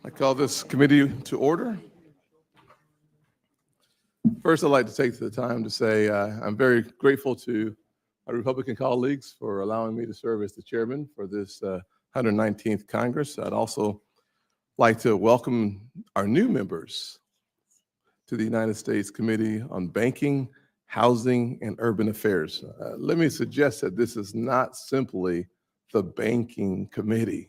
I call this committee to order. First, I'd like to take the time to say I'm very grateful to my Republican colleagues for allowing me to serve as the chairman for this 119th Congress. I'd also like to welcome our new members to the United States Committee on Banking, Housing, and Urban Affairs. Let me suggest that this is not simply the banking committee.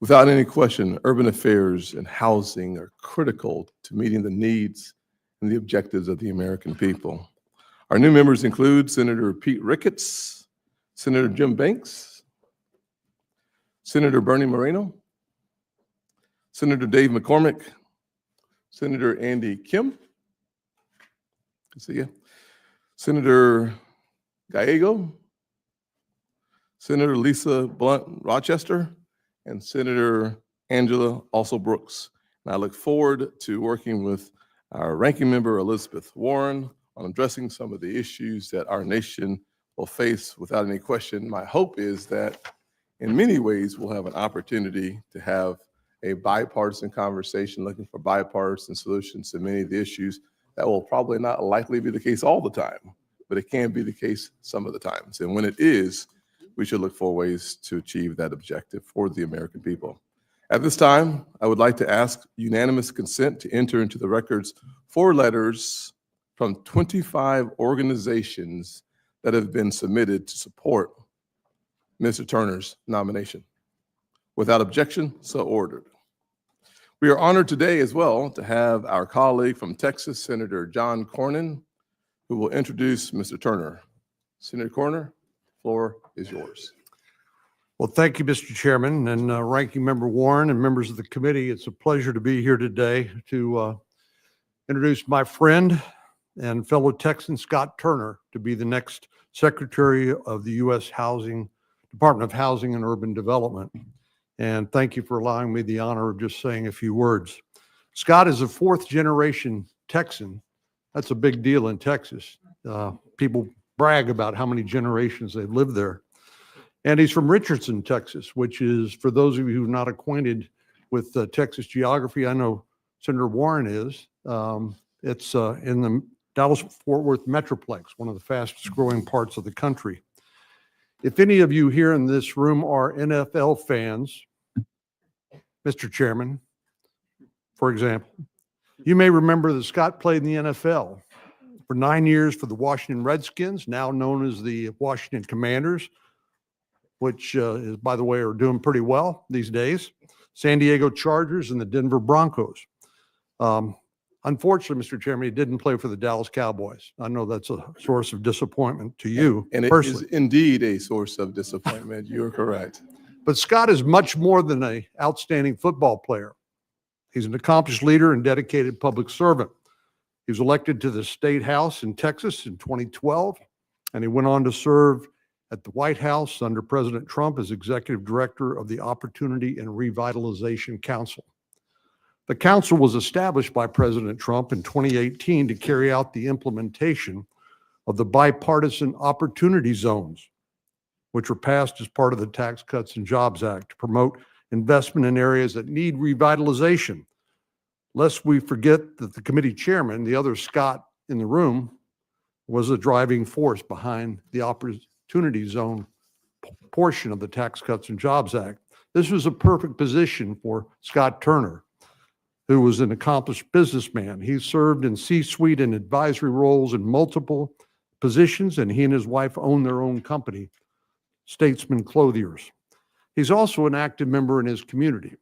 Without any question, urban affairs and housing are critical to meeting the needs and the objectives of the American people. Our new members include Senator Pete Ricketts, Senator Jim Banks, Senator Bernie Moreno, Senator Dave McCormick, Senator Andy Kim, good to see you, Senator Gallego, Senator Lisa Blunt Rochester, and Senator Angela also Brooks. And I look forward to working with our ranking member, Elizabeth Warren, on addressing some of the issues that our nation will face without any question. My hope is that in many ways, we'll have an opportunity to have a bipartisan conversation looking for bipartisan solutions to many of the issues that will probably not likely be the case all the time, but it can be the case some of the times. And when it is, we should look for ways to achieve that objective for the American people. At this time, I would like to ask unanimous consent to enter into the records 4 letters from 25 organizations that have been submitted to support Mr. Turner's nomination. Without objection, so ordered. We are honored today as well to have our colleague from Texas, Senator John Cornyn, who will introduce Mr. Turner. Senator Cornyn, the floor is yours. Well, thank you, Mr. Chairman, and Ranking Member Warren and members of the committee. It's a pleasure to be here today to introduce my friend and fellow Texan, Scott Turner, to be the next Secretary of the U.S. Department of Housing and Urban Development. And thank you for allowing me the honor of just saying a few words. Scott is a 4th-generation Texan. That's a big deal in Texas. People brag about how many generations they've lived there. And he's from Richardson, Texas, which is, for those of you who are not acquainted with Texas geography, I know Senator Warren is. It's in the Dallas-Fort Worth Metroplex, one of the fastest growing parts of the country. If any of you here in this room are NFL fans, Mr. Chairman, for example, you may remember that Scott played in the NFL for 9 years for the Washington Redskins, now known as the Washington Commanders, which is, by the way, are doing pretty well these days, San Diego Chargers, and the Denver Broncos. Unfortunately, Mr. Chairman, he didn't play for the Dallas Cowboys. I know that's a source of disappointment to you and personally. It is indeed a source of disappointment. You're correct. But Scott is much more than an outstanding football player. He's an accomplished leader and dedicated public servant. He was elected to the State House in Texas in 2012, and he went on to serve at the White House under President Trump as executive director of the Opportunity and Revitalization Council. The council was established by President Trump in 2018 to carry out the implementation of the bipartisan opportunity zones, which were passed as part of the Tax Cuts and Jobs Act to promote investment in areas that need revitalization. Lest we forget that the committee chairman, the other Scott in the room, was a driving force behind the opportunity zone portion of the Tax Cuts and Jobs Act. This was a perfect position for Scott Turner, who was an accomplished businessman. He served in C-suite and advisory roles in multiple positions, and he and his wife own their own company, Statesman Clothiers. He's also an active member in his community.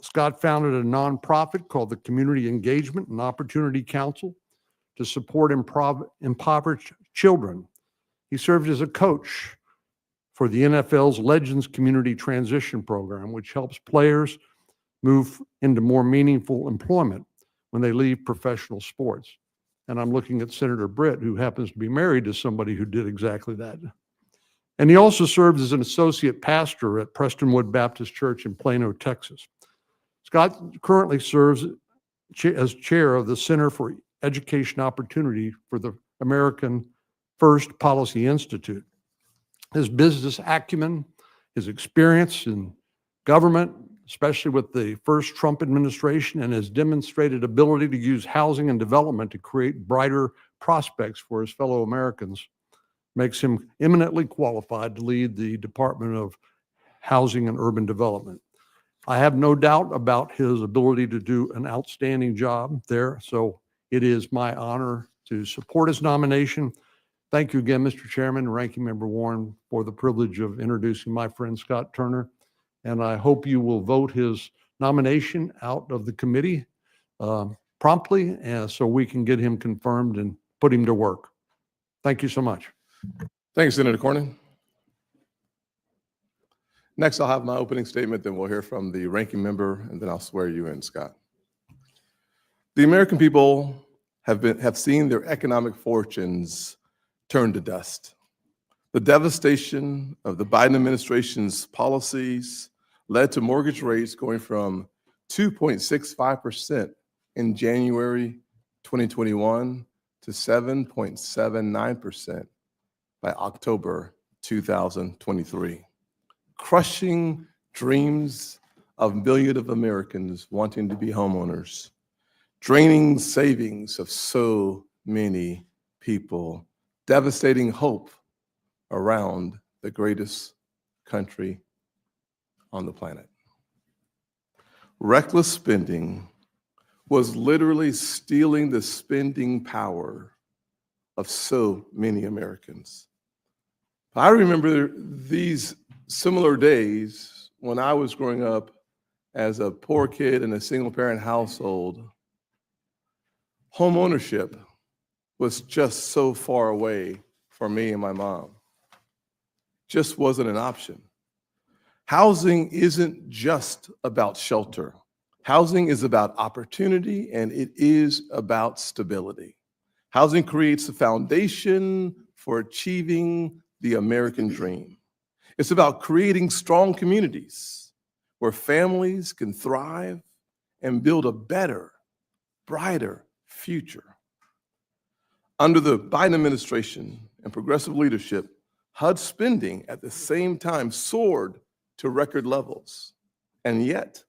Scott founded a nonprofit called the Community Engagement and Opportunity Council to support impoverished children. He served as a coach for the NFL's Legends Community Transition Program, which helps players move into more meaningful employment when they leave professional sports. And I'm looking at Senator Britt, who happens to be married to somebody who did exactly that. And he also served as an associate pastor at Prestonwood Baptist Church in Plano, Texas. Scott currently serves as chair of the Center for Education Opportunity for the American First Policy Institute. His business acumen, his experience in government, especially with the first Trump administration, and his demonstrated ability to use housing and development to create brighter prospects for his fellow Americans makes him eminently qualified to lead the Department of Housing and Urban Development. I have no doubt about his ability to do an outstanding job there, so it is my honor to support his nomination. Thank you again, Mr. Chairman and Ranking Member Warren, for the privilege of introducing my friend Scott Turner. And I hope you will vote his nomination out of the committee promptly, so we can get him confirmed and put him to work. Thank you so much. Thank you, Senator Cornyn. Next, I'll have my opening statement, then we'll hear from the ranking member, and then I'll swear you in, Scott. The American people have seen their economic fortunes turn to dust. The devastation of the Biden administration's policies led to mortgage rates going from 2.65% in January 2021 to 7.79% by October 2023, crushing dreams of millions of Americans wanting to be homeowners, draining savings of so many people, devastating hope around the greatest country on the planet. Reckless spending was literally stealing the spending power of so many Americans. I remember these similar days when I was growing up as a poor kid in a single-parent household. Home ownership was just so far away for me and my mom. Just wasn't an option. Housing isn't just about shelter. Housing is about opportunity, and it is about stability. Housing creates the foundation for achieving the American dream. It's about creating strong communities where families can thrive and build a better, brighter future. Under the Biden administration and progressive leadership, HUD spending at the same time soared to record levels. And yet,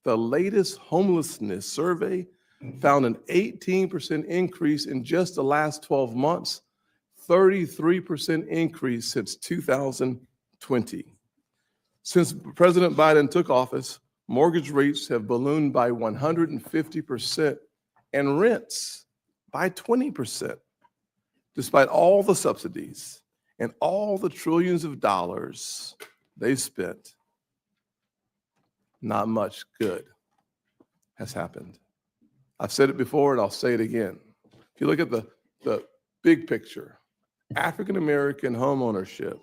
the latest homelessness survey found an 18% increase in just the last 12 months, 33% increase since 2020. Since President Biden took office, mortgage rates have ballooned by 150% and rents by 20%. Despite all the subsidies and all the trillions of dollars they've spent, not much good has happened. I've said it before and I'll say it again. If you look at the big picture, African-American home ownership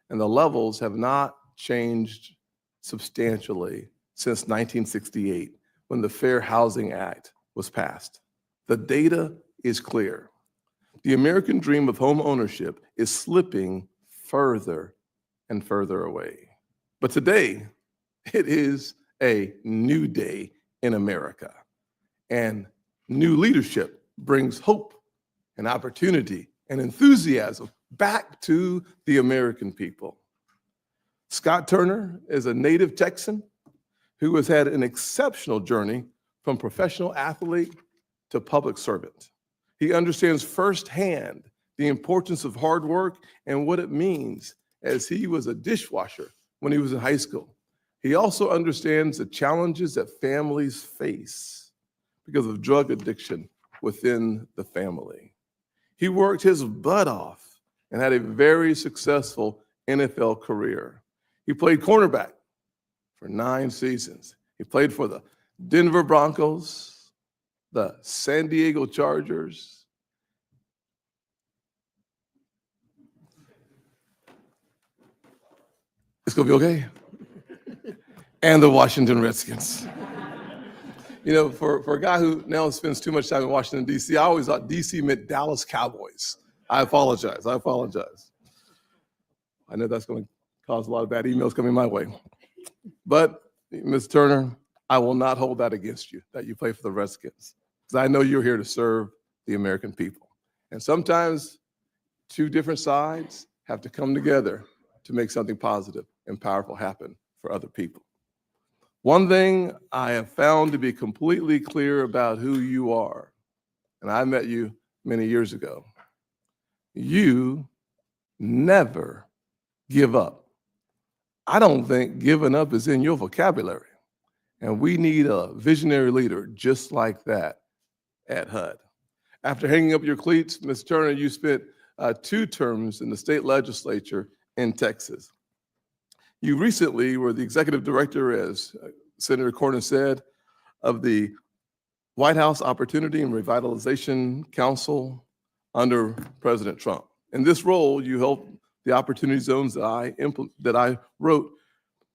and the levels have not changed substantially since 1968 when the Fair Housing Act was passed. The data is clear. The American dream of home ownership is slipping further and further away. But today, it is a new day in America. And new leadership brings hope and opportunity and enthusiasm back to the American people. Scott Turner is a native Texan who has had an exceptional journey from professional athlete to public servant. He understands firsthand the importance of hard work and what it means, as he was a dishwasher when he was in high school. He also understands the challenges that families face because of drug addiction within the family. He worked his butt off and had a very successful NFL career. He played cornerback for 9 seasons. He played for the Denver Broncos, the San Diego Chargers, it's gonna be okay, and the Washington Redskins. You know, for a guy who now spends too much time in Washington, D.C., I always thought D.C. meant Dallas Cowboys. I apologize. I know that's going to cause a lot of bad emails coming my way. But, Ms. Turner, I will not hold that against you, that you play for the Redskins, because I know you're here to serve the American people. And sometimes 2 different sides have to come together to make something positive and powerful happen for other people. One thing I have found to be completely clear about who you are, and I met you many years ago, you never give up. I don't think giving up is in your vocabulary. And we need a visionary leader just like that at HUD. After hanging up your cleats, Ms. Turner, you spent 2 terms in the state legislature in Texas. You recently were the executive director, as Senator Cornyn said, of the White House Opportunity and Revitalization Council under President Trump. In this role, you helped the opportunity zones that I wrote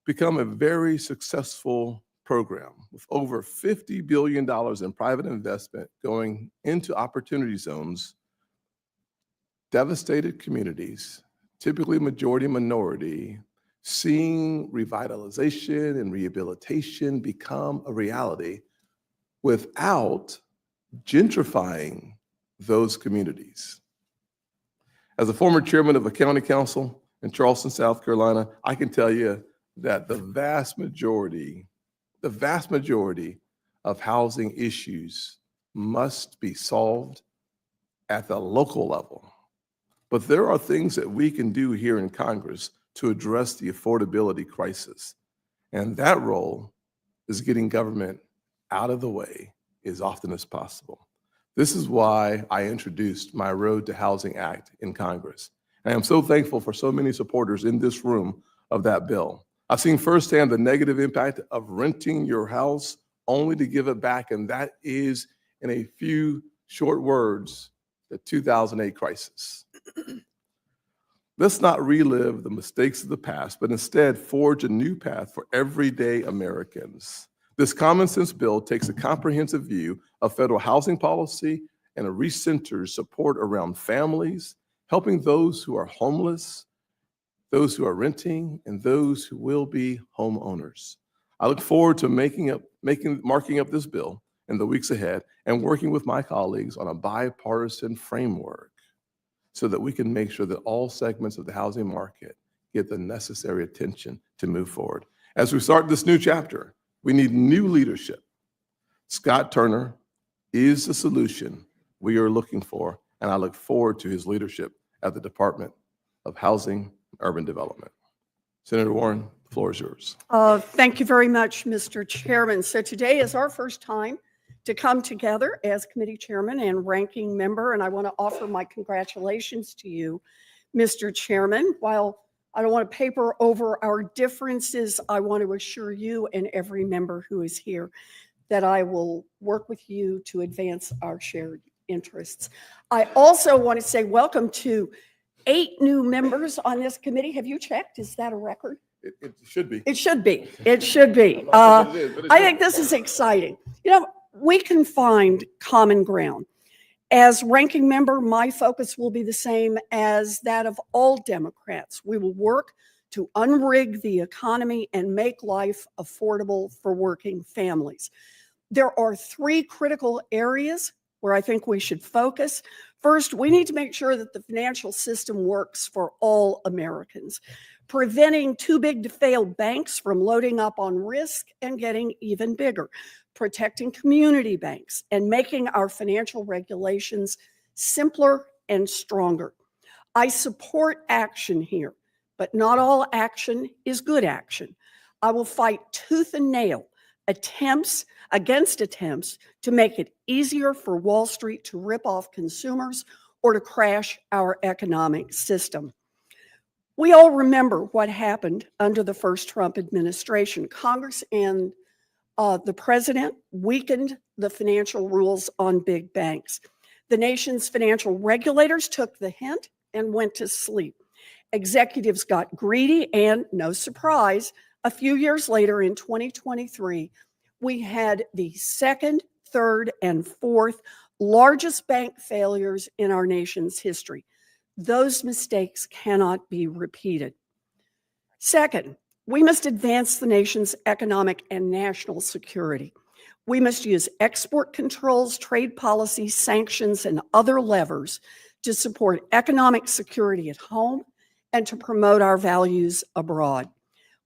become a very successful program with over $50 billion in private investment going into opportunity zones, devastated communities, typically majority minority, seeing revitalization and rehabilitation become a reality without gentrifying those communities. As a former chairman of a county council in Charleston, South Carolina, I can tell you that the vast majority of housing issues must be solved at the local level. But there are things that we can do here in Congress to address the affordability crisis. And that role is getting government out of the way as often as possible. This is why I introduced my Road to Housing Act in Congress. And I am so thankful for so many supporters in this room of that bill. I've seen firsthand the negative impact of renting your house only to give it back, and that is, in a few short words, the 2008 crisis. Let's not relive the mistakes of the past, but instead forge a new path for everyday Americans. This common sense bill takes a comprehensive view of federal housing policy and it recenters support around families, helping those who are homeless, those who are renting, and those who will be homeowners. I look forward to marking up this bill in the weeks ahead and working with my colleagues on a bipartisan framework so that we can make sure that all segments of the housing market get the necessary attention to move forward. As we start this new chapter, we need new leadership. Scott Turner is the solution we are looking for, and I look forward to his leadership at the Department of Housing Urban Development. Senator Warren, the floor is yours. Thank you very much, Mr. Chairman. So today is our first time to come together as committee chairman and ranking member, and I want to offer my congratulations to you, Mr. Chairman. While I don't want to paper over our differences, I want to assure you and every member who is here that I will work with you to advance our shared interests. I also want to say welcome to 8 new members on this committee. Have you checked? Is that a record? It should be. It should be. It should be. I think this is exciting. You know, we can find common ground. As ranking member, my focus will be the same as that of all Democrats. We will work to unrig the economy and make life affordable for working families. There are 3 critical areas where I think we should focus. First, we need to make sure that the financial system works for all Americans, preventing too big to fail banks from loading up on risk and getting even bigger, protecting community banks, and making our financial regulations simpler and stronger. I support action here, but not all action is good action. I will fight tooth and nail attempts to make it easier for Wall Street to rip off consumers or to crash our economic system. We all remember what happened under the first Trump administration. Congress and the president weakened the financial rules on big banks. The nation's financial regulators took the hint and went to sleep. Executives got greedy, and no surprise, a few years later in 2023, we had the 2nd, 3rd, and 4th largest bank failures in our nation's history. Those mistakes cannot be repeated. Second, we must advance the nation's economic and national security. We must use export controls, trade policies, sanctions, and other levers to support economic security at home and to promote our values abroad.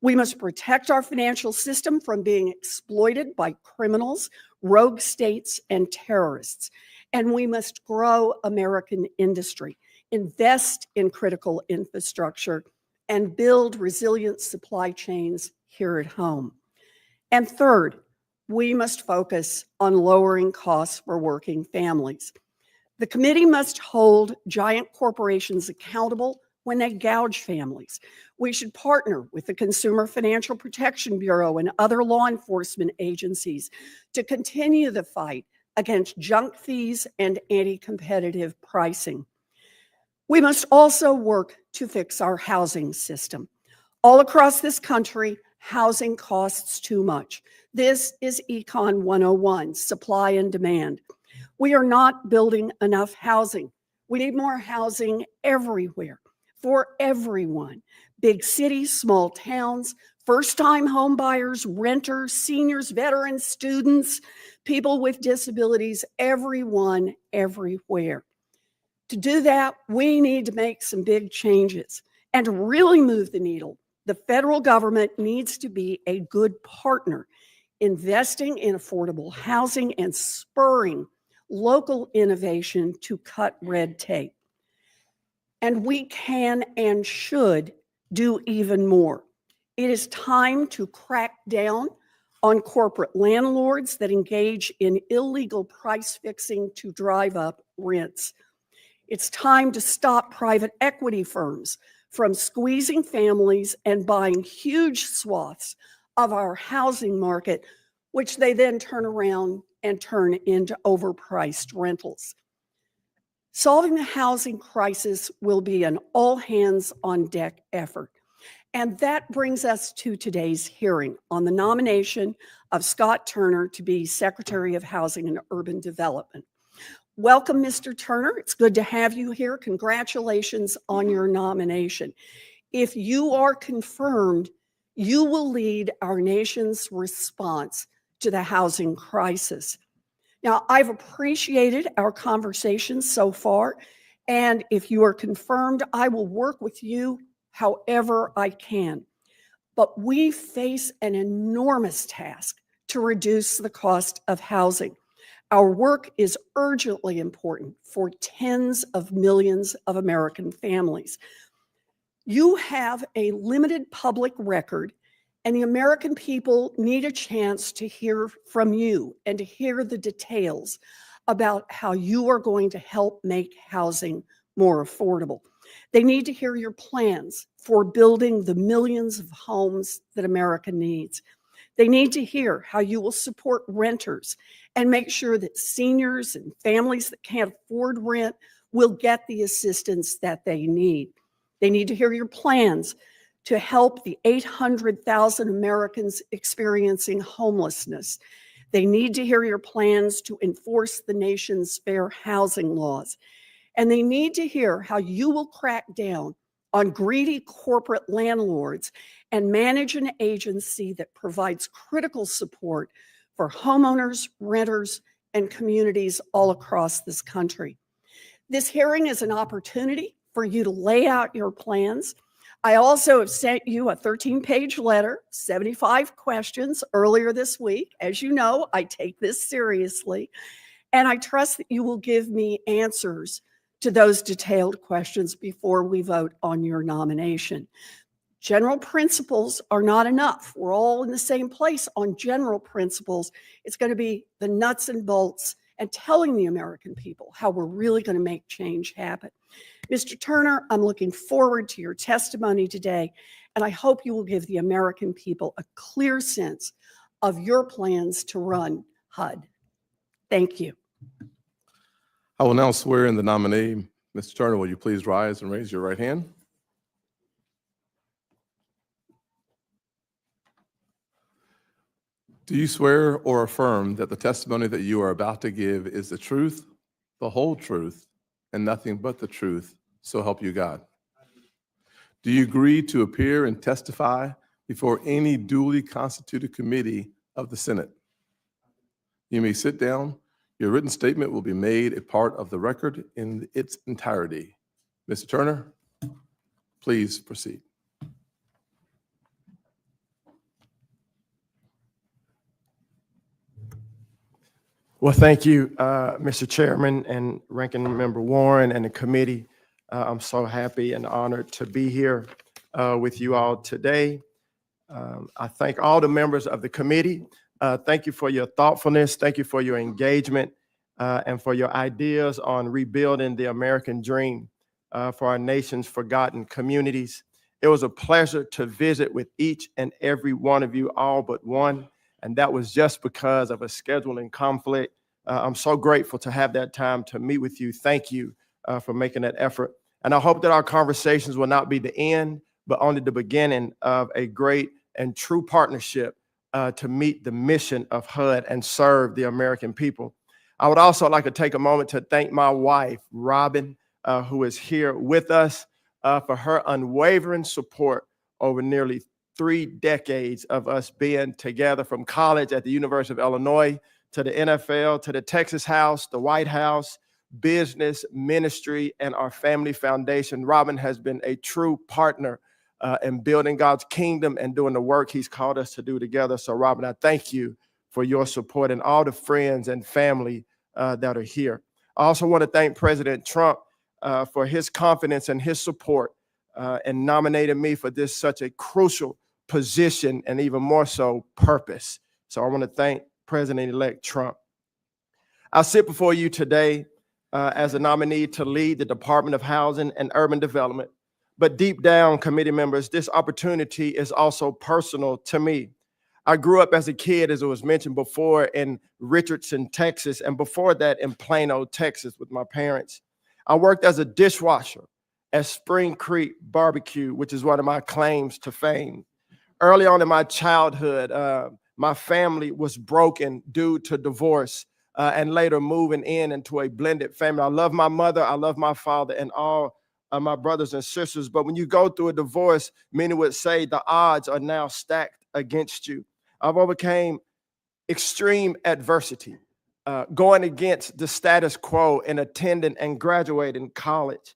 We must protect our financial system from being exploited by criminals, rogue states, and terrorists. And we must grow American industry, invest in critical infrastructure, and build resilient supply chains here at home. And third, we must focus on lowering costs for working families. The committee must hold giant corporations accountable when they gouge families. We should partner with the Consumer Financial Protection Bureau and other law enforcement agencies to continue the fight against junk fees and anti-competitive pricing. We must also work to fix our housing system. All across this country, housing costs too much. This is Econ 101, supply and demand. We are not building enough housing. We need more housing everywhere, for everyone. Big cities, small towns, first-time home buyers, renters, seniors, veterans, students, people with disabilities, everyone, everywhere. To do that, we need to make some big changes. And to really move the needle, the federal government needs to be a good partner, investing in affordable housing and spurring local innovation to cut red tape. And we can and should do even more. It is time to crack down on corporate landlords that engage in illegal price fixing to drive up rents. It's time to stop private equity firms from squeezing families and buying huge swaths of our housing market, which they then turn around and turn into overpriced rentals. Solving the housing crisis will be an all-hands-on-deck effort. And that brings us to today's hearing on the nomination of Scott Turner to be Secretary of Housing and Urban Development. Welcome, Mr. Turner. It's good to have you here. Congratulations on your nomination. If you are confirmed, you will lead our nation's response to the housing crisis. Now, I've appreciated our conversations so far, and if you are confirmed, I will work with you however I can. But we face an enormous task to reduce the cost of housing. Our work is urgently important for tens of millions of American families. You have a limited public record, and the American people need a chance to hear from you and to hear the details about how you are going to help make housing more affordable. They need to hear your plans for building the millions of homes that America needs. They need to hear how you will support renters and make sure that seniors and families that can't afford rent will get the assistance that they need. They need to hear your plans to help the 800,000 Americans experiencing homelessness. They need to hear your plans to enforce the nation's fair housing laws. And they need to hear how you will crack down on greedy corporate landlords and manage an agency that provides critical support for homeowners, renters, and communities all across this country. This hearing is an opportunity for you to lay out your plans. I also have sent you a 13-page letter, 75 questions earlier this week. As you know, I take this seriously, and I trust that you will give me answers to those detailed questions before we vote on your nomination. General principles are not enough. We're all in the same place on general principles. It's going to be the nuts and bolts and telling the American people how we're really going to make change happen. Mr. Turner, I'm looking forward to your testimony today, and I hope you will give the American people a clear sense of your plans to run HUD. Thank you. I will now swear in the nominee. Mr. Turner, will you please rise and raise your right hand? Do you swear or affirm that the testimony that you are about to give is the truth, the whole truth, and nothing but the truth, so help you God? Do you agree to appear and testify before any duly constituted committee of the Senate? You may sit down. Your written statement will be made a part of the record in its entirety. Mr. Turner, please proceed. Well, thank you, Mr. Chairman and Ranking Member Warren and the committee. I'm so happy and honored to be here with you all today. I thank all the members of the committee. Thank you for your thoughtfulness. Thank you for your engagement and for your ideas on rebuilding the American dream for our nation's forgotten communities. It was a pleasure to visit with each and every one of you, all but one, and that was just because of a scheduling conflict. I'm so grateful to have that time to meet with you. Thank you for making that effort. And I hope that our conversations will not be the end, but only the beginning of a great and true partnership to meet the mission of HUD and serve the American people. I would also like to take a moment to thank my wife, Robin, who is here with us, for her unwavering support over nearly 3 decades of us being together, from college at the University of Illinois to the NFL, to the Texas House, the White House, business, ministry, and our family foundation. Robin has been a true partner in building God's kingdom and doing the work he's called us to do together. So Robin, I thank you for your support and all the friends and family that are here. I also want to thank President Trump for his confidence and his support and nominating me for this such a crucial position and even more so purpose. So I want to thank President-elect Trump. I sit before you today as a nominee to lead the Department of Housing and Urban Development. But deep down, committee members, this opportunity is also personal to me. I grew up as a kid, as it was mentioned before, in Richardson, Texas, and before that in Plano, Texas with my parents. I worked as a dishwasher at Spring Creek Barbecue, which is one of my claims to fame. Early on in my childhood, my family was broken due to divorce and later moving into a blended family. I love my mother, I love my father, and all of my brothers and sisters. But when you go through a divorce, many would say the odds are now stacked against you. I've overcame extreme adversity, going against the status quo and attending and graduating college.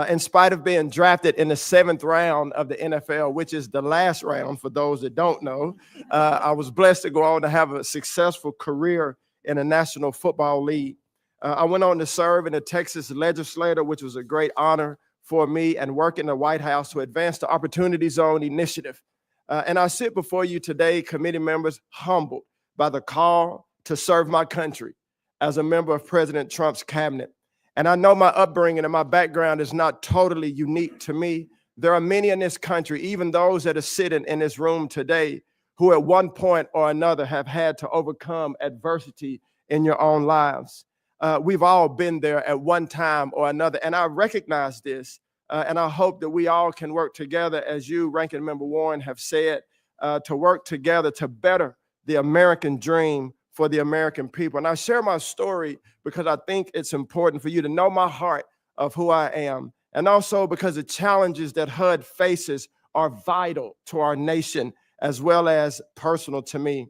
In spite of being drafted in the 7th round of the NFL, which is the last round for those that don't know, I was blessed to go on to have a successful career in the National Football League. I went on to serve in the Texas legislator, which was a great honor for me, and work in the White House to advance the Opportunity Zone initiative. And I sit before you today, committee members, humbled by the call to serve my country as a member of President Trump's cabinet. And I know my upbringing and my background is not totally unique to me. There are many in this country, even those that are sitting in this room today, who at one point or another have had to overcome adversity in your own lives. We've all been there at one time or another, and I recognize this, and I hope that we all can work together, as you, Ranking Member Warren, have said, to work together to better the American dream for the American people. And I share my story because I think it's important for you to know my heart of who I am, and also because the challenges that HUD faces are vital to our nation as well as personal to me.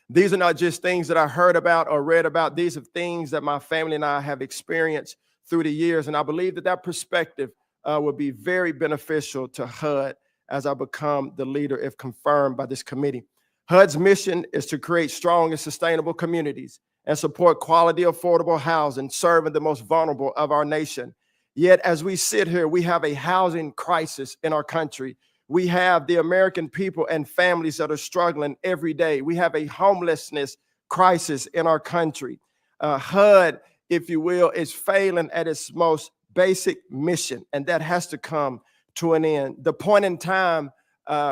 These are not just things that I heard about or read about. These are things that my family and I have experienced through the years. And I believe that that perspective will be very beneficial to HUD as I become the leader if confirmed by this committee. HUD's mission is to create strong and sustainable communities and support quality, affordable housing, serving the most vulnerable of our nation. Yet as we sit here, we have a housing crisis in our country. We have the American people and families that are struggling every day. We have a homelessness crisis in our country. HUD, if you will, is failing at its most basic mission, and that has to come to an end. The point in time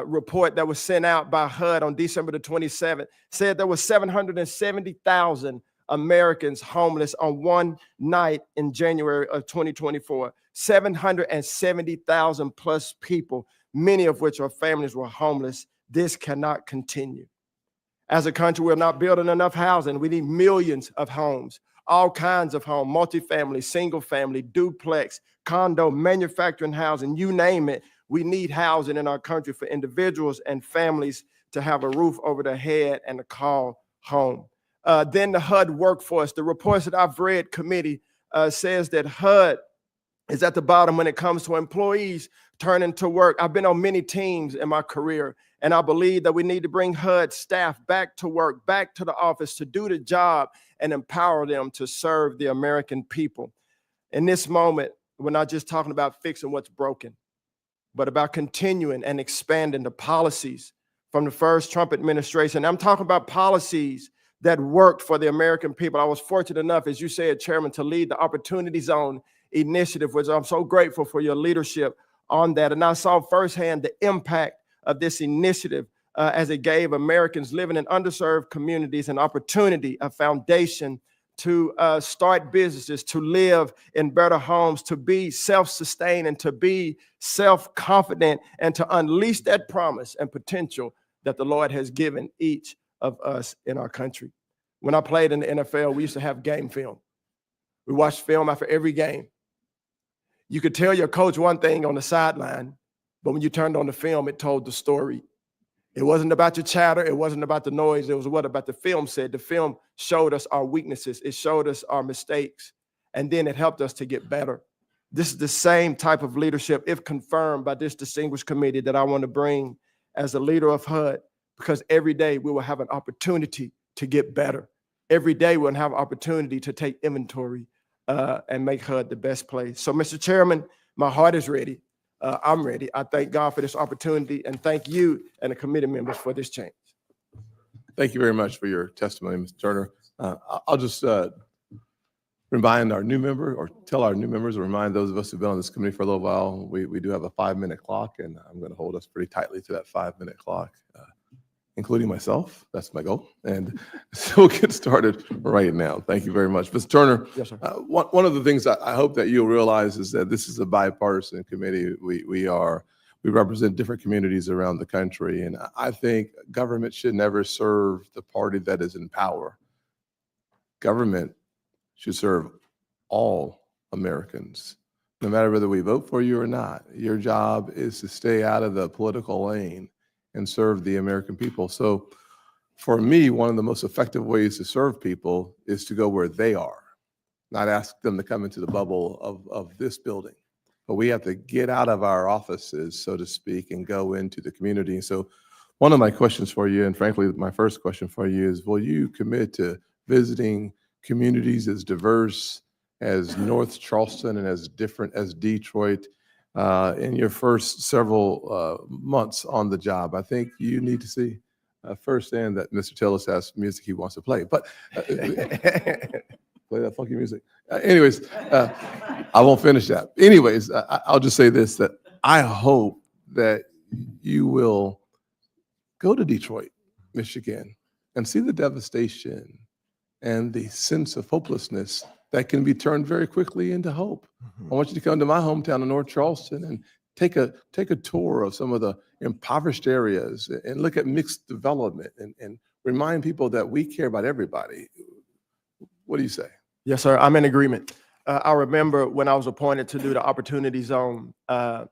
report that was sent out by HUD on December the 27th said there were 770,000 Americans homeless on one night in January of 2024. 770,000 plus people, many of which are families, were homeless. This cannot continue. As a country, we're not building enough housing. We need millions of homes, all kinds of homes, multifamily, single family, duplex, condo, manufacturing housing, you name it. We need housing in our country for individuals and families to have a roof over their head and to call home. Then the HUD workforce, the reports that I've read, committee, says that HUD is at the bottom when it comes to employees turning to work. I've been on many teams in my career, and I believe that we need to bring HUD staff back to work, back to the office to do the job and empower them to serve the American people. In this moment, we're not just talking about fixing what's broken, but about continuing and expanding the policies from the first Trump administration. I'm talking about policies that worked for the American people. I was fortunate enough, as you said, Chairman, to lead the Opportunity Zone initiative, which I'm so grateful for your leadership on that. And I saw firsthand the impact of this initiative as it gave Americans living in underserved communities an opportunity, a foundation to start businesses, to live in better homes, to be self-sustained and to be self-confident and to unleash that promise and potential that the Lord has given each of us in our country. When I played in the NFL, we used to have game film. We watched film after every game. You could tell your coach one thing on the sideline, but when you turned on the film, it told the story. It wasn't about your chatter. It wasn't about the noise. It was what about the film said. The film showed us our weaknesses. It showed us our mistakes, and then it helped us to get better. This is the same type of leadership, if confirmed by this distinguished committee, that I want to bring as the leader of HUD, because every day we will have an opportunity to get better. Every day we'll have an opportunity to take inventory and make HUD the best place. So, Mr. Chairman, my heart is ready. I'm ready. I thank God for this opportunity, and thank you and the committee members for this change. Thank you very much for your testimony, Mr. Turner. I'll just remind our new member, or tell our new members, or remind those of us who've been on this committee for a little while, we do have a 5-minute clock, and I'm going to hold us pretty tightly to that 5-minute clock, including myself. That's my goal. And so we'll get started right now. Thank you very much. Mr. Turner, Yes, sir. one of the things I hope that you'll realize is that this is a bipartisan committee. We represent different communities around the country, and I think government should never serve the party that is in power. Government should serve all Americans, no matter whether we vote for you or not. Your job is to stay out of the political lane and serve the American people. So for me, one of the most effective ways to serve people is to go where they are, not ask them to come into the bubble of this building. But we have to get out of our offices, so to speak, and go into the community. So one of my questions for you, and frankly, my first question for you is, will you commit to visiting communities as diverse as North Charleston and as different as Detroit in your first several months on the job? I think you need to see firsthand that Mr. Tillis has music he wants to play, but play that funky music. Anyways, I won't finish that. Anyways, I'll just say this, that I hope that you will go to Detroit, Michigan, and see the devastation and the sense of hopelessness that can be turned very quickly into hope. I want you to come to my hometown of North Charleston and take a tour of some of the impoverished areas and look at mixed development and remind people that we care about everybody. What do you say? Yes, sir. I'm in agreement. I remember when I was appointed to do the Opportunity Zone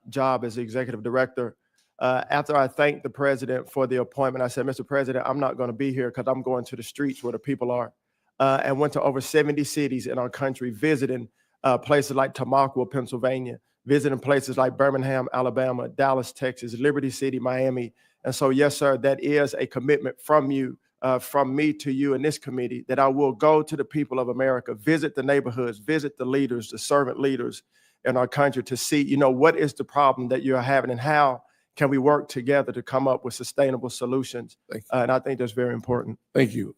job as the executive director, after I thanked the president for the appointment, I said, Mr. President, I'm not going to be here because I'm going to the streets where the people are. And went to over 70 cities in our country, visiting places like Tamaqua, Pennsylvania, visiting places like Birmingham, Alabama, Dallas, Texas, Liberty City, Miami. And so, yes, sir, that is a commitment from you, from me to you in this committee, that I will go to the people of America, visit the neighborhoods, visit the leaders, the servant leaders in our country to see, what is the problem that you're having and how can we work together to come up with sustainable solutions. And I think that's very important. Thank you.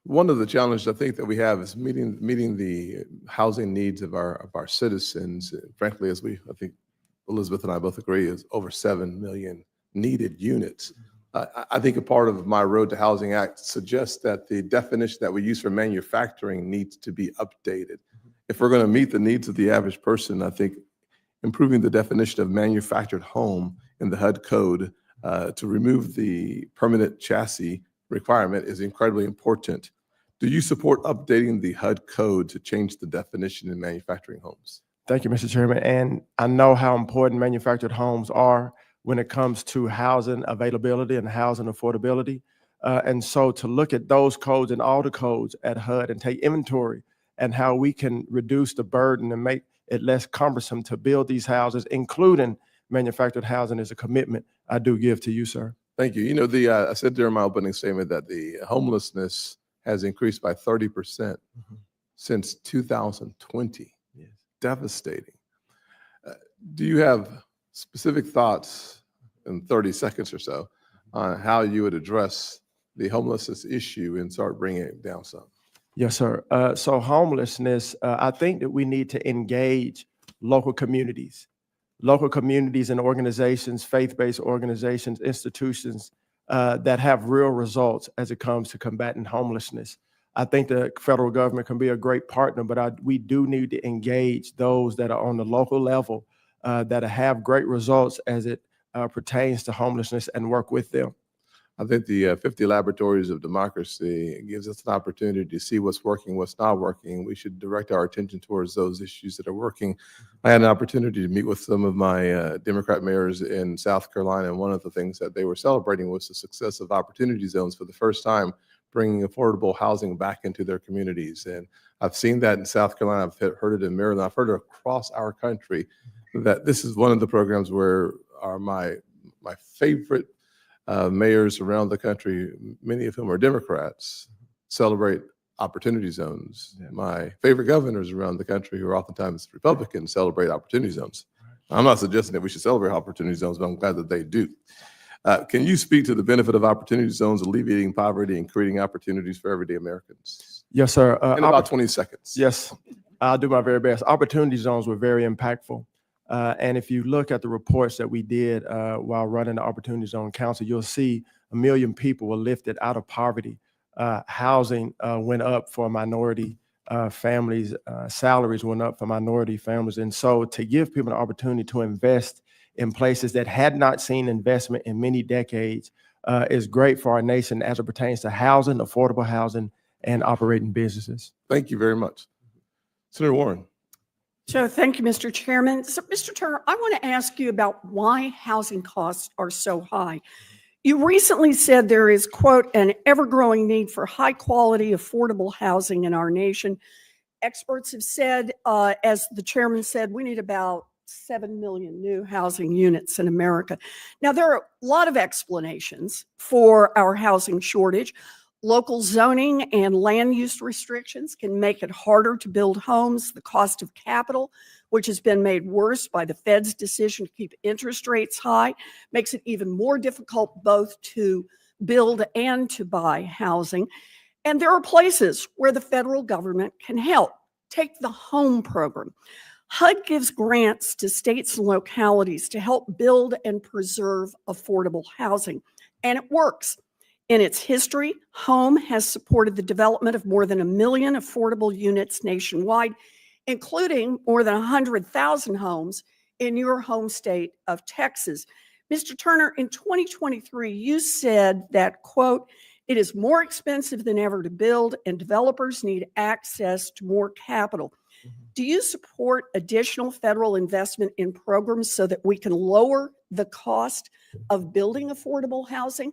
One of the challenges I think that we have is meeting the housing needs of our citizens. Frankly, as I think Elizabeth and I both agree, is over 7 million needed units. I think a part of my Road to Housing Act suggests that the definition that we use for manufacturing needs to be updated. If we're going to meet the needs of the average person, I think improving the definition of manufactured home in the HUD code to remove the permanent chassis requirement is incredibly important. Do you support updating the HUD code to change the definition in manufacturing homes? Thank you, Mr. Chairman. And I know how important manufactured homes are when it comes to housing availability and housing affordability. And so to look at those codes and all the codes at HUD and take inventory and how we can reduce the burden and make it less cumbersome to build these houses, including manufactured housing, is a commitment I do give to you, sir. Thank you. I said during my opening statement that the homelessness has increased by 30% since 2020. Yes. Devastating. Do you have specific thoughts in 30 seconds or so on how you would address the homelessness issue and start bringing it down some? Yes, sir. So homelessness, I think that we need to engage local communities and organizations, faith-based organizations, institutions that have real results as it comes to combating homelessness. I think the federal government can be a great partner, but we do need to engage those that are on the local level that have great results as it pertains to homelessness and work with them. I think the 50 Laboratories of Democracy gives us an opportunity to see what's working, what's not working. We should direct our attention towards those issues that are working. I had an opportunity to meet with some of my Democrat mayors in South Carolina, and one of the things that they were celebrating was the success of opportunity zones for the first time, bringing affordable housing back into their communities. And I've seen that in South Carolina. I've heard it in Maryland. I've heard it across our country that this is one of the programs where my favorite mayors around the country, many of whom are Democrats, celebrate opportunity zones. Yeah. My favorite governors around the country, who are oftentimes Republicans, celebrate opportunity zones. I'm not suggesting that we should celebrate opportunity zones, but I'm glad that they do. Can you speak to the benefit of opportunity zones, alleviating poverty and creating opportunities for everyday Americans? Yes, sir. In about 20 seconds. Yes, I'll do my very best. Opportunity zones were very impactful. And if you look at the reports that we did while running the Opportunity Zone Council, you'll see 1 million people were lifted out of poverty. Housing went up for minority families. Salaries went up for minority families. And so to give people an opportunity to invest in places that had not seen investment in many decades is great for our nation as it pertains to housing, affordable housing, and operating businesses. Thank you very much. Senator Warren. So thank you, Mr. Chairman. So, Mr. Turner, I want to ask you about why housing costs are so high. You recently said there is, quote, an ever-growing need for high-quality, affordable housing in our nation. Experts have said, as the chairman said, we need about 7 million new housing units in America. Now, there are a lot of explanations for our housing shortage. Local zoning and land use restrictions can make it harder to build homes. The cost of capital, which has been made worse by the Fed's decision to keep interest rates high, makes it even more difficult both to build and to buy housing. And there are places where the federal government can help. Take the HOME program. HUD gives grants to states and localities to help build and preserve affordable housing, and it works. In its history, HOME has supported the development of more than 1 million affordable units nationwide, including more than 100,000 homes in your home state of Texas. Mr. Turner, in 2023, you said that, quote, it is more expensive than ever to build and developers need access to more capital. Do you support additional federal investment in programs so that we can lower the cost of building affordable housing?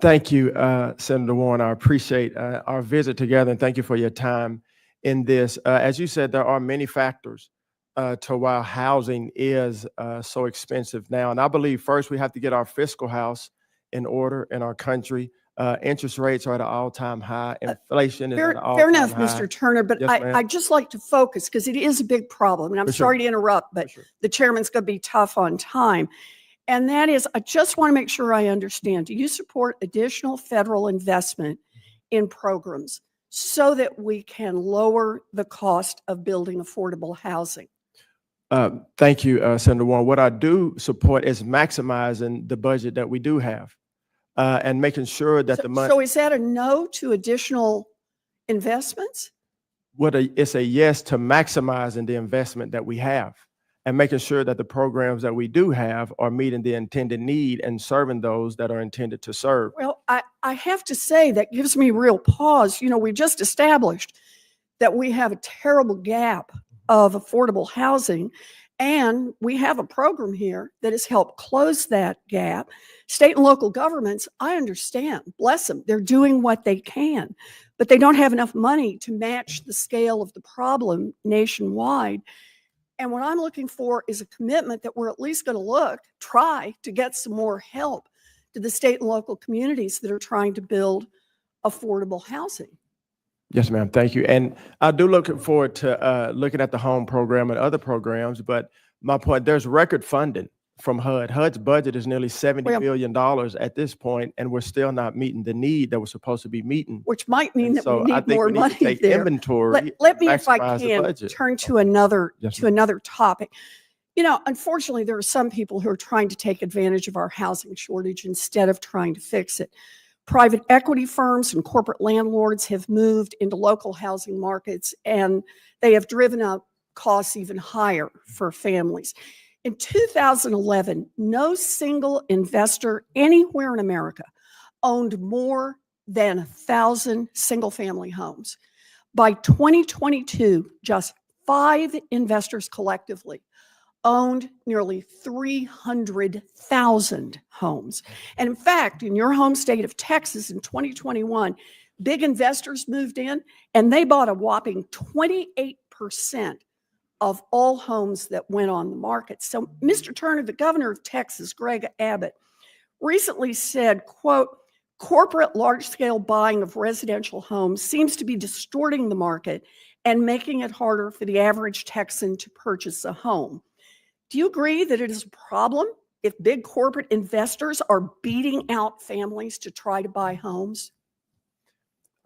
Thank you, Senator Warren. I appreciate our visit together, and thank you for your time in this. As you said, there are many factors to why housing is so expensive now. And I believe first we have to get our fiscal house in order in our country. Interest rates are at an all-time high. Inflation is at an all-time high. Fair enough, Mr. Turner, but Yes, ma'am. I'd just like to focus because it is a big problem. And I'm For sure. sorry to interrupt, but For sure. the chairman's going to be tough on time. And that is, I just want to make sure I understand. Do you support additional federal investment in programs so that we can lower the cost of building affordable housing? Thank you, Senator Warren. What I do support is maximizing the budget that we do have and making sure that the money. So is that a no to additional investments? It's a yes to maximizing the investment that we have and making sure that the programs that we do have are meeting the intended need and serving those that are intended to serve. Well, I have to say that gives me real pause. You know, we just established that we have a terrible gap of affordable housing, and we have a program here that has helped close that gap. State and local governments, I understand, bless them, they're doing what they can, but they don't have enough money to match the scale of the problem nationwide. And what I'm looking for is a commitment that we're at least going to try to get some more help to the state and local communities that are trying to build affordable housing. Yes, ma'am. Thank you. And I do look forward to looking at the home program and other programs. But my point, there's record funding from HUD. HUD's budget is nearly $70 Well- billion at this point, and we're still not meeting the need that we're supposed to be meeting. Which might mean And that so we I need think more we need money to take there. inventory. Let me, if I maximize the can, budget. turn to another Yes, ma'am. topic. You know, unfortunately, there are some people who are trying to take advantage of our housing shortage instead of trying to fix it. Private equity firms and corporate landlords have moved into local housing markets, and they have driven up costs even higher for families. In 2011, no single investor anywhere in America owned more than 1,000 single-family homes. By 2022, just 5 investors collectively owned nearly 300,000 homes. And in fact, in your home state of Texas in 2021, big investors moved in and they bought a whopping 28% of all homes that went on the market. So Mr. Turner, the governor of Texas, Greg Abbott, recently said, quote, corporate large-scale buying of residential homes seems to be distorting the market and making it harder for the average Texan to purchase a home. Do you agree that it is a problem if big corporate investors are beating out families to try to buy homes?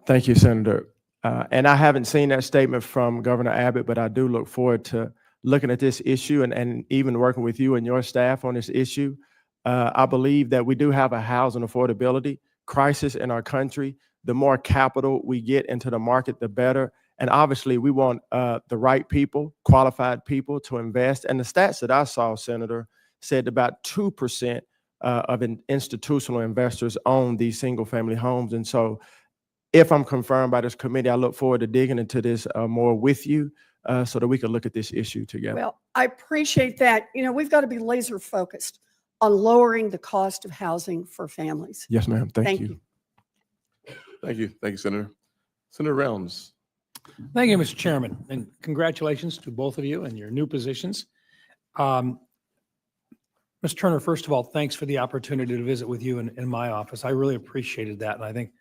Thank you, Senator. And I haven't seen that statement from Governor Abbott, but I do look forward to looking at this issue and even working with you and your staff on this issue. I believe that we do have a housing affordability crisis in our country. The more capital we get into the market, the better. And obviously, we want the right people, qualified people to invest. And the stats that I saw, Senator, said about 2% of institutional investors own these single-family homes. And so if I'm confirmed by this committee, I look forward to digging into this more with you so that we can look at this issue together. Well, I appreciate that. You know, we've got to be laser focused on lowering the cost of housing for families. Yes, ma'am. Thank you. Thank you. Thank you, Senator. Senator Rounds. Thank you, Mr. Chairman, and congratulations to both of you and your new positions. Mr. Turner, first of all, thanks for the opportunity to visit with you in my office. I really appreciated that, and I think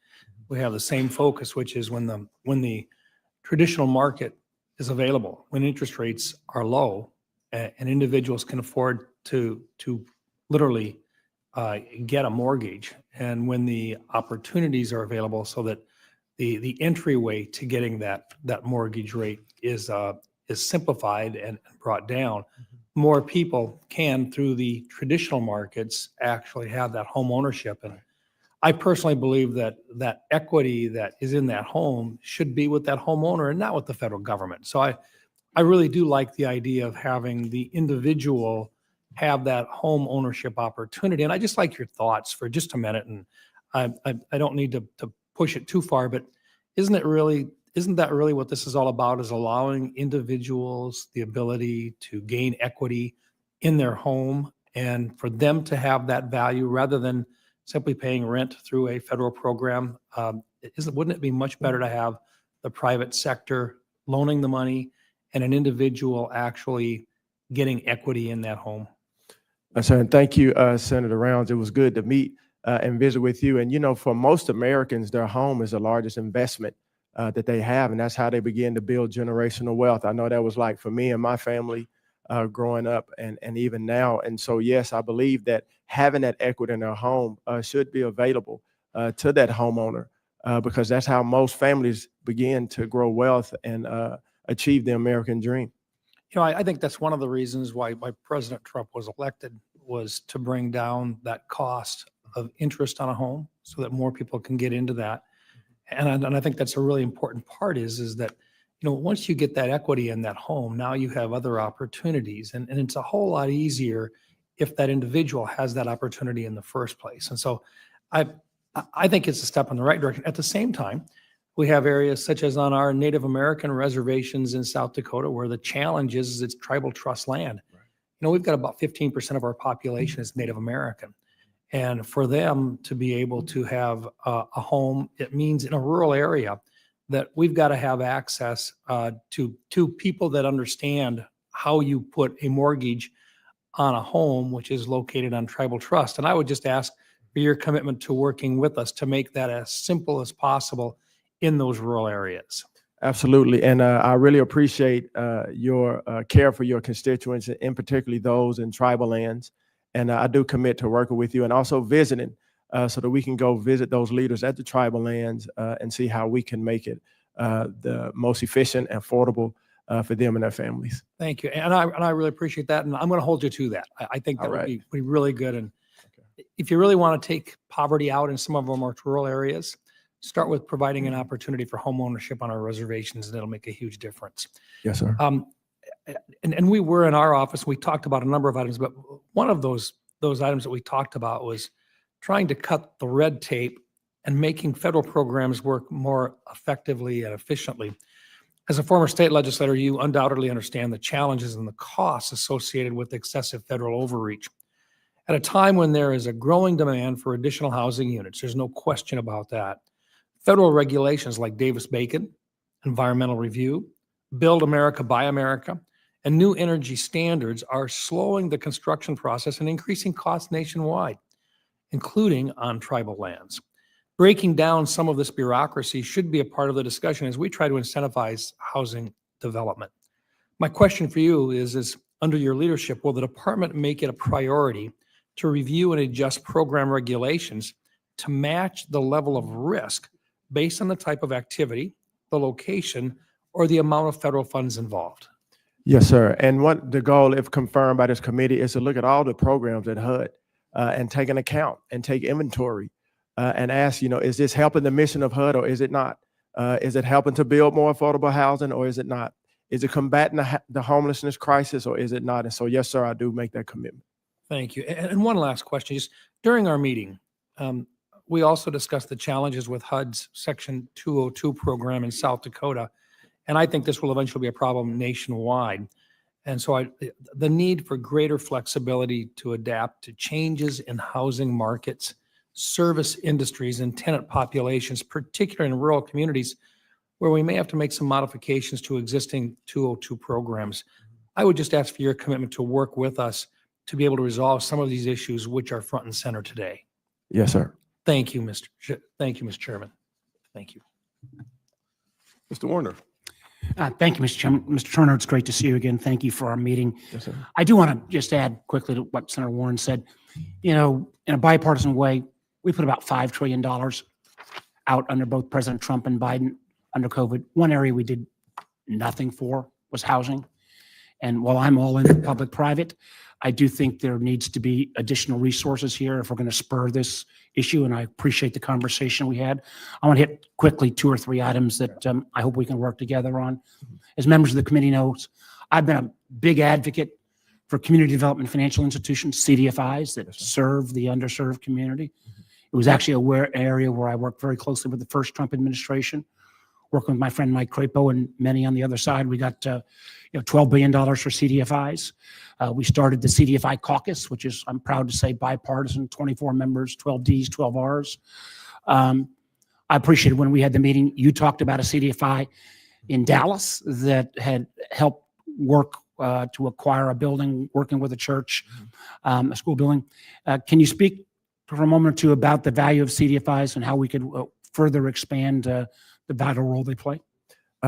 we have the same focus, which is when the traditional market is available, when interest rates are low, and individuals can afford to literally get a mortgage, and when the opportunities are available so that the entryway to getting that mortgage rate is simplified and brought down, more people can, through the traditional markets, actually have that home ownership. And I personally believe that equity that is in that home should be with that homeowner and not with the federal government. So I really do like the idea of having the individual have that home ownership opportunity. And I just like your thoughts for just a minute. And I don't need to push it too far, but isn't that really what this is all about, is allowing individuals the ability to gain equity in their home and for them to have that value rather than simply paying rent through a federal program? Wouldn't it be much better to have the private sector loaning the money and an individual actually getting equity in that home? And thank you, Senator Rounds. It was good to meet and visit with you. And, you know, for most Americans, their home is the largest investment that they have, and that's how they begin to build generational wealth. I know that was like for me and my family growing up and even now. And so, yes, I believe that having that equity in their home should be available to that homeowner because that's how most families begin to grow wealth and achieve the American dream. You know, I think that's one of the reasons why President Trump was elected, was to bring down that cost of interest on a home so that more people can get into that. And I think that's a really important part is that, you know, once you get that equity in that home, now you have other opportunities. And it's a whole lot easier if that individual has that opportunity in the first place. And so I think it's a step in the right direction. At the same time, we have areas such as on our Native American reservations in South Dakota where the challenge is it's tribal trust land. Right. You know, we've got about 15% of our population is Native American. And for them to be able to have a home, it means in a rural area that we've got to have access to people that understand how you put a mortgage on a home which is located on tribal trust. And I would just ask for your commitment to working with us to make that as simple as possible in those rural areas. Absolutely. And I really appreciate your care for your constituents, and particularly those in tribal lands. And I do commit to working with you and also visiting so that we can go visit those leaders at the tribal lands and see how we can make it the most efficient and affordable for them and their families. Thank you. And I really appreciate that. And I'm going to hold you to that. I think that All right. would be really good. And if you really want to take poverty out in some of our more rural areas, start with providing an opportunity for home ownership on our reservations, and it'll make a huge difference. Yes, sir. And we were in our office, we talked about a number of items, but one of those items that we talked about was trying to cut the red tape and making federal programs work more effectively and efficiently. As a former state legislator, you undoubtedly understand the challenges and the costs associated with excessive federal overreach. At a time when there is a growing demand for additional housing units, there's no question about that. Federal regulations like Davis-Bacon, environmental review, Build America, Buy America, and new energy standards are slowing the construction process and increasing costs nationwide, including on tribal lands. Breaking down some of this bureaucracy should be a part of the discussion as we try to incentivize housing development. My question for you is under your leadership, will the department make it a priority to review and adjust program regulations to match the level of risk based on the type of activity, the location, or the amount of federal funds involved? Yes, sir. And what the goal, if confirmed by this committee, is to look at all the programs at HUD and take an account and take inventory and ask, is this helping the mission of HUD or is it not? Is it helping to build more affordable housing or is it not? Is it combating the homelessness crisis or is it not? And so, yes, sir, I do make that commitment. Thank you. And one last question, just during our meeting, we also discussed the challenges with HUD's Section 202 program in South Dakota. And I think this will eventually be a problem nationwide. And so the need for greater flexibility to adapt to changes in housing markets, service industries, and tenant populations, particularly in rural communities where we may have to make some modifications to existing 202 programs. I would just ask for your commitment to work with us to be able to resolve some of these issues which are front and center today. Yes, sir. Thank you, Mr. Chairman. Thank you. Mr. Warner. Thank you, Mr. Chairman. Mr. Turner, it's great to see you again. Thank you for our meeting. Yes, sir. I do want to just add quickly to what Senator Warren said. In a bipartisan way, we put about $5 trillion out under both President Trump and Biden under COVID. One area we did nothing for was housing. And while I'm all in public-private, I do think there needs to be additional resources here if we're going to spur this issue, and I appreciate the conversation we had. I want to hit quickly 2 or 3 items that I hope we can work together on. As members of the committee knows, I've been a big advocate for community development financial institutions, CDFIs, that serve the underserved community. It was actually an area where I worked very closely with the first Trump administration, working with my friend Mike Crapo and many on the other side. We got $12 billion for CDFIs. We started the CDFI caucus, which is, I'm proud to say, bipartisan, 24 members, 12 Ds, 12 Rs. I appreciated when we had the meeting, you talked about a CDFI in Dallas that had helped work to acquire a building, working with a church, a school building. Can you speak for a moment or two about the value of CDFIs and how we could further expand the vital role they play?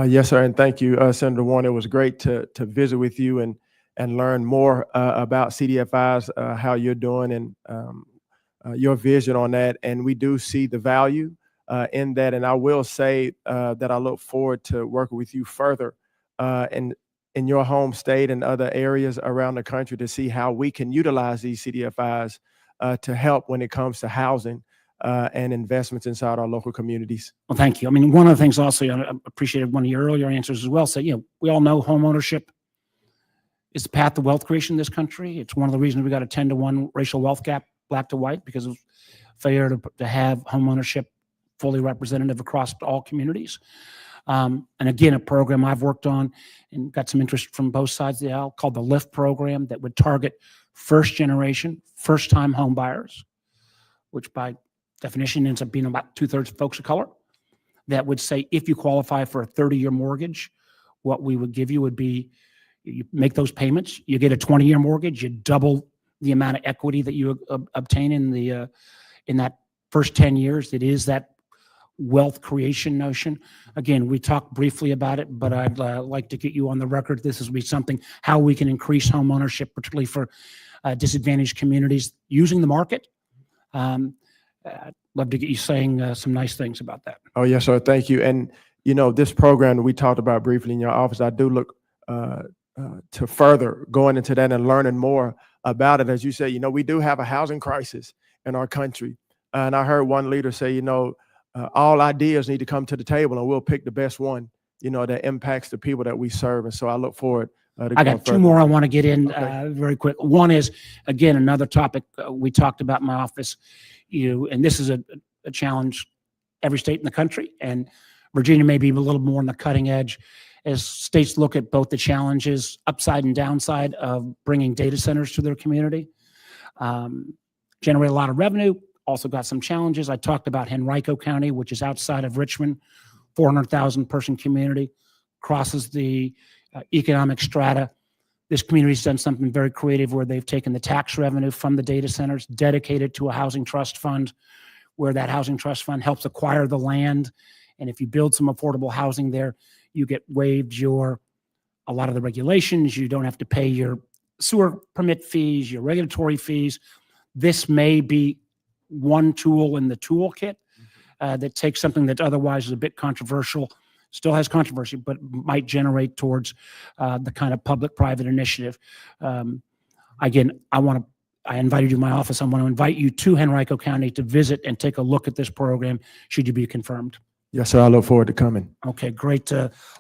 Yes, sir. And thank you, Senator Warren. It was great to visit with you and learn more about CDFIs, how you're doing and your vision on that. And we do see the value in that. And I will say that I look forward to working with you further in your home state and other areas around the country to see how we can utilize these CDFIs to help when it comes to housing and investments inside our local communities. Well, thank you. I mean, one of the things also, I appreciated one of your earlier answers as well, said, we all know home ownership is the path to wealth creation in this country. It's one of the reasons we got a 10-to-1 racial wealth gap, black to white, because of failure to have home ownership fully representative across all communities. And again, a program I've worked on and got some interest from both sides of the aisle called the LIFT program that would target first generation, first time home buyers, which by definition ends up being about 2/3 folks of color, that would say, if you qualify for a 30-year mortgage, what we would give you would be, you make those payments, you get a 20-year mortgage, you double the amount of equity that you obtain in in that first 10 years. It is that wealth creation notion. Again, we talked briefly about it, but I'd like to get you on the record. This is be something, how we can increase home ownership, particularly for disadvantaged communities using the market. I'd love to get you saying some nice things about that. Oh, yes, sir. Thank you. And, this program that we talked about briefly in your office, I do look to further going into that and learning more about it. As you say, we do have a housing crisis in our country. And I heard one leader say, all ideas need to come to the table and we'll pick the best one, that impacts the people that we serve. And so I look forward to I going got two further. more I want to get in Okay. very quick. One is, again, another topic we talked about in my office, and this is a challenge every state in the country, and Virginia may be a little more on the cutting edge as states look at both the challenges, upside and downside of bringing data centers to their community. Generate a lot of revenue, also got some challenges. I talked about Henrico County, which is outside of Richmond, 400,000 person community, crosses the economic strata. This community's done something very creative where they've taken the tax revenue from the data centers, dedicated to a housing trust fund, where that housing trust fund helps acquire the land. And if you build some affordable housing there, you get waived a lot of the regulations. You don't have to pay your sewer permit fees, your regulatory fees. This may be one tool in the toolkit that takes something that otherwise is a bit controversial, still has controversy, but might generate towards the kind of public-private initiative. Again, I invited you to my office. I want to invite you to Henrico County to visit and take a look at this program, should you be confirmed. Yes, sir. I look forward to coming. Okay, great.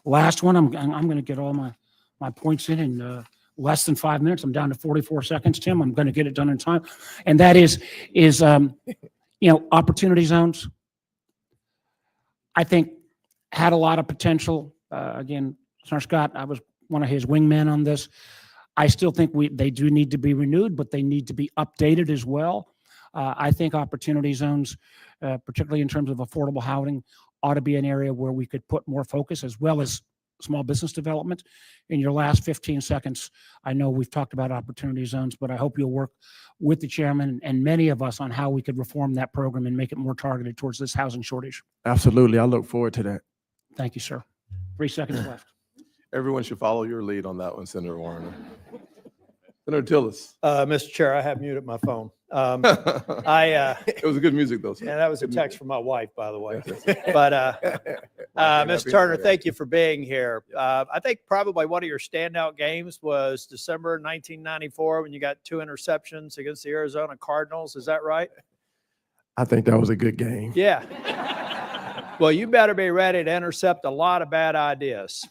Last one, I'm going to get all my points in less than 5 minutes. I'm down to 44 seconds, Tim. I'm going to get it done in time. And that is opportunity zones. I think had a lot of potential. Again, Senator Scott, I was one of his wingmen on this. I still think they do need to be renewed, but they need to be updated as well. I think opportunity zones, particularly in terms of affordable housing, ought to be an area where we could put more focus, as well as small business development. In your last 15 seconds, I know we've talked about opportunity zones, but I hope you'll work with the chairman and many of us on how we could reform that program and make it more targeted towards this housing shortage. Absolutely. I look forward to that. Thank you, sir. 3 seconds left. Everyone should follow your lead on that one, Senator Warren. Senator Tillis. Mr. Chair, I have muted my phone. It was good music, though, sir. And that was a Good text from my wife, by the way. music. But Happy Ms. Turner, New Year. thank you for being here. I think probably one of your standout games was December 1994 when you got 2 interceptions against the Arizona Cardinals. Is that right? I think that was a good game. Yeah. Well, you better be ready to intercept a lot of bad ideas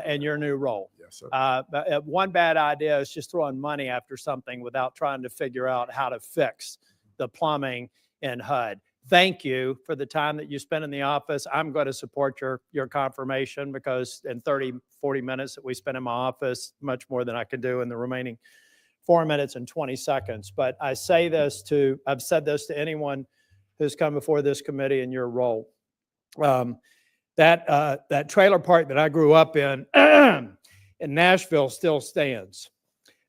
in your new role. Yes, sir. But one bad idea is just throwing money after something without trying to figure out how to fix the plumbing in HUD. Thank you for the time that you spent in the office. I'm going to support your confirmation, because in 30, 40 minutes that we spent in my office, much more than I can do in the remaining 4 minutes and 20 seconds. But I've said this to anyone who's come before this committee in your role. That trailer park that I grew up in Nashville still stands.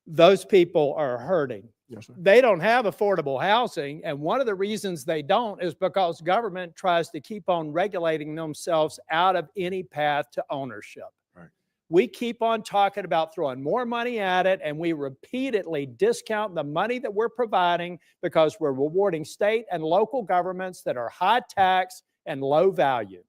Those people are hurting. Yes, sir. They don't have affordable housing, and one of the reasons they don't is because government tries to keep on regulating themselves out of any path to ownership. Right. We keep on talking about throwing more money at it, and we repeatedly discount the money that we're providing because we're rewarding state and local governments that are high tax and low value.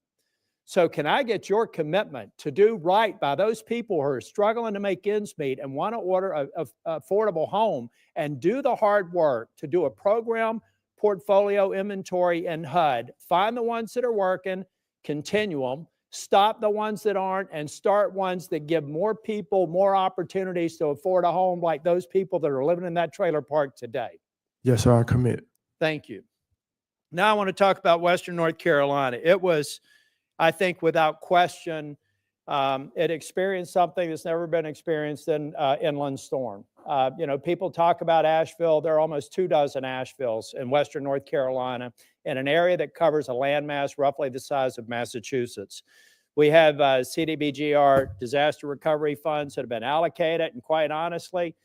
So can I get your commitment to do right by those people who are struggling to make ends meet and want to order an affordable home, and do the hard work to do a program portfolio inventory in HUD, find the ones that are working, continue them, stop the ones that aren't, and start ones that give more people more opportunities to afford a home, like those people that are living in that trailer park today. Yes, sir. I commit. Thank you. Now I want to talk about Western North Carolina. It was, I think, without question, it experienced something that's never been experienced in inland storm. People talk about Asheville. There are almost 24 Asheville's in Western North Carolina, in an area that covers a landmass roughly the size of Massachusetts. We have CDBGR disaster recovery funds that have been allocated, and quite honestly,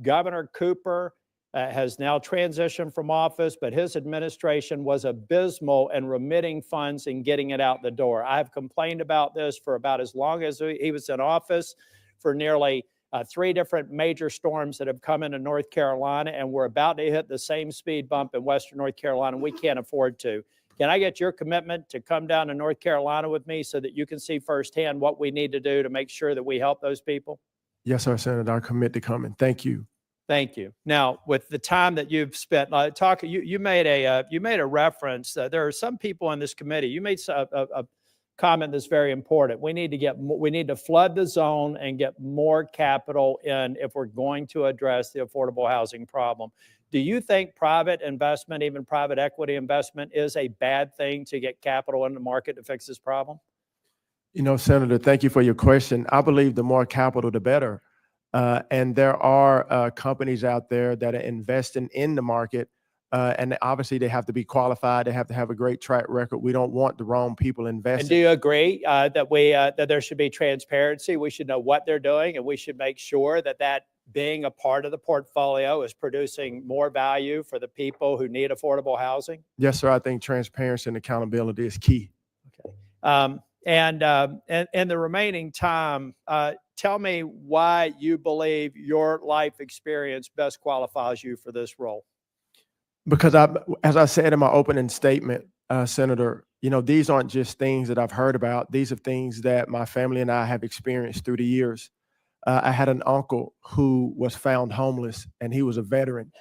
Governor Cooper has now transitioned from office, but his administration was abysmal in remitting funds and getting it out the door. I've complained about this for about as long as he was in office, for nearly 3 different major storms that have come into North Carolina, and we're about to hit the same speed bump in Western North Carolina. We can't afford to. Can I get your commitment to come down to North Carolina with me so that you can see firsthand what we need to do to make sure that we help those people? Yes, sir, Senator. I commit to coming. Thank you. Thank you. Now, with the time that you've spent you made a reference. There are some people on this committee. You made a comment that's very important. We need to flood the zone and get more capital in if we're going to address the affordable housing problem. Do you think private investment, even private equity investment, is a bad thing to get capital in the market to fix this problem? You know, Senator, thank you for your question. I believe the more capital, the better. And there are companies out there that are investing in the market. And obviously, they have to be qualified. They have to have a great track record. We don't want the wrong people investing. And do you agree that there should be transparency? We should know what they're doing, and we should make sure that being a part of the portfolio is producing more value for the people who need affordable housing? Yes, sir. I think transparency and accountability is key. Okay. And in the remaining time, tell me why you believe your life experience best qualifies you for this role. Because as I said in my opening statement, Senator, you know, these aren't just things that I've heard about. These are things that my family and I have experienced through the years. I had an uncle who was found homeless, and he was a veteran.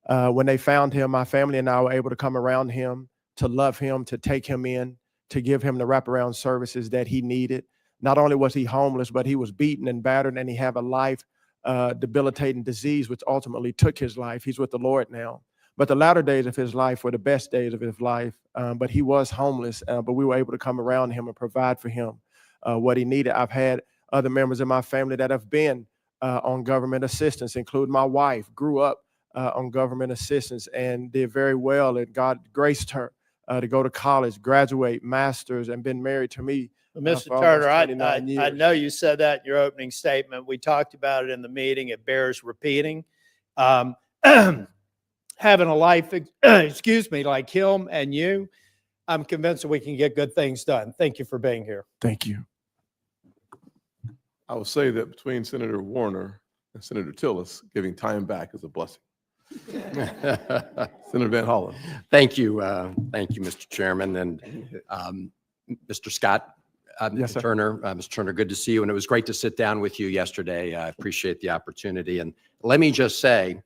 When they found him, my family and I were able to come around him, to love him, to take him in, to give him the wraparound services that he needed. Not only was he homeless, but he was beaten and battered, and he had a life debilitating disease, which ultimately took his life. He's with the Lord now. But the latter days of his life were the best days of his life. But he was homeless, but we were able to come around him and provide for him what he needed. I've had other members of my family that have been on government assistance, including my wife, grew up on government assistance and did very well. And God graced her to go to college, graduate, master's, and been married to me. Mr. Turner, I know you said that in your opening statement. We talked about it in the meeting. It bears repeating. Having a life, like him and you, I'm convinced that we can get good things done. Thank you for being here. Thank you. I will say that between Senator Warner and Senator Tillis, giving time back is a blessing. Senator Van Hollen. Thank you, Mr. Chairman, and Mr. Scott. Yes, sir. Mr. Turner, good to see you, and it was great to sit down with you yesterday. I appreciate the opportunity, and let me just say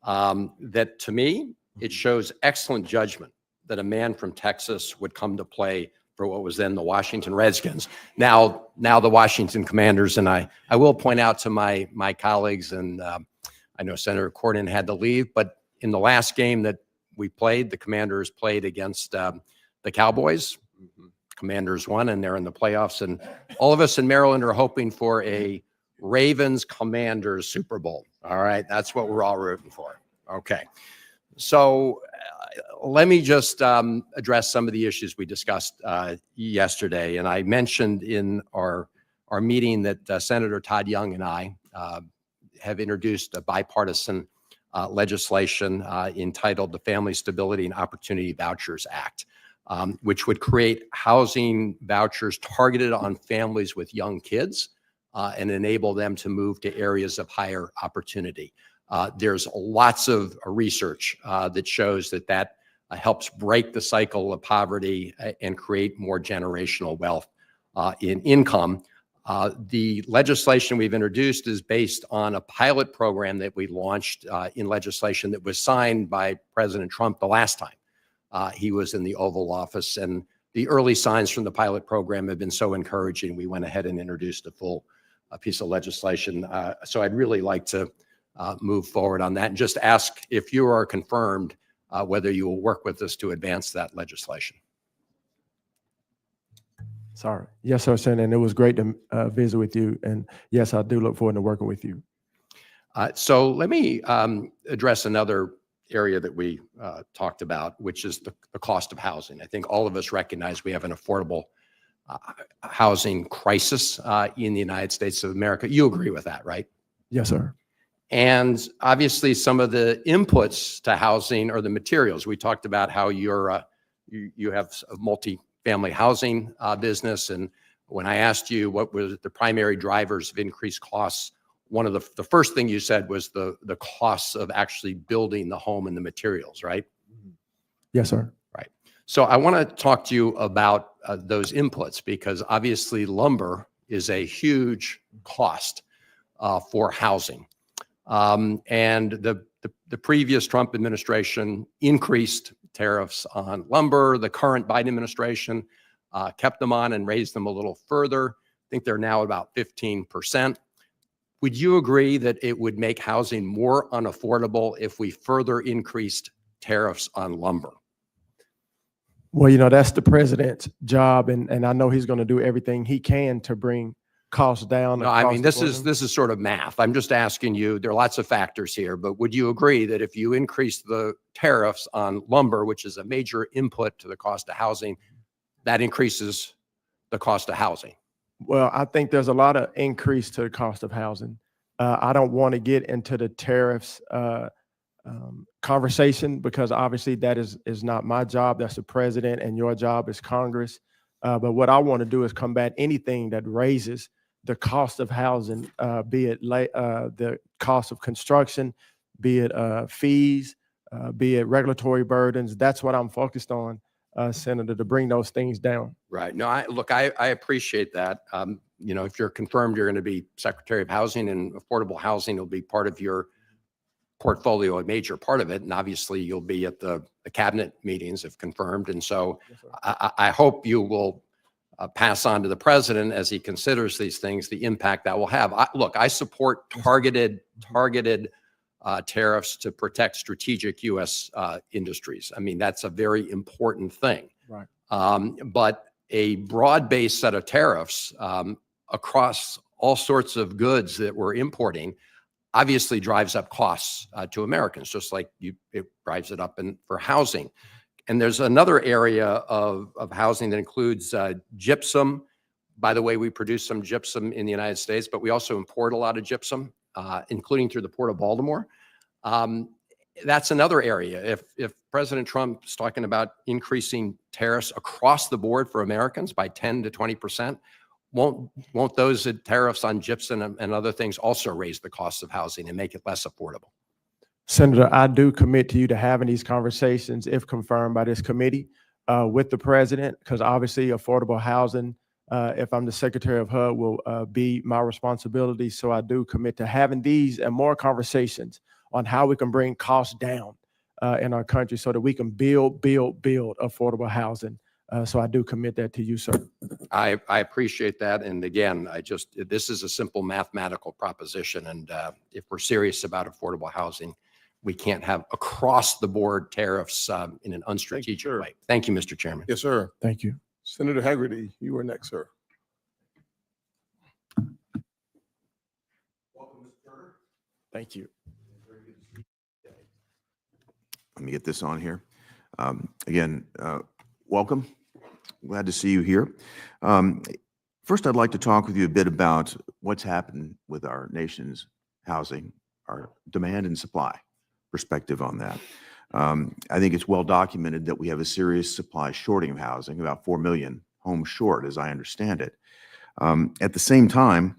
that to me, it shows excellent judgment that a man from Texas would come to play for what was then the Washington Redskins, now the Washington Commanders. And I will point out to my colleagues, and I know Senator Cornyn had to leave, but in the last game that we played, the Commanders played against the Cowboys. Commanders won, and they're in the playoffs. And all of us in Maryland are hoping for a Ravens-Commanders Super Bowl. All right, that's what we're all rooting for. Okay, so let me just address some of the issues we discussed yesterday. And I mentioned in our meeting that Senator Todd Young and I have introduced a bipartisan legislation entitled the Family Stability and Opportunity Vouchers Act, which would create housing vouchers targeted on families with young kids and enable them to move to areas of higher opportunity. There's lots of research that shows that helps break the cycle of poverty and create more generational wealth in income. The legislation we've introduced is based on a pilot program that we launched in legislation that was signed by President Trump the last time he was in the Oval Office. And the early signs from the pilot program have been so encouraging, we went ahead and introduced a full piece of legislation. So I'd really like to move forward on that and just ask if you are confirmed whether you will work with us to advance that legislation. Sorry. Yes, sir, Senator, and it was great to visit with you. And yes, I do look forward to working with you. So let me address another area that we talked about, which is the cost of housing. I think all of us recognize we have an affordable housing crisis in the United States of America. You agree with that, right? Yes, sir. And obviously, some of the inputs to housing are the materials. We talked about how you have a multi-family housing business. And when I asked you what were the primary drivers of increased costs, one of the first thing you said was the costs of actually building the home and the materials, right? Yes, sir. Right. So I want to talk to you about those inputs, because obviously lumber is a huge cost for housing. And the previous Trump administration increased tariffs on lumber. The current Biden administration kept them on and raised them a little further. I think they're now about 15%. Would you agree that it would make housing more unaffordable if we further increased tariffs on lumber? Well, you know, that's the president's job, and I know he's going to do everything he can to bring costs down. No, I mean, across the this board. is sort of math. I'm just asking you, there are lots of factors here, but would you agree that if you increase the tariffs on lumber, which is a major input to the cost of housing, that increases the cost of housing? Well, I think there's a lot of increase to the cost of housing. I don't want to get into the tariffs conversation, because obviously that is not my job. That's the president, and your job is Congress. But what I want to do is combat anything that raises the cost of housing, be it the cost of construction, be it fees, be it regulatory burdens. That's what I'm focused on, Senator, to bring those things down. Right. No, I appreciate that. You know, if you're confirmed, you're going to be Secretary of Housing, and affordable housing will be part of your portfolio, a major part of it. And obviously you'll be at the cabinet meetings if confirmed. And so Yes, sir. I hope you will pass on to the president, as he considers these things, the impact that will have. Look, I support targeted tariffs to protect strategic U.S. industries. I mean, that's a very important thing. Right. But a broad-based set of tariffs across all sorts of goods that we're importing obviously drives up costs to Americans, just like it drives it up for housing. And there's another area of housing that includes gypsum. By the way, we produce some gypsum in the United States, but we also import a lot of gypsum, including through the Port of Baltimore. That's another area. If President Trump is talking about increasing tariffs across the board for Americans by 10 to 20%, won't those tariffs on gypsum and other things also raise the cost of housing and make it less affordable? Senator, I do commit to you to having these conversations, if confirmed by this committee, with the president, because obviously affordable housing, if I'm the Secretary of HUD, will be my responsibility. So I do commit to having these and more conversations on how we can bring costs down in our country so that we can build affordable housing. So I do commit that to you, sir. I appreciate that. And again, this is a simple mathematical proposition. And if we're serious about affordable housing, we can't have across the board tariffs in an unstrategic way. Thank you, Mr. Chairman. Yes, sir. Thank you. Senator Haggerty, you are next, sir. Welcome, Mr. Turner. Thank you. Let me get this on here. Again, welcome. Glad to see you here. First, I'd like to talk with you a bit about what's happened with our nation's housing, our demand and supply perspective on that. I think it's well documented that we have a serious supply shorting of housing, about 4 million homes short, as I understand it. At the same time,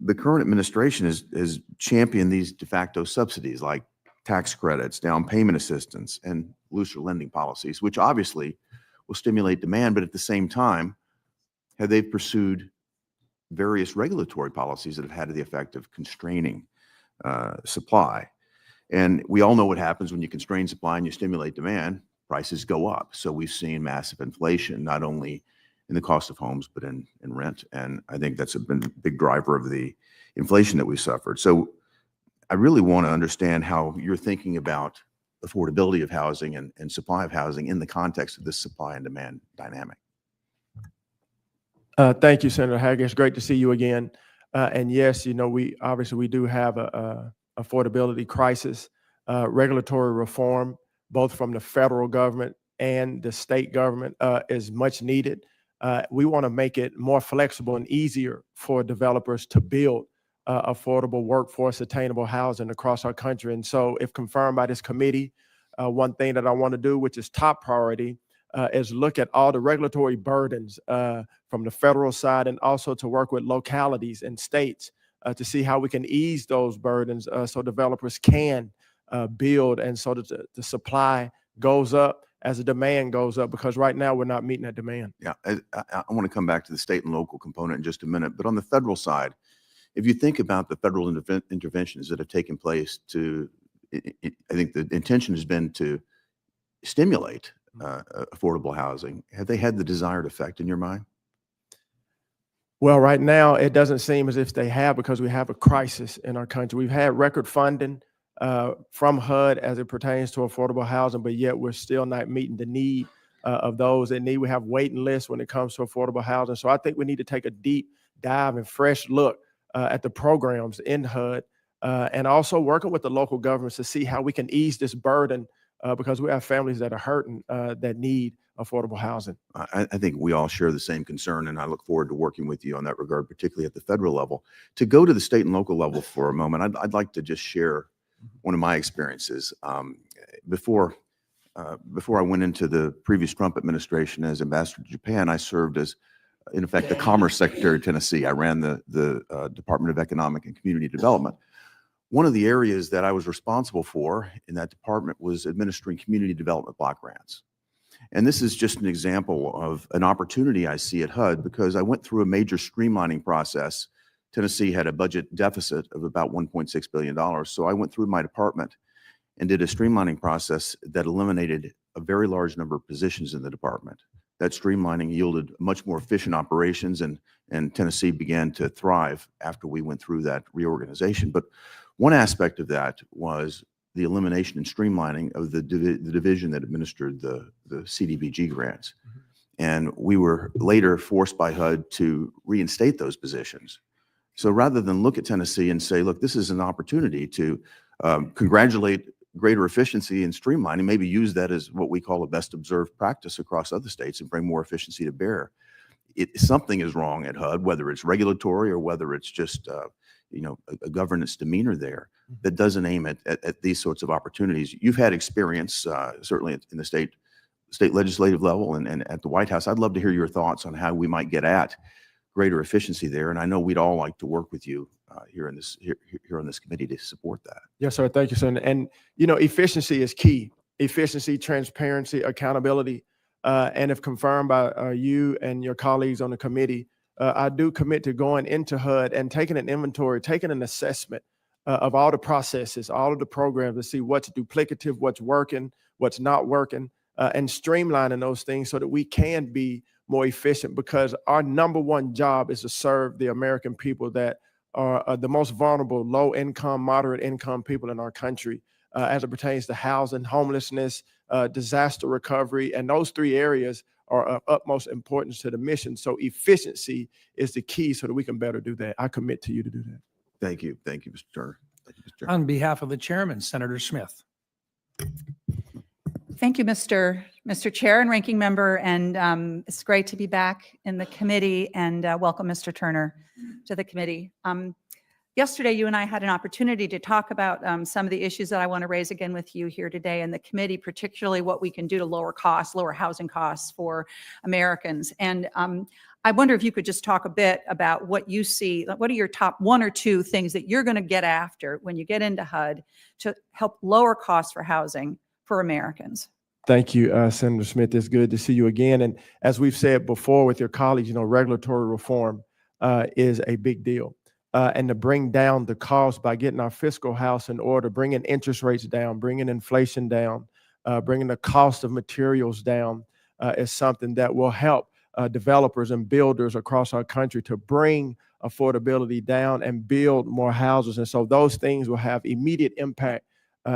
the current administration has championed these de facto subsidies like tax credits, down payment assistance, and looser lending policies, which obviously will stimulate demand, but at the same time, have they pursued various regulatory policies that have had the effect of constraining supply. And we all know what happens when you constrain supply and you stimulate demand, prices go up. So we've seen massive inflation, not only in the cost of homes, but in rent. And I think that's been a big driver of the inflation that we suffered. So I really want to understand how you're thinking about affordability of housing and supply of housing in the context of this supply and demand dynamic. Thank you, Senator Haggard. It's great to see you again. And yes, you know, we do have a affordability crisis. Regulatory reform, both from the federal government and the state government, is much needed. We want to make it more flexible and easier for developers to build affordable workforce attainable housing across our country. And so if confirmed by this committee, one thing that I want to do, which is top priority, is look at all the regulatory burdens from the federal side, and also to work with localities and states to see how we can ease those burdens so developers can build, and so that the supply goes up as the demand goes up, because right now we're not meeting that demand. Yeah, I want to come back to the state and local component in just a minute, but on the federal side, if you think about the federal interventions that have taken place I think the intention has been to stimulate affordable housing. Have they had the desired effect in your mind? Well, right now, it doesn't seem as if they have, because we have a crisis in our country. We've had record funding from HUD as it pertains to affordable housing, but yet we're still not meeting the need of those in need. We have waiting lists when it comes to affordable housing. So I think we need to take a deep dive and fresh look at the programs in HUD, and also working with the local governments to see how we can ease this burden, because we have families that are hurting that need affordable housing. I think we all share the same concern, and I look forward to working with you on that regard, particularly at the federal level. To go to the state and local level for a moment, I'd like to just share one of my experiences. Before I went into the previous Trump administration as ambassador to Japan, I served as, in effect, the Commerce Secretary of Tennessee. I ran the Department of Economic and Community Development. One of the areas that I was responsible for in that department was administering community development block grants. And this is just an example of an opportunity I see at HUD, because I went through a major streamlining process. Tennessee had a budget deficit of about $1.6 billion. So I went through my department and did a streamlining process that eliminated a very large number of positions in the department. That streamlining yielded much more efficient operations, and Tennessee began to thrive after we went through that reorganization. But one aspect of that was the elimination and streamlining of the division that administered the CDBG grants. And we were later forced by HUD to reinstate those positions. So rather than look at Tennessee and say, look, this is an opportunity to congratulate greater efficiency and streamlining, maybe use that as what we call a best observed practice across other states and bring more efficiency to bear. Something is wrong at HUD, whether it's regulatory or whether it's just a governance demeanor there that doesn't aim at these sorts of opportunities. You've had experience, certainly in the state legislative level and at the White House. I'd love to hear your thoughts on how we might get at greater efficiency there. And I know we'd all like to work with you here on this committee to support that. Yes, sir. Thank you, sir. And efficiency is key. Efficiency, transparency, accountability. And if confirmed by you and your colleagues on the committee, I do commit to going into HUD and taking an inventory, taking an assessment of all the processes, all of the programs, to see what's duplicative, what's working, what's not working, and streamlining those things so that we can be more efficient, because our number one job is to serve the American people that are the most vulnerable, low income, moderate income people in our country, as it pertains to housing, homelessness, disaster recovery, and those three areas are of utmost importance to the mission. So efficiency is the key so that we can better do that. I commit to you to do that. Thank you. Thank you, Mr. Turner. Thank you, Mr. Chairman. On behalf of the chairman, Senator Smith. Thank you, Mr. Chair and Ranking Member, and it's great to be back in the committee, and welcome Mr. Turner to the committee. Yesterday, you and I had an opportunity to talk about some of the issues that I want to raise again with you here today in the committee, particularly what we can do to lower costs, lower housing costs for Americans. And I wonder if you could just talk a bit about what you see, what are your top one or two things that you're going to get after when you get into HUD to help lower costs for housing for Americans? Thank you, Senator Smith. It's good to see you again. And as we've said before with your colleagues, regulatory reform is a big deal. And to bring down the cost by getting our fiscal house in order, bringing interest rates down, bringing inflation down, bringing the cost of materials down is something that will help developers and builders across our country to bring affordability down and build more houses. And so those things will have immediate impact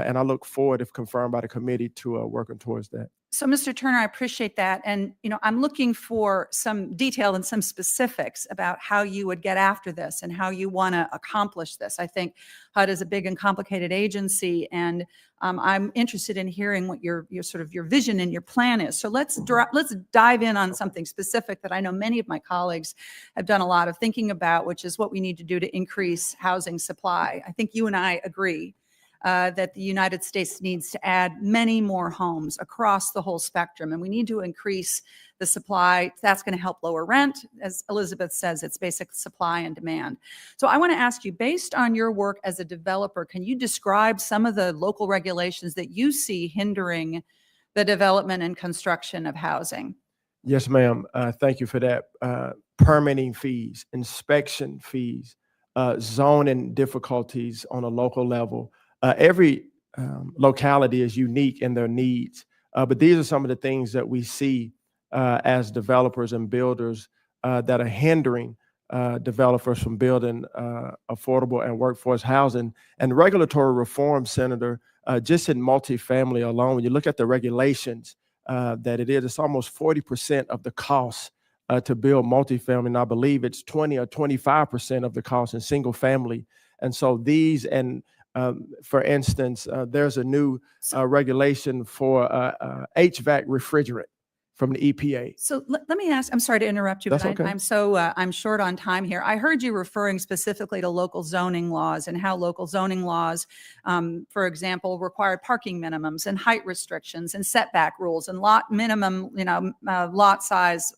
And I look forward, if confirmed by the committee, to working towards that. So, Mr. Turner, I appreciate that. And, I'm looking for some detail and some specifics about how you would get after this and how you want to accomplish this. I think HUD is a big and complicated agency, and I'm interested in hearing what your sort of your vision and your plan is. So let's dive in on something specific that I know many of my colleagues have done a lot of thinking about, which is what we need to do to increase housing supply. I think you and I agree that the United States needs to add many more homes across the whole spectrum, and we need to increase the supply. That's going to help lower rent. As Elizabeth says, it's basic supply and demand. So I want to ask you, based on your work as a developer, can you describe some of the local regulations that you see hindering the development and construction of housing? Yes, ma'am. Thank you for that. Permitting fees, inspection fees, zoning difficulties on a local level. Every locality is unique in their needs, but these are some of the things that we see as developers and builders that are hindering developers from building affordable and workforce housing. And regulatory reform, Senator, just in multifamily alone, when you look at the regulations that it's almost 40% of the cost to build multifamily, and I believe it's 20 or 25% of the cost in single family. And so these for instance, there's a new regulation for HVAC refrigerant from the EPA. So let me ask, I'm sorry to interrupt you, That's but okay. I'm short on time here. I heard you referring specifically to local zoning laws and how local zoning laws, for example, require parking minimums and height restrictions and setback rules and lot minimum, lot size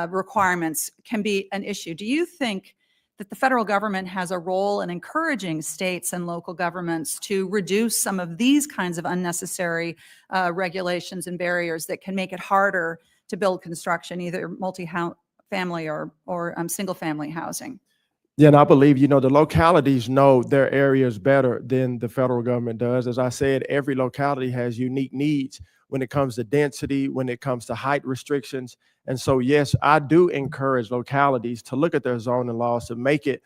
requirements can be an issue. Do you think that the federal government has a role in encouraging states and local governments to reduce some of these kinds of unnecessary regulations and barriers that can make it harder to build construction, either multi-family or single-family housing? Yeah, and I believe, the localities know their areas better than the federal government does. As I said, every locality has unique needs when it comes to density, when it comes to height restrictions. And so, yes, I do encourage localities to look at their zoning laws to make it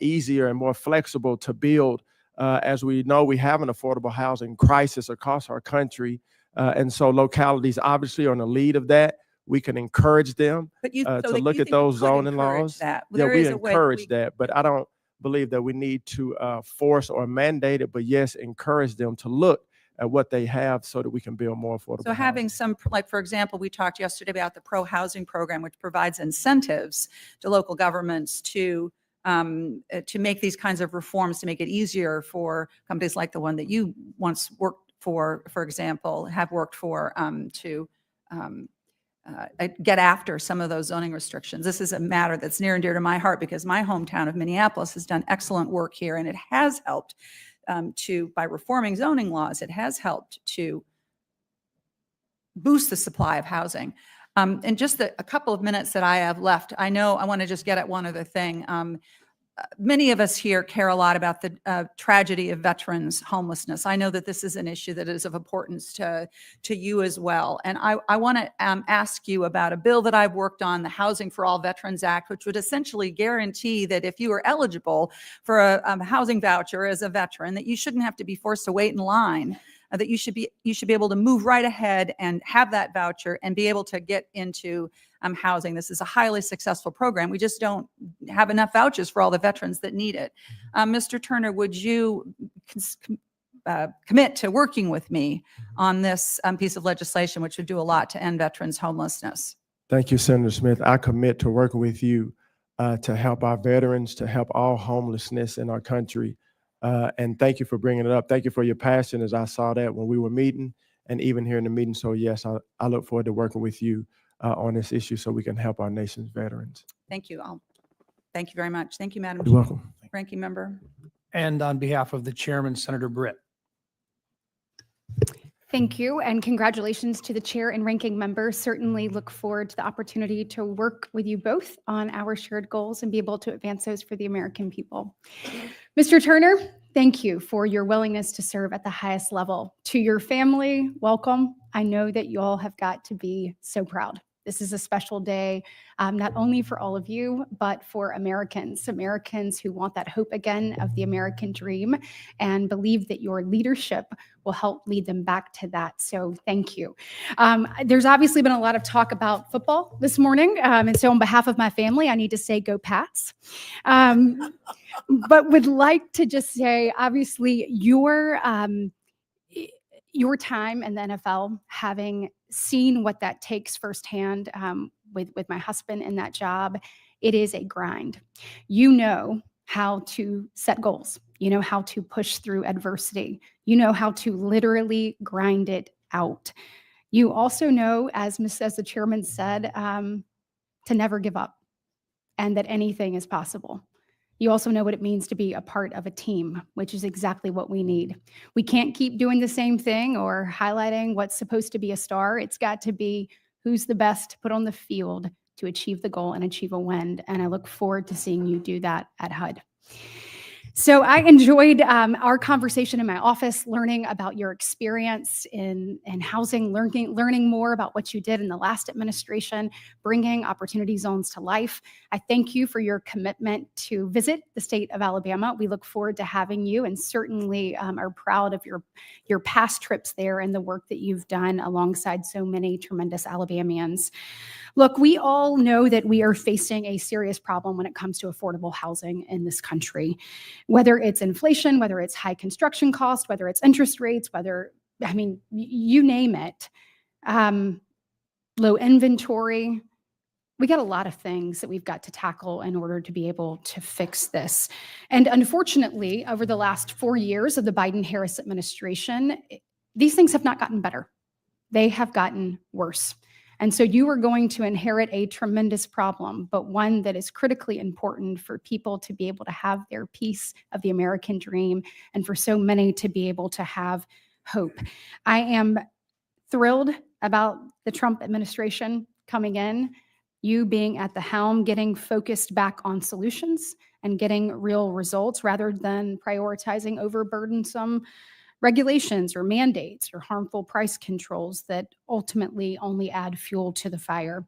easier and more flexible to build. As we know, we have an affordable housing crisis across our country. And so localities obviously are in the lead of that. We can encourage them to look at those zoning laws. Yeah, we encourage that, but I don't believe that we need to force or mandate it, but yes, encourage them to look at what they have so that we can build more affordable So having housing. some, like, for example, we talked yesterday about the pro-housing program, which provides incentives to local governments to make these kinds of reforms, to make it easier for companies like the one that you once worked for example, have worked for, to get after some of those zoning restrictions. This is a matter that's near and dear to my heart because my hometown of Minneapolis has done excellent work here, and it has helped by reforming zoning laws, it has helped to boost the supply of housing. In just a couple of minutes that I have left, I want to just get at one other thing. Many of us here care a lot about the tragedy of veterans' homelessness. I know that this is an issue that is of importance to you as well. And I want to ask you about a bill that I've worked on, the Housing for All Veterans Act, which would essentially guarantee that if you are eligible for a housing voucher as a veteran, that you shouldn't have to be forced to wait in line, that you should be able to move right ahead and have that voucher and be able to get into housing. This is a highly successful program. We just don't have enough vouchers for all the veterans that need it. Mr. Turner, would you commit to working with me on this piece of legislation, which would do a lot to end veterans' homelessness? Thank you, Senator Smith. I commit to working with you to help our veterans, to help all homelessness in our country. And thank you for bringing it up. Thank you for your passion, as I saw that when we were meeting and even here in the meeting. So yes, I look forward to working with you on this issue so we can help our nation's veterans. Thank you. Thank you very much. Thank you, Madam You're Chair. welcome. Ranking Member. And on behalf of the chairman, Senator Britt. Thank you, and congratulations to the chair and ranking member. Certainly look forward to the opportunity to work with you both on our shared goals and be able to advance those for the American people. Mr. Turner, thank you for your willingness to serve at the highest level. To your family, welcome. I know that you all have got to be so proud. This is a special day, not only for all of you, but for Americans who want that hope again of the American dream and believe that your leadership will help lead them back to that. So thank you. There's obviously been a lot of talk about football this morning. And so on behalf of my family, I need to say go Pats. But would like to just say, obviously, your time in the NFL, having seen what that takes firsthand with my husband in that job, it is a grind. You know how to set goals. You know how to push through adversity. You know how to literally grind it out. You also know, as the chairman said, to never give up and that anything is possible. You also know what it means to be a part of a team, which is exactly what we need. We can't keep doing the same thing or highlighting what's supposed to be a star. It's got to be who's the best to put on the field to achieve the goal and achieve a win. And I look forward to seeing you do that at HUD. So I enjoyed our conversation in my office, learning about your experience in housing, learning more about what you did in the last administration, bringing opportunity zones to life. I thank you for your commitment to visit the state of Alabama. We look forward to having you and certainly are proud of your past trips there and the work that you've done alongside so many tremendous Alabamians. Look, we all know that we are facing a serious problem when it comes to affordable housing in this country, whether it's inflation, whether it's high construction costs, whether it's interest rates, you name it, low inventory. We got a lot of things that we've got to tackle in order to be able to fix this. And unfortunately, over the last 4 years of the Biden-Harris administration, these things have not gotten better. They have gotten worse. And so you are going to inherit a tremendous problem, but one that is critically important for people to be able to have their piece of the American dream and for so many to be able to have hope. I am thrilled about the Trump administration coming in, you being at the helm, getting focused back on solutions and getting real results rather than prioritizing overburdensome regulations or mandates or harmful price controls that ultimately only add fuel to the fire.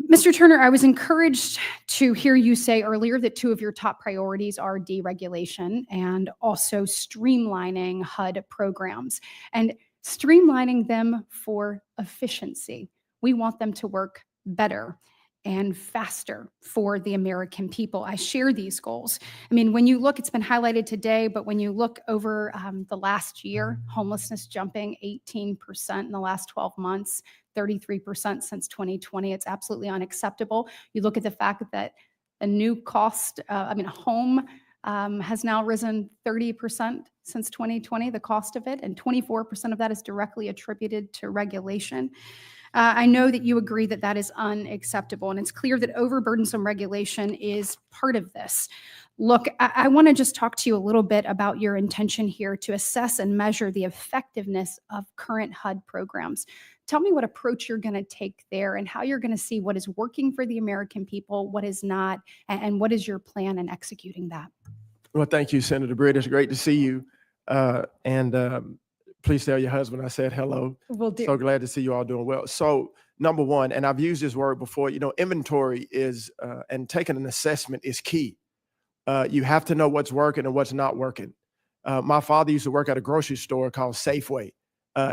Mr. Turner, I was encouraged to hear you say earlier that 2 of your top priorities are deregulation and also streamlining HUD programs and streamlining them for efficiency. We want them to work better and faster for the American people. I share these goals. I mean, when you look, it's been highlighted today, but when you look over the last year, homelessness jumping 18% in the last 12 months, 33% since 2020, it's absolutely unacceptable. You look at the fact that a new cost, a home has now risen 30% since 2020, the cost of it, and 24% of that is directly attributed to regulation. I know that you agree that that is unacceptable, and it's clear that overburdensome regulation is part of this. Look, I want to just talk to you a little bit about your intention here to assess and measure the effectiveness of current HUD programs. Tell me what approach you're going to take there and how you're going to see what is working for the American people, what is not, and what is your plan in executing that? Well, thank you, Senator Britt. It's great to see you. Please tell your husband I said hello. Will do. So glad to see you all doing well. So number one, and I've used this word before, inventory is, and taking an assessment is key. You have to know what's working and what's not working. My father used to work at a grocery store called Safeway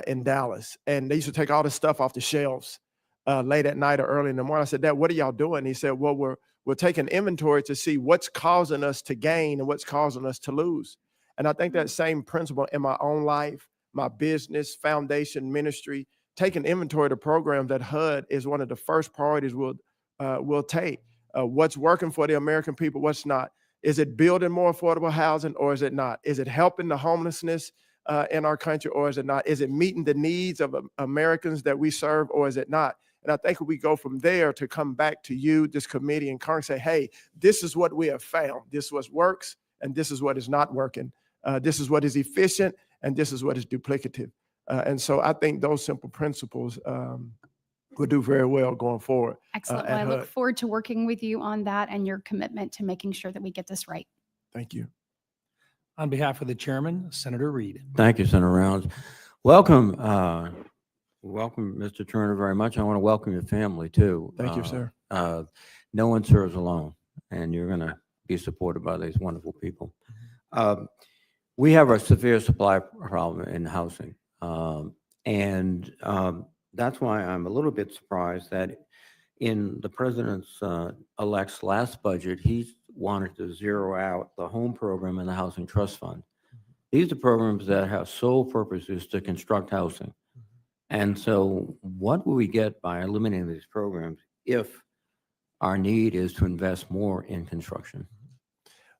in Dallas, and they used to take all the stuff off the shelves late at night or early in the morning. I said, Dad, what are y'all doing? He said, well, we're taking inventory to see what's causing us to gain and what's causing us to lose. And I think that same principle in my own life, my business, foundation, ministry, taking inventory of the program that HUD is one of the first priorities we'll take. What's working for the American people, what's not? Is it building more affordable housing or is it not? Is it helping the homelessness in our country or is it not? Is it meeting the needs of Americans that we serve or is it not? And I think we go from there to come back to you, this committee, and Congress say, hey, this is what we have found. This is what works and this is what is not working. This is what is efficient and this is what is duplicative. And so I think those simple principles will do very well going forward. Excellent. Well, I look forward to working with you on that and your commitment to making sure that we get this right. Thank you. On behalf of the chairman, Senator Reed. Thank you, Senator Rounds. Welcome, welcome, Mr. Turner, very much. I want to welcome your family too. Thank you, sir. No one serves alone, and you're going to be supported by these wonderful people. We have a severe supply problem in housing, and that's why I'm a little bit surprised that in the president's elect's last budget, he wanted to zero out the home program and the housing trust fund. These are programs that have sole purposes to construct housing. And so what will we get by eliminating these programs if our need is to invest more in construction?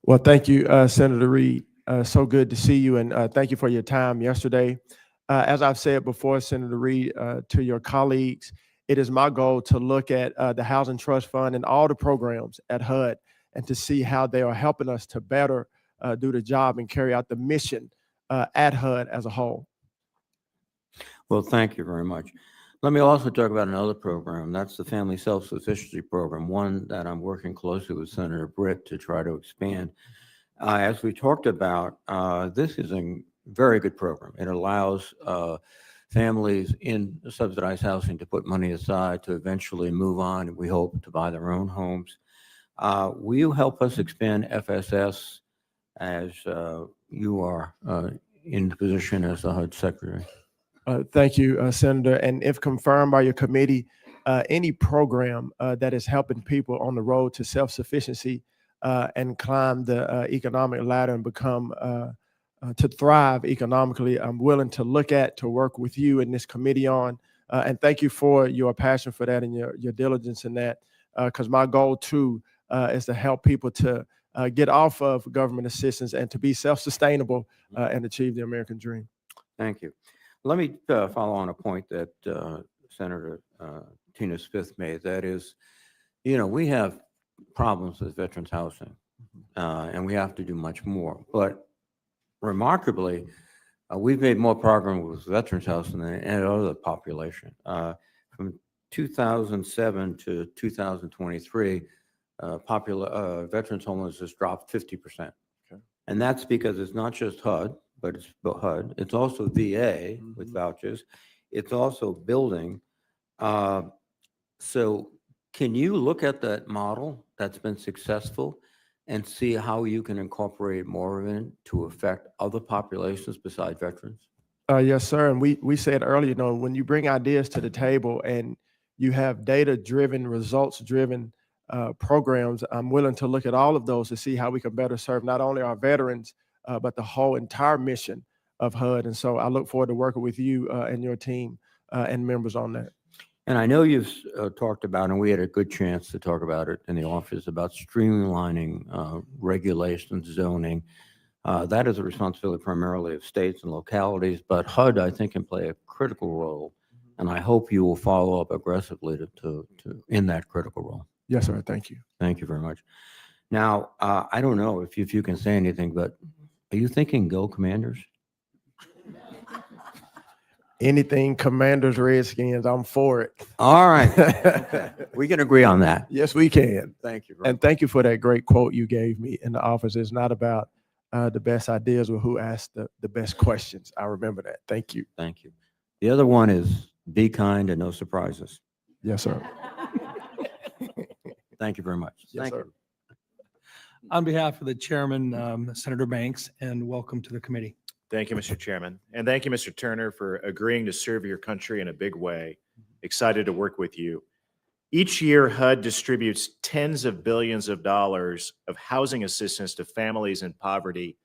Well, thank you, Senator Reed. So good to see you, and thank you for your time yesterday. As I've said before, Senator Reed, to your colleagues, it is my goal to look at the Housing Trust Fund and all the programs at HUD and to see how they are helping us to better do the job and carry out the mission at HUD as a whole. Well, thank you very much. Let me also talk about another program. That's the Family Self-Sufficiency Program, one that I'm working closely with Senator Britt to try to expand. As we talked about, this is a very good program. It allows families in subsidized housing to put money aside to eventually move on, and we hope to buy their own homes. Will you help us expand FSS as you are in the position as the HUD Secretary? Thank you, Senator. And if confirmed by your committee, any program that is helping people on the road to self-sufficiency and climb the economic ladder and become to thrive economically, I'm willing to look at, to work with you in this committee on. And thank you for your passion for that and your diligence in that, because my goal too is to help people to get off of government assistance and to be self-sustainable and achieve the American dream. Thank you. Let me follow on a point that Senator Tina Smith made. That is, we have problems with veterans housing, and we have to do much more. But remarkably, we've made more progress with veterans housing than any other population. From 2007 to 2023, veterans homelessness dropped 50%. Okay. And that's because it's not just HUD, but it's HUD. It's also VA with vouchers. It's also building. So can you look at that model that's been successful and see how you can incorporate more of it to affect other populations besides veterans? Yes, sir. And we said earlier, when you bring ideas to the table and you have data-driven, results-driven programs, I'm willing to look at all of those to see how we can better serve not only our veterans, but the whole entire mission of HUD. And so I look forward to working with you and your team and members on that. And I know you've talked about, and we had a good chance to talk about it in the office, about streamlining regulations, zoning. That is a responsibility primarily of states and localities, but HUD, I think, can play a critical role. And I hope you will follow up aggressively to in that critical role. Yes, sir. Thank you. Thank you very much. Now, I don't know if you can say anything, but are you thinking go Commanders? Anything Commanders, Redskins, I'm for it. All right. Okay. We can agree on that. Yes, we can. Thank you. And thank you for that great quote you gave me in the office. It's not about the best ideas or who asked the best questions. I remember that. Thank you. Thank you. The other one is be kind and no surprises. Yes, sir. Thank you very much. Yes, Thank sir. you. On behalf of the chairman, Senator Banks, and welcome to the committee. Thank you, Mr. Chairman. And thank you, Mr. Turner, for agreeing to serve your country in a big way. Excited to work with you. Each year, HUD distributes tens of billions of dollars of housing assistance to families in poverty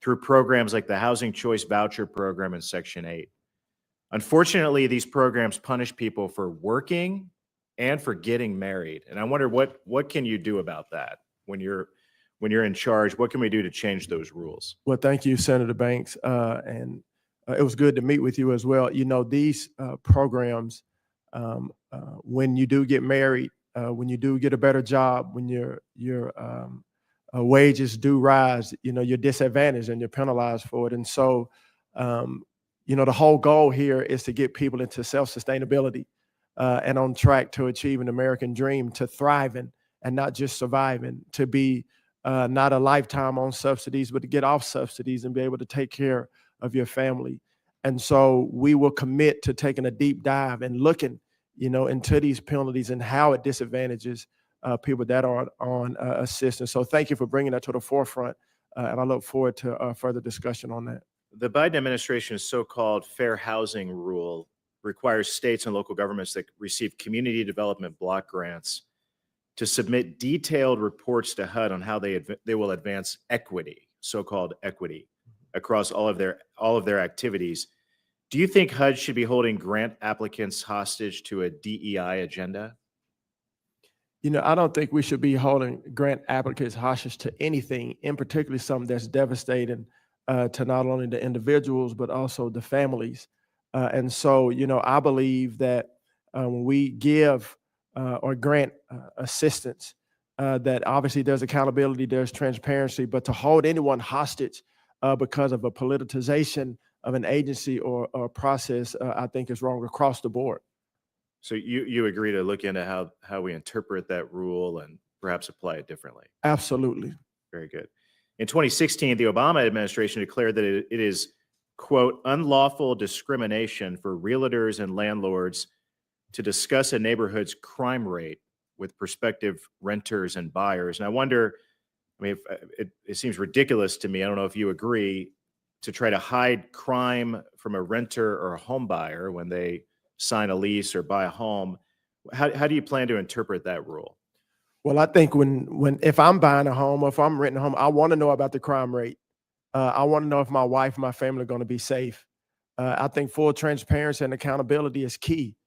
through programs like the Housing Choice Voucher Program and Section 8. Unfortunately, these programs punish people for working and for getting married. And I wonder what can you do about that when you're in charge? What can we do to change those rules? Well, thank you, Senator Banks. And it was good to meet with you as well. These programs, when you do get married, when you do get a better job, when your wages do rise, you're disadvantaged and you're penalized for it. And so, the whole goal here is to get people into self-sustainability and on track to achieve an American dream, to thriving and not just surviving, to be not a lifetime on subsidies, but to get off subsidies and be able to take care of your family. And so we will commit to taking a deep dive and looking, into these penalties and how it disadvantages people that are on assistance. So thank you for bringing that to the forefront. And I look forward to further discussion on that. The Biden administration's so-called fair housing rule requires states and local governments that receive community development block grants to submit detailed reports to HUD on how they will advance equity, so-called equity, across all of their activities. Do you think HUD should be holding grant applicants hostage to a DEI agenda? I don't think we should be holding grant applicants hostage to anything, in particular something that's devastating to not only the individuals, but also the families. And so, I believe that when we give or grant assistance, that obviously there's accountability, there's transparency, but to hold anyone hostage because of a politicization of an agency or a process, I think is wrong across the board. So you agree to look into how we interpret that rule and perhaps apply it differently? Absolutely. Very good. In 2016, the Obama administration declared that it is, quote, unlawful discrimination for realtors and landlords to discuss a neighborhood's crime rate with prospective renters and buyers. And I wonder, it seems ridiculous to me, I don't know if you agree, to try to hide crime from a renter or a home buyer when they sign a lease or buy a home. How do you plan to interpret that rule? Well, I think if I'm buying a home or if I'm renting a home, I want to know about the crime rate. I want to know if my wife and my family are going to be safe. I think full transparency and accountability is key.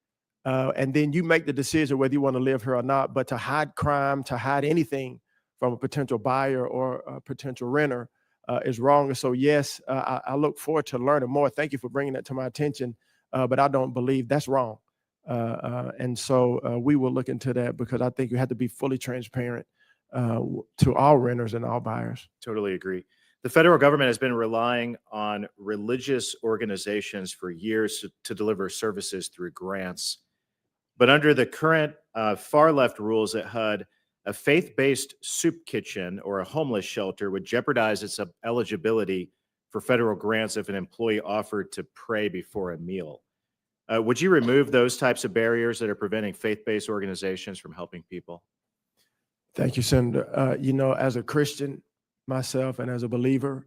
And then you make the decision whether you want to live here or not. But to hide crime, to hide anything from a potential buyer or a potential renter is wrong. And so, yes, I look forward to learning more. Thank you for bringing that to my attention. But I don't believe that's wrong. And so we will look into that because I think you have to be fully transparent to all renters and all buyers. Totally agree. The federal government has been relying on religious organizations for years to deliver services through grants. But under the current far left rules at HUD, a faith-based soup kitchen or a homeless shelter would jeopardize its eligibility for federal grants if an employee offered to pray before a meal. Would you remove those types of barriers that are preventing faith-based organizations from helping people? Thank you, Senator. As a Christian myself and as a believer,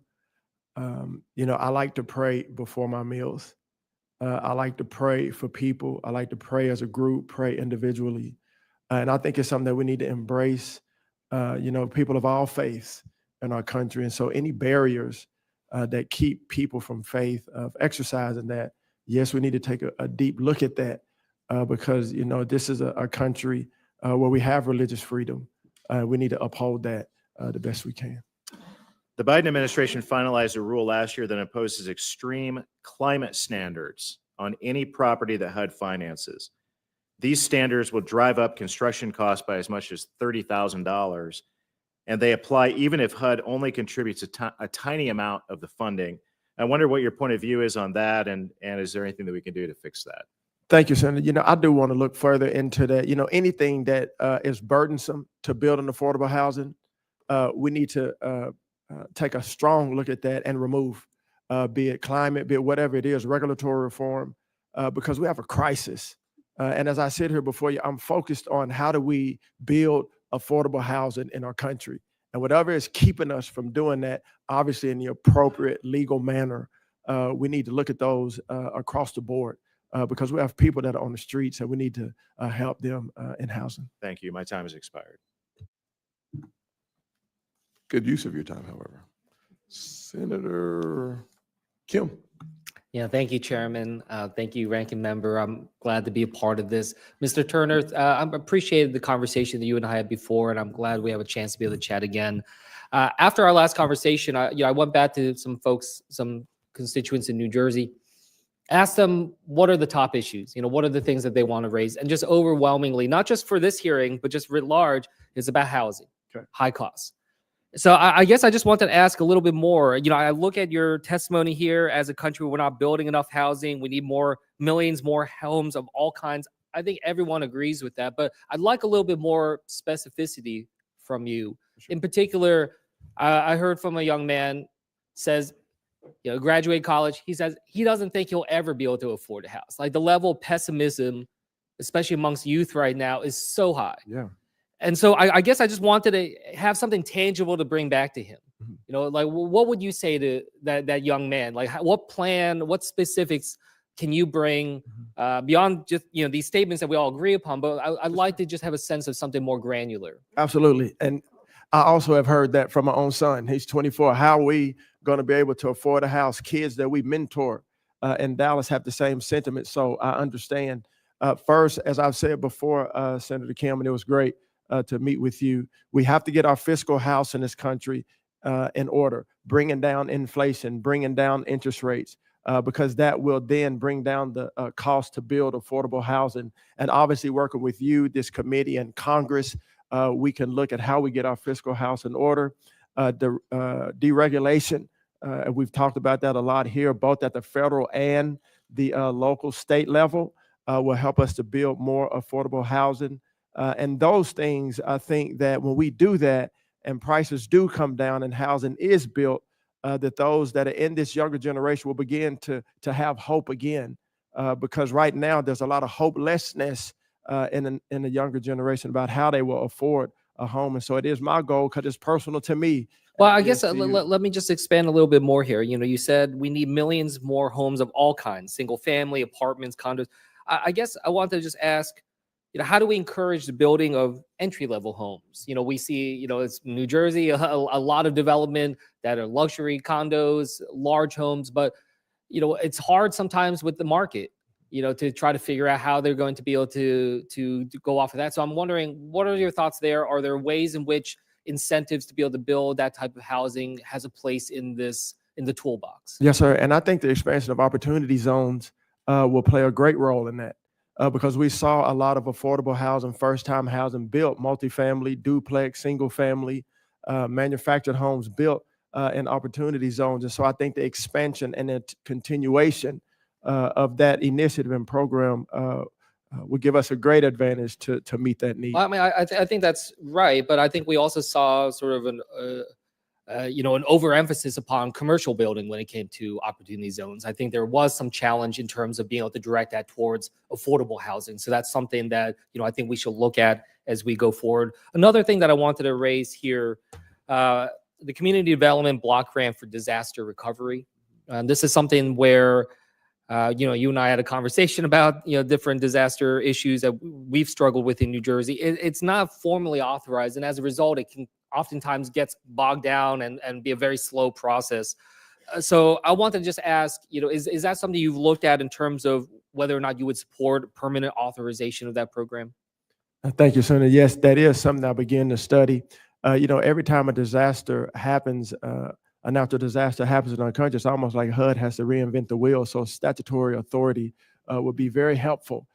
I like to pray before my meals. I like to pray for people. I like to pray as a group, pray individually. And I think it's something that we need to embrace, people of all faiths in our country. And so any barriers that keep people from faith, of exercising that, yes, we need to take a deep look at that because, this is a country where we have religious freedom. We need to uphold that the best we can. The Biden administration finalized a rule last year that imposes extreme climate standards on any property that HUD finances. These standards will drive up construction costs by as much as $30,000, and they apply even if HUD only contributes a tiny amount of the funding. I wonder what your point of view is on that, and is there anything that we can do to fix that? Thank you, Senator. I do want to look further into that. Anything that is burdensome to build an affordable housing, we need to take a strong look at that and remove, be it climate, be it whatever it is, regulatory reform, because we have a crisis. And as I sit here before you, I'm focused on how do we build affordable housing in our country. And whatever is keeping us from doing that, obviously in the appropriate legal manner, we need to look at those across the board because we have people that are on the streets and we need to help them in housing. Thank you. My time has expired. Good use of your time, however. Senator Kim. Yeah, thank you, Chairman. Thank you, Ranking Member. I'm glad to be a part of this. Mr. Turner, I appreciated the conversation that you and I had before, and I'm glad we have a chance to be able to chat again. After our last conversation, I went back to some constituents in New Jersey, asked them what are the top issues, what are the things that they want to raise, and just overwhelmingly, not just for this hearing, but just writ large, is about housing, high costs. So I guess I just wanted to ask a little bit more. I look at your testimony here as a country, we're not building enough housing. We need millions more homes of all kinds. I think everyone agrees with that, but I'd like a little bit more specificity from you. Sure. In particular, I heard from a young man says graduate college. He says he doesn't think he'll ever be able to afford a house. Like the level of pessimism, especially amongst youth right now, is so high. Yeah. And so I guess I just wanted to have something tangible to bring back to him. Like what would you say to that young man? Like what plan, what specifics can you bring beyond just, these statements that we all agree upon, but I'd like to just have a sense of something more granular. Absolutely. And I also have heard that from my own son. He's 24. How are we going to be able to afford a house? Kids that we mentor in Dallas have the same sentiment. So I understand. First, as I've said before, Senator Kim, and it was great to meet with you, we have to get our fiscal house in this country in order, bringing down inflation, bringing down interest rates, because that will then bring down the cost to build affordable housing. And obviously working with you, this committee and Congress, we can look at how we get our fiscal house in order. The deregulation, we've talked about that a lot here, both at the federal and the local state level, will help us to build more affordable housing. And those things, I think that when we do that and prices do come down and housing is built, that those that are in this younger generation will begin to have hope again. Because right now there's a lot of hopelessness in the younger generation about how they will afford a home. And so it is my goal, because it's personal to me. Well, I guess let me just expand a little bit more here. You said we need millions more homes of all kinds, single family, apartments, condos. I guess I want to just ask, how do we encourage the building of entry-level homes? We see, it's New Jersey, a lot of development that are luxury condos, large homes, but, it's hard sometimes with the market, to try to figure out how they're going to be able to go off of that. So I'm wondering, what are your thoughts there? Are there ways in which incentives to be able to build that type of housing has a place in the toolbox? Yes, sir. And I think the expansion of opportunity zones will play a great role in that. Because we saw a lot of affordable housing, first-time housing built, multifamily, duplex, single-family, manufactured homes built in opportunity zones. And so I think the expansion and the continuation of that initiative and program would give us a great advantage to meet that need. Well, I mean, I think that's right, but I think we also saw sort of an overemphasis upon commercial building when it came to opportunity zones. I think there was some challenge in terms of being able to direct that towards affordable housing. So that's something that, I think we should look at as we go forward. Another thing that I wanted to raise here, the Community Development Block Grant for Disaster Recovery. This is something where, you and I had a conversation about, different disaster issues that we've struggled with in New Jersey. It's not formally authorized, and as a result, it can oftentimes gets bogged down and be a very slow process. So I want to just ask, is that something you've looked at in terms of whether or not you would support permanent authorization of that program? Thank you, Senator. Yes, that is something I begin to study. Every time a disaster happens, a natural disaster happens in our country, it's almost like HUD has to reinvent the wheel. So statutory authority would be very helpful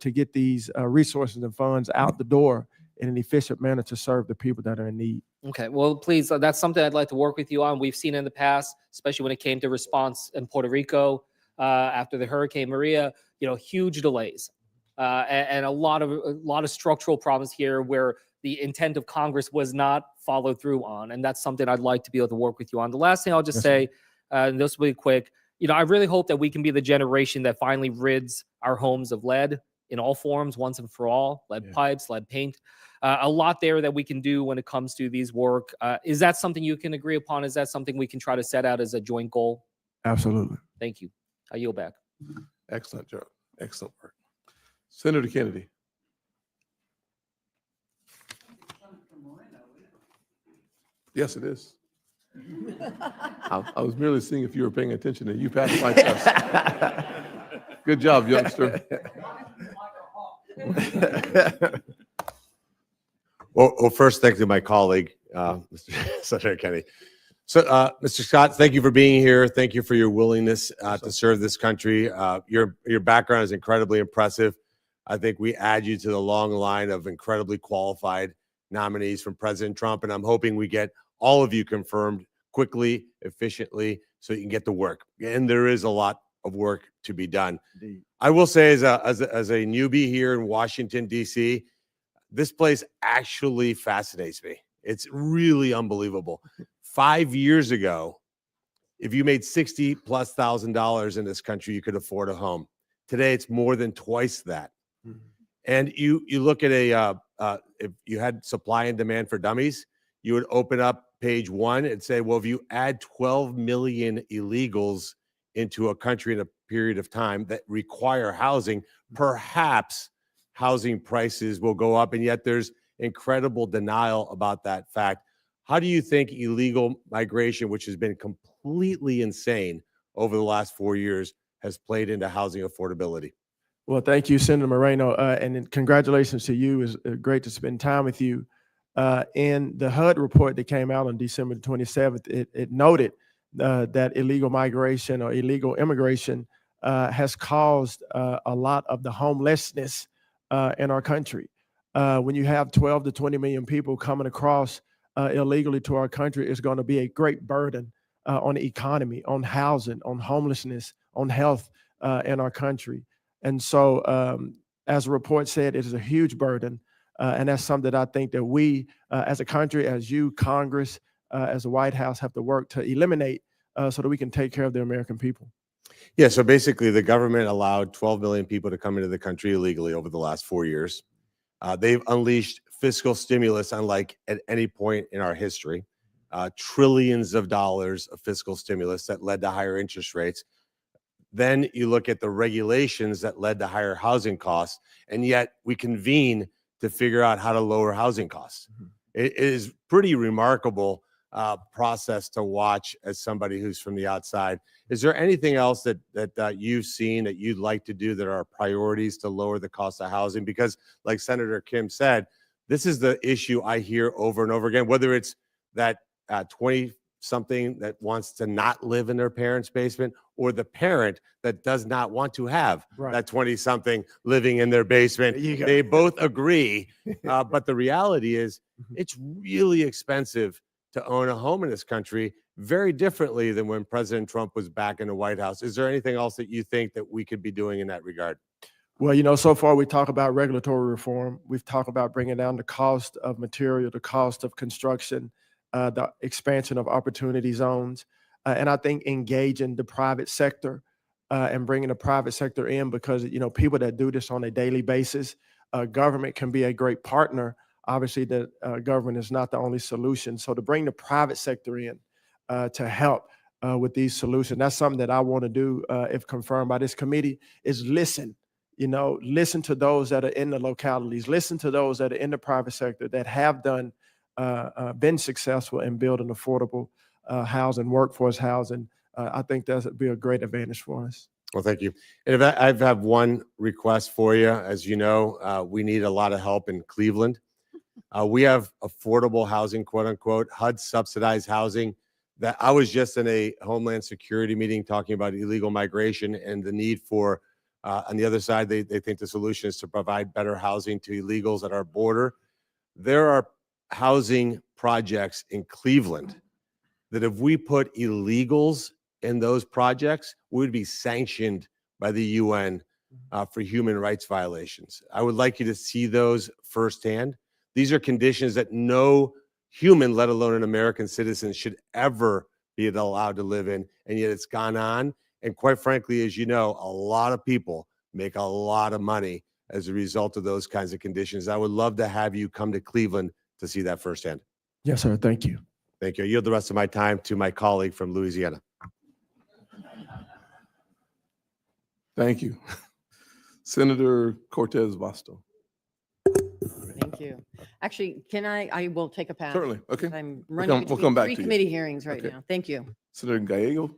to get these resources and funds out the door in an efficient manner to serve the people that are in need. Okay, well, please, that's something I'd like to work with you on. We've seen in the past, especially when it came to response in Puerto Rico after the Hurricane Maria, huge delays and a lot of structural problems here where the intent of Congress was not followed through on. And that's something I'd like to be able to work with you on. The last thing I'll just say, and this will be quick, I really hope that we can be the generation that finally rids our homes of lead in all forms, once and for all, lead pipes, lead paint. A lot there that we can do when it comes to these work. Is that something you can agree upon? Is that something we can try to set out as a joint goal? Absolutely. Thank you. I yield back. Excellent job. Excellent work. Senator Kennedy. Yes, it is. I was merely seeing if you were paying attention and you passed my test. Good job, youngster. Well, first, thank you to my colleague, Mr. Senator Kennedy. So, Mr. Scott, thank you for being here. Thank you for your willingness to serve this country. Your background is incredibly impressive. I think we add you to the long line of incredibly qualified nominees from President Trump, and I'm hoping we get all of you confirmed quickly, efficiently, so you can get to work. And there is a lot of work to be done. Indeed. I will say, as a newbie here in Washington, D.C., this place actually fascinates me. It's really unbelievable. 5 years ago, if you made $60,000+ in this country, you could afford a home. Today, it's more than twice that. And you look at if you had supply and demand for dummies, you would open up page 1 and say, well, if you add 12 million illegals into a country in a period of time that require housing, perhaps housing prices will go up. And yet there's incredible denial about that fact. How do you think illegal migration, which has been completely insane over the last 4 years, has played into housing affordability? Well, thank you, Senator Moreno, and then congratulations to you. It's great to spend time with you. In the HUD report that came out on December 27th, it noted that illegal migration or illegal immigration has caused a lot of the homelessness in our country. When you have 12 to 20 million people coming across illegally to our country, it's going to be a great burden on the economy, on housing, on homelessness, on health in our country. And so, as the report said, it is a huge burden. And that's something that I think that we, as a country, as you, Congress, as the White House, have to work to eliminate so that we can take care of the American people. Yeah, so basically the government allowed 12 million people to come into the country illegally over the last 4 years. They've unleashed fiscal stimulus unlike at any point in our history. Trillions of dollars of fiscal stimulus that led to higher interest rates. Then you look at the regulations that led to higher housing costs, and yet we convene to figure out how to lower housing costs. It is pretty remarkable process to watch as somebody who's from the outside. Is there anything else that you've seen that you'd like to do that are priorities to lower the cost of housing? Because like Senator Kim said, this is the issue I hear over and over again, whether it's that 20-something that wants to not live in their parents' basement, or the parent that does not want to have that 20-something living in their basement. They both agree. But the reality is it's really expensive to own a home in this country, very differently than when President Trump was back in the White House. Is there anything else that you think that we could be doing in that regard? Well, you know, so far we talk about regulatory reform. We've talked about bringing down the cost of material, the cost of construction, the expansion of opportunity zones. And I think engaging the private sector and bringing the private sector in, because, you know, people that do this on a daily basis, government can be a great partner. Obviously, the government is not the only solution. So to bring the private sector in to help with these solutions, that's something that I want to do if confirmed by this committee, is listen. You know, listen to those that are in the localities, listen to those that are in the private sector that have been successful in building affordable housing, workforce housing. I think that would be a great advantage for us. Well, thank you. And if I have one request for you. As you know, we need a lot of help in Cleveland. We have affordable housing, quote unquote, HUD subsidized housing. That I was just in a Homeland Security meeting talking about illegal migration and the need for, on the other side, they think the solution is to provide better housing to illegals at our border. There are housing projects in Cleveland that if we put illegals in those projects, we would be sanctioned by the UN for human rights violations. I would like you to see those firsthand. These are conditions that no human, let alone an American citizen, should ever be allowed to live in, and yet it's gone on. And quite frankly, as you know, a lot of people make a lot of money as a result of those kinds of conditions. I would love to have you come to Cleveland to see that firsthand. Yes, sir. Thank you. Thank you. I yield the rest of my time to my colleague from Louisiana. Thank you. Senator Cortez Basto. Thank you. Actually, I will take a pass. Certainly. Okay. I'm We'll running come between back three to you. committee hearings right Okay. now. Thank you. Senator Gallego.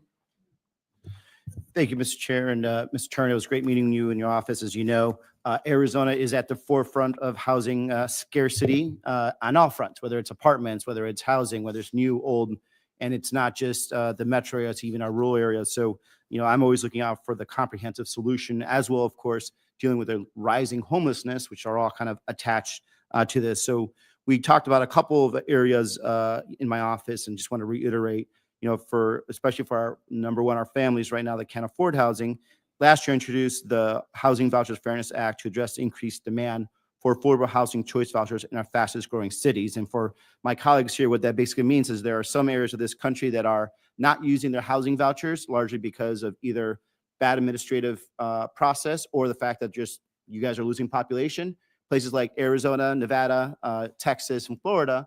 Thank you, Mr. Chair. And Mr. Turner, it was great meeting you in your office. As you know, Arizona is at the forefront of housing scarcity on all fronts, whether it's apartments, whether it's housing, whether it's new, old, and it's not just the metro area, it's even our rural areas. So, you know, I'm always looking out for the comprehensive solution, as well, of course, dealing with the rising homelessness, which are all kind of attached to this. So we talked about a couple of areas in my office, and just want to reiterate, you know, especially for our number one, our families right now that can't afford housing. Last year introduced the Housing Vouchers Fairness Act to address increased demand for affordable housing choice vouchers in our fastest growing cities. And for my colleagues here, what that basically means is there are some areas of this country that are not using their housing vouchers, largely because of either bad administrative process or the fact that just you guys are losing population. Places like Arizona, Nevada, Texas, and Florida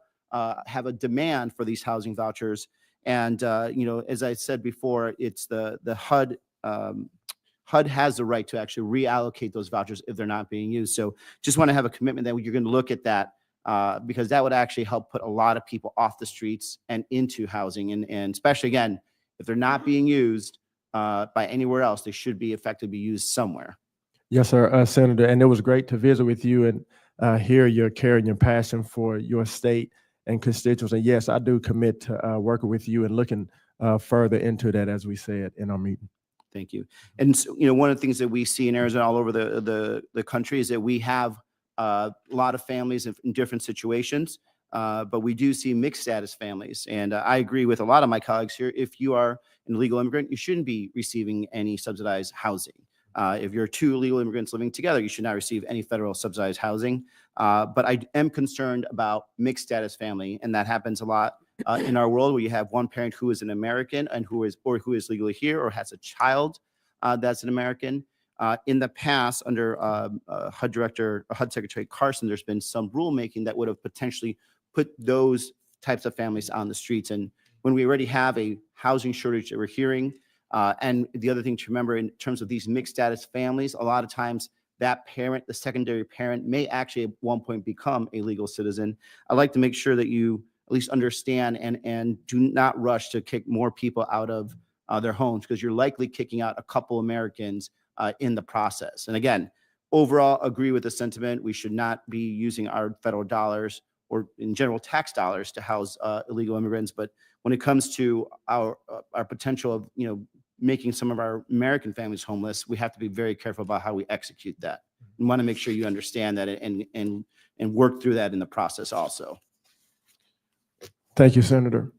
have a demand for these housing vouchers. And, as I said before, it's the HUD. HUD has the right to actually reallocate those vouchers if they're not being used. So just want to have a commitment that you're going to look at that because that would actually help put a lot of people off the streets and into housing. And especially, again, if they're not being used by anywhere else, they should be effectively used somewhere. Yes, sir, Senator. And it was great to visit with you and hear your care and your passion for your state and constituents. And yes, I do commit to working with you and looking further into that, as we said in our meeting. Thank you. And so, one of the things that we see in Arizona all over the country is that we have a lot of families in different situations, but we do see mixed status families. And I agree with a lot of my colleagues here. If you are an illegal immigrant, you shouldn't be receiving any subsidized housing. If you're two illegal immigrants living together, you should not receive any federal subsidized housing. But I am concerned about mixed status family, and that happens a lot in our world where you have one parent who is an American and who is legally here or has a child that's an American. In the past, under HUD Secretary Carson, there's been some rulemaking that would have potentially put those types of families on the streets. And when we already have a housing shortage that we're hearing, and the other thing to remember in terms of these mixed status families, a lot of times that parent, the secondary parent, may actually at one point become a legal citizen. I'd like to make sure that you at least understand and do not rush to kick more people out of their homes, because you're likely kicking out a couple Americans in the process. And again, overall, agree with the sentiment. We should not be using our federal dollars or in general tax dollars to house illegal immigrants. But when it comes to our potential of making some of our American families homeless, we have to be very careful about how we execute that. We want to make sure you understand that and work through that in the process also. Thank you, Senator.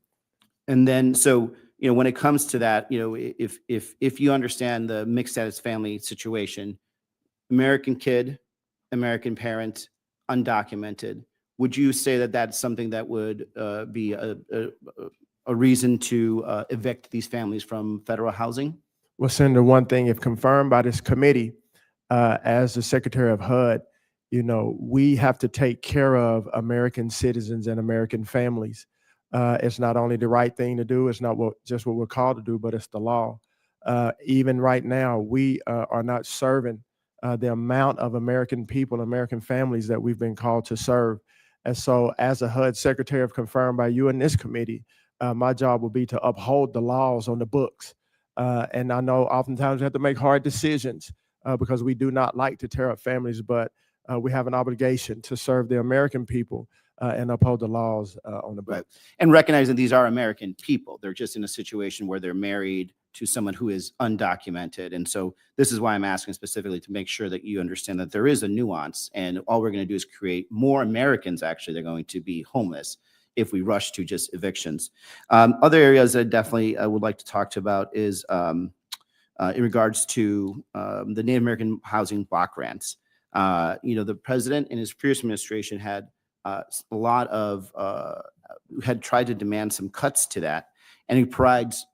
And then, so, when it comes to that, if you understand the mixed status family situation, American kid, American parent, undocumented, would you say that that's something that would be a reason to evict these families from federal housing? Well, Senator, one thing, if confirmed by this committee, as the Secretary of HUD, we have to take care of American citizens and American families. It's not only the right thing to do, it's not just what we're called to do, but it's the law. Even right now, we are not serving the amount of American people, American families that we've been called to serve. And so as a HUD Secretary, if confirmed by you in this committee, my job will be to uphold the laws on the books. And I know oftentimes we have to make hard decisions because we do not like to tear up families, but we have an obligation to serve the American people and uphold the laws on the books. Right. And recognize that these are American people. They're just in a situation where they're married to someone who is undocumented. And so this is why I'm asking specifically to make sure that you understand that there is a nuance, and all we're going to do is create more Americans actually that are going to be homeless if we rush to just evictions. Other areas that definitely I would like to talk to about is in regards to the Native American housing block grants. The president and his previous administration had a lot of, had tried to demand some cuts to that, and he provides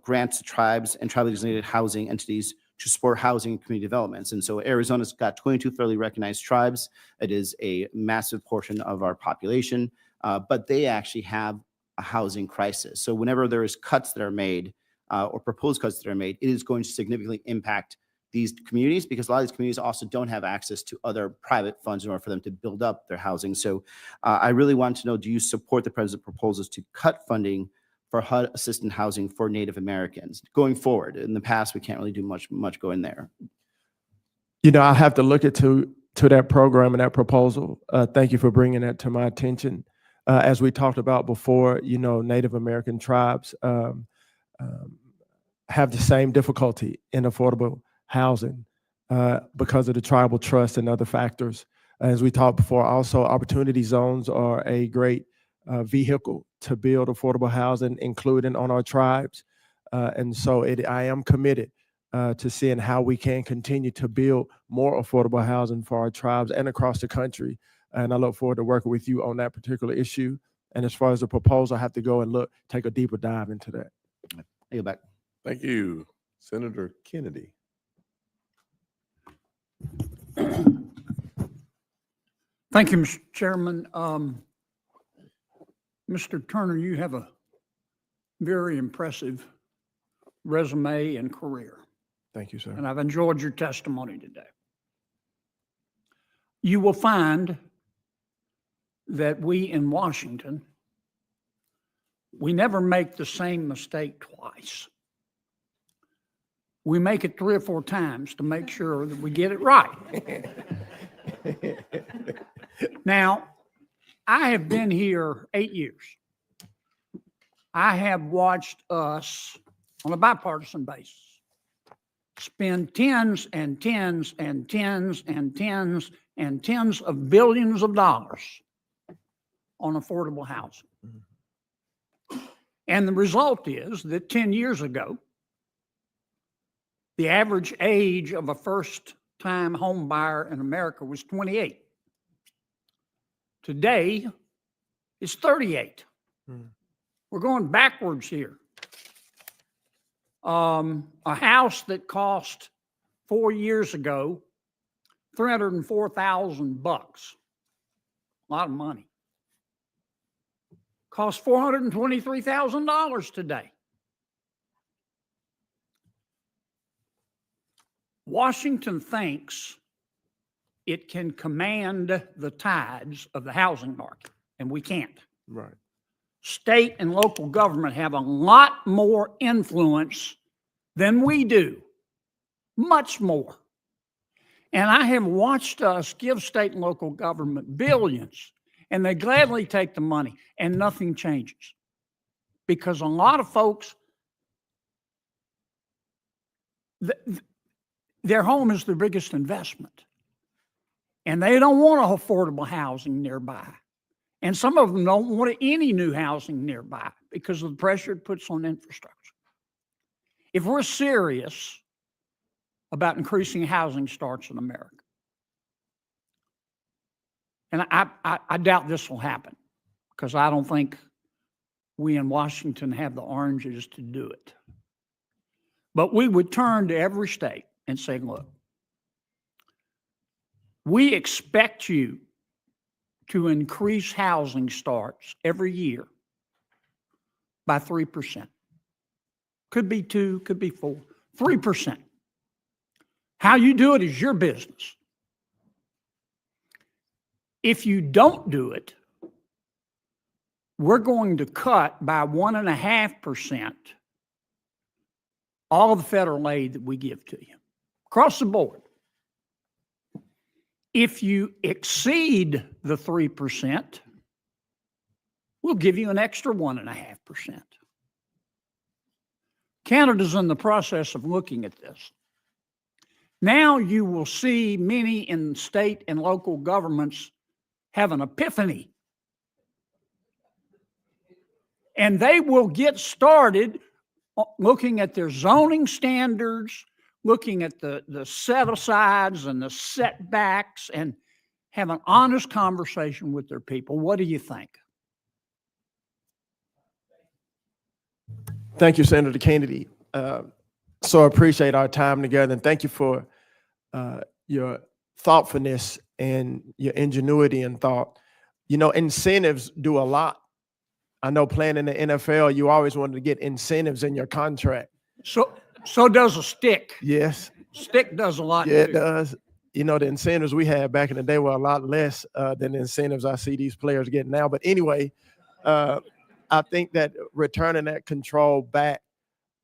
grants to tribes and tribally designated housing entities to support housing and community developments. And so Arizona's got 22 federally recognized tribes. It is a massive portion of our population, but they actually have a housing crisis. So whenever there is cuts that are made or proposed cuts that are made, it is going to significantly impact these communities, because a lot of these communities also don't have access to other private funds in order for them to build up their housing. So I really want to know, do you support the president's proposals to cut funding for HUD assisted housing for Native Americans going forward? In the past, we can't really do much going there. I have to look to that program and that proposal. Thank you for bringing that to my attention. As we talked about before, Native American tribes have the same difficulty in affordable housing because of the tribal trust and other factors. As we talked before, also opportunity zones are a great vehicle to build affordable housing, including on our tribes. And so I am committed to seeing how we can continue to build more affordable housing for our tribes and across the country. And I look forward to working with you on that particular issue. And as far as the proposal, I have to go and take a deeper dive into that. I yield back. Thank you. Senator Kennedy. Thank you, Mr. Chairman. Mr. Turner, you have a very impressive resume and career, Thank you, sir. and I've enjoyed your testimony today. You will find that we in Washington, we never make the same mistake twice. We make it 3 or 4 times to make sure that we get it right. Now, I have been here 8 years. I have watched us on a bipartisan basis spend tens and tens and tens and tens and tens of billions of dollars on affordable housing. And the result is that 10 years ago, the average age of a first-time home buyer in America was 28. Today, it's 38. We're going backwards here. A house that cost 4 years ago $304,000, a lot of money, costs $423,000 today. Washington thinks it can command the tides of the housing market, and we can't. Right. State and local government have a lot more influence than we do, much more. And I have watched us give state and local government billions, and they gladly take the money, and nothing changes. Because a lot of folks, their home is their biggest investment. And they don't want affordable housing nearby. And some of them don't want any new housing nearby because of the pressure it puts on infrastructure. If we're serious about increasing housing starts in America, and I doubt this will happen because I don't think we in Washington have the oranges to do it. But we would turn to every state and say, look, we expect you to increase housing starts every year by 3%. Could be 2, could be 4, 3%. How you do it is your business. If you don't do it, we're going to cut by 1.5% all of the federal aid that we give to you across the board. If you exceed the 3%, we'll give you an extra 1.5%. Canada's in the process of looking at this. Now you will see many in state and local governments have an epiphany. And they will get started looking at their zoning standards, looking at the set-asides and the setbacks, and have an honest conversation with their people. What do you think? Thank you, Senator Kennedy. So appreciate our time together, and thank you for your thoughtfulness and your ingenuity and thought. You know, incentives do a lot. I know playing in the NFL, you always wanted to get incentives in your contract. So does a stick. Yes. Stick does a lot. Yeah, too. it does. You know, the incentives we had back in the day were a lot less than the incentives I see these players get now. But anyway, I think that returning that control back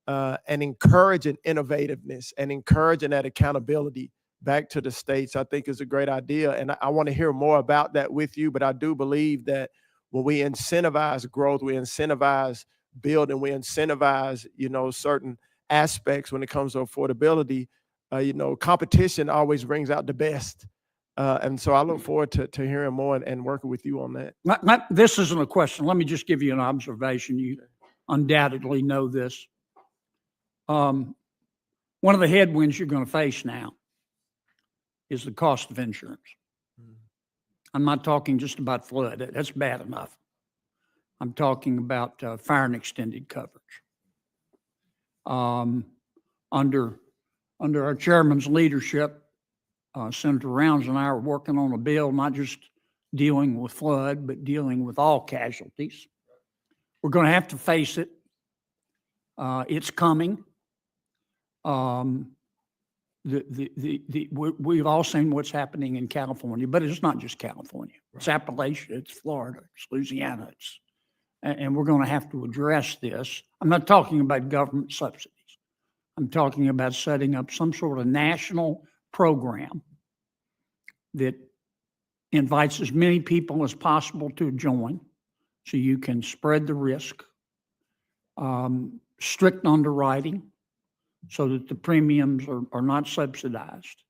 and encouraging innovativeness and encouraging that accountability back to the states, I think is a great idea. And I want to hear more about that with you. But I do believe that when we incentivize growth, we incentivize building, we incentivize, you know, certain aspects when it comes to affordability, you know, competition always brings out the best. And so I look forward to hearing more and working with you on that. This isn't a question. Let me just give you an observation. You undoubtedly know this. One One of the headwinds you're going to face now is the cost of insurance. I'm not talking just about flood. That's bad enough. I'm talking about fire and extended coverage. Under our chairman's leadership, Senator Rounds and I are working on a bill, not just dealing with flood, but dealing with all casualties. We're going to have to face it. It's coming. We've all seen what's happening in California, but it's not just California. It's Appalachia, it's Florida, it's Louisiana, and we're going to have to address this. I'm not talking about government subsidies. I'm talking about setting up some sort of national program that invites as many people as possible to join so you can spread the risk, strict underwriting so that the premiums are not subsidized.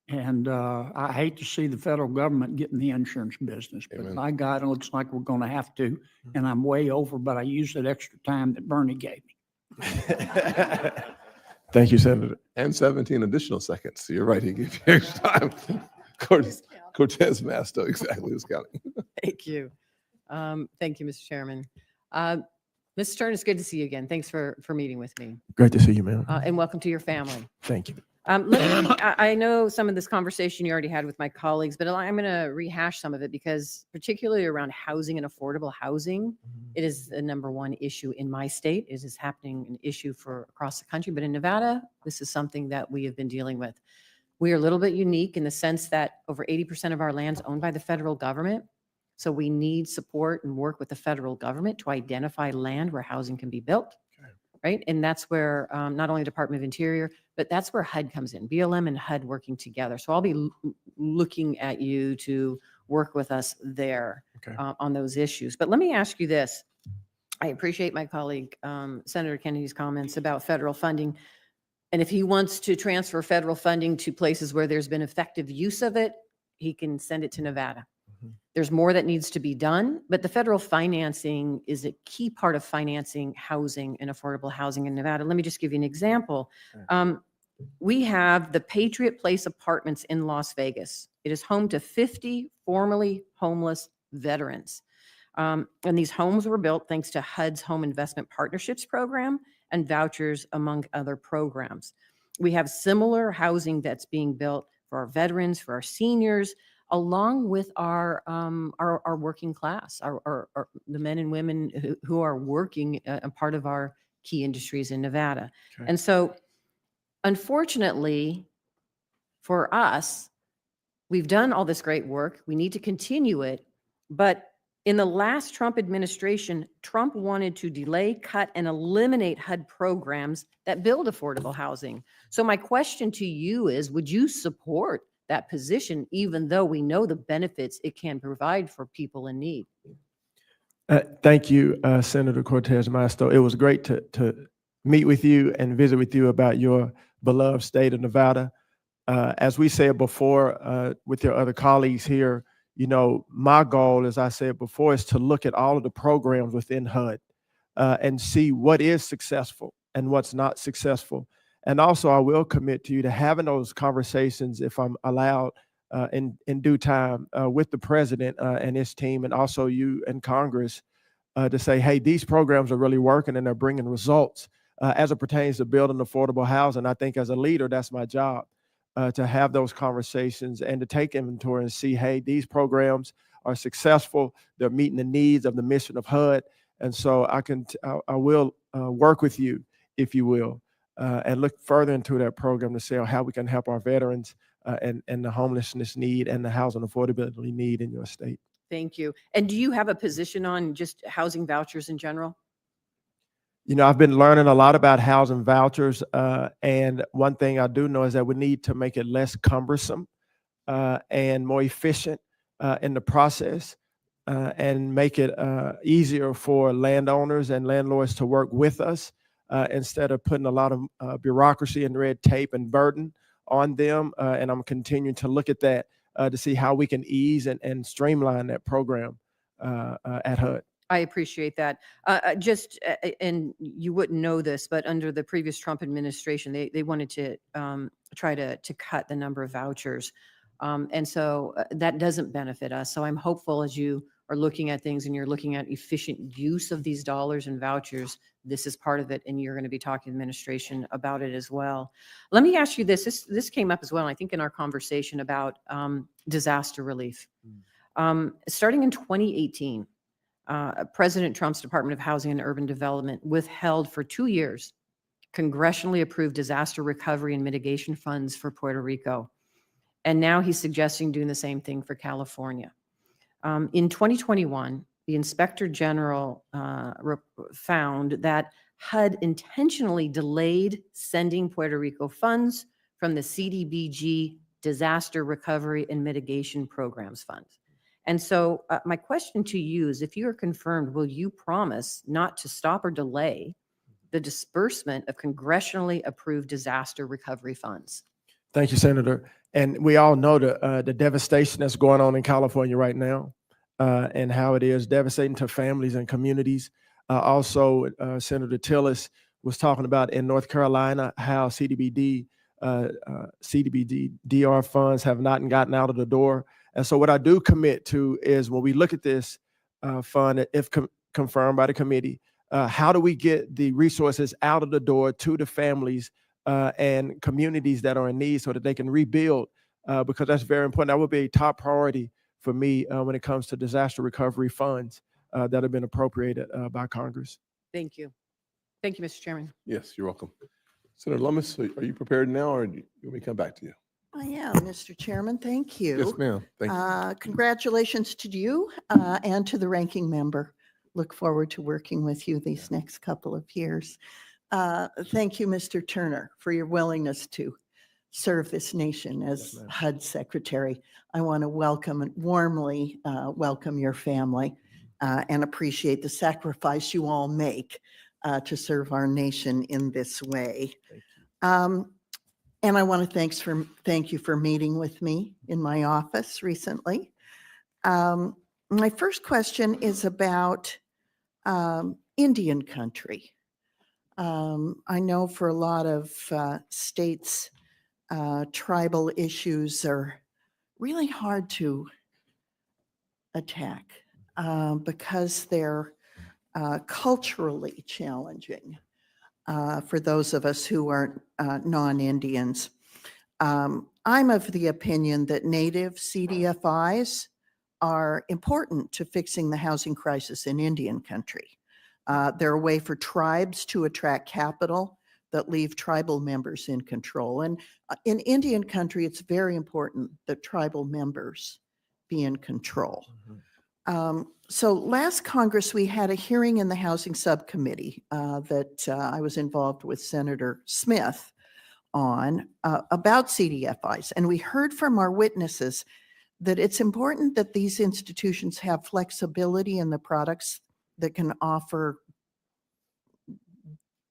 And I hate to see the federal government get in the insurance business, but Amen. by God, it looks like we're going to have to. And I'm way over, but I used that extra time that Bernie gave me. Thank you, Senator. And 17 additional seconds. So you're right, he gave you extra time. Cortez Masto, exactly, who's counting. Thank you. Thank you, Mr. Chairman. Mr. Turner, it's good to see you again. Thanks for meeting with me. Great to see you, ma'am. And welcome to your family. Thank you. I know some of this conversation you already had with my colleagues, but I'm going to rehash some of it because particularly around housing and affordable housing, it is the #1 issue in my state. It is happening an issue for across the country, but in Nevada, this is something that we have been dealing with. We are a little bit unique in the sense that over 80% of our land is owned by the federal government. So we need support and work with the federal government to identify land where housing can be built. Right. And that's where not only Department of Interior, but that's where HUD comes in, BLM and HUD working together. So I'll be looking at you to work with us there on those issues. But let me ask you this. I appreciate my colleague, Senator Kennedy's comments about federal funding. And if he wants to transfer federal funding to places where there's been effective use of it, he can send it to Nevada. There's more that needs to be done, but the federal financing is a key part of financing housing and affordable housing in Nevada. Let me just give you an example. We have the Patriot Place Apartments in Las Vegas. It is home to 50 formerly homeless veterans. And these homes were built thanks to HUD's Home Investment Partnerships Program and vouchers, among other programs. We have similar housing that's being built for our veterans, for our seniors, along with our working class, the men and women who are working a part of our key industries in Nevada. And so, unfortunately, for us, we've done all this great work. We need to continue it. But in the last Trump administration, Trump wanted to delay, cut, and eliminate HUD programs that build affordable housing. So my question to you is, would you support that position, even though we know the benefits it can provide for people in need? Thank you, Senator Cortez Masto. It was great to meet with you and visit with you about your beloved state of Nevada. As we said before with your other colleagues here, you know, my goal, as I said before, is to look at all of the programs within HUD and see what is successful and what's not successful. And also, I will commit to you to having those conversations, if I'm allowed, in due time with the president and his team, and also you and Congress, to say, hey, these programs are really working and they're bringing results as it pertains to building affordable housing. I think as a leader, that's my job, to have those conversations and to take inventory and see, hey, these programs are successful. They're meeting the needs of the mission of HUD. And so I will work with you, if you will. And look further into that program to see how we can help our veterans and the homelessness need and the housing affordability need in your state. Thank you. And do you have a position on just housing vouchers in general? You know, I've been learning a lot about housing vouchers. And one thing I do know is that we need to make it less cumbersome and more efficient in the process and make it easier for landowners and landlords to work with us. Instead of putting a lot of bureaucracy and red tape and burden on them. And I'm continuing to look at that to see how we can ease and streamline that program at HUD. I appreciate that. And you wouldn't know this, but under the previous Trump administration, they wanted to try to cut the number of vouchers. And so that doesn't benefit us. So I'm hopeful as you are looking at things and you're looking at efficient use of these dollars and vouchers, this is part of it, and you're going to be talking to the administration about it as well. Let me ask you this. This came up as well, I think, in our conversation about disaster relief. Starting in 2018, President Trump's Department of Housing and Urban Development withheld for 2 years congressionally approved disaster recovery and mitigation funds for Puerto Rico. And now he's suggesting doing the same thing for California. In 2021, the Inspector General found that HUD intentionally delayed sending Puerto Rico funds from the CDBG Disaster Recovery and Mitigation Programs Fund. And so my question to you is, if you are confirmed, will you promise not to stop or delay the disbursement of congressionally approved disaster recovery funds? Thank you, Senator. And we all know the devastation that's going on in California right now, and how it is devastating to families and communities. Also, Senator Tillis was talking about in North Carolina how CDBG DR funds have not gotten out of the door. And so what I do commit to is when we look at this fund, if confirmed by the committee, how do we get the resources out of the door to the families and communities that are in need so that they can rebuild, because that's very important. That would be a top priority for me when it comes to disaster recovery funds that have been appropriated by Congress. Thank you. Thank you, Mr. Chairman. Yes, you're welcome. Senator Lummis, are you prepared now, or do you want me to come back to you? I am, Mr. Chairman. Thank you. Yes, ma'am. Thank you. Congratulations to you and to the ranking member. Look forward to working with you these next couple of years. Thank you, Mr. Turner, for your willingness to serve this nation as HUD Secretary. I want to warmly welcome your family and appreciate the sacrifice you all make to serve our nation in this way. And I want to thank you for meeting with me in my office recently. My first question is about Indian country. I know for a lot of states, tribal issues are really hard to attack because they're culturally challenging for those of us who are non-Indians. I'm of the opinion that native CDFIs are important to fixing the housing crisis in Indian country. They're a way for tribes to attract capital that leave tribal members in control. And in Indian country, it's very important that tribal members be in control. So last Congress, we had a hearing in the Housing Subcommittee that I was involved with Senator Smith on about CDFIs. And we heard from our witnesses that it's important that these institutions have flexibility in the products that can offer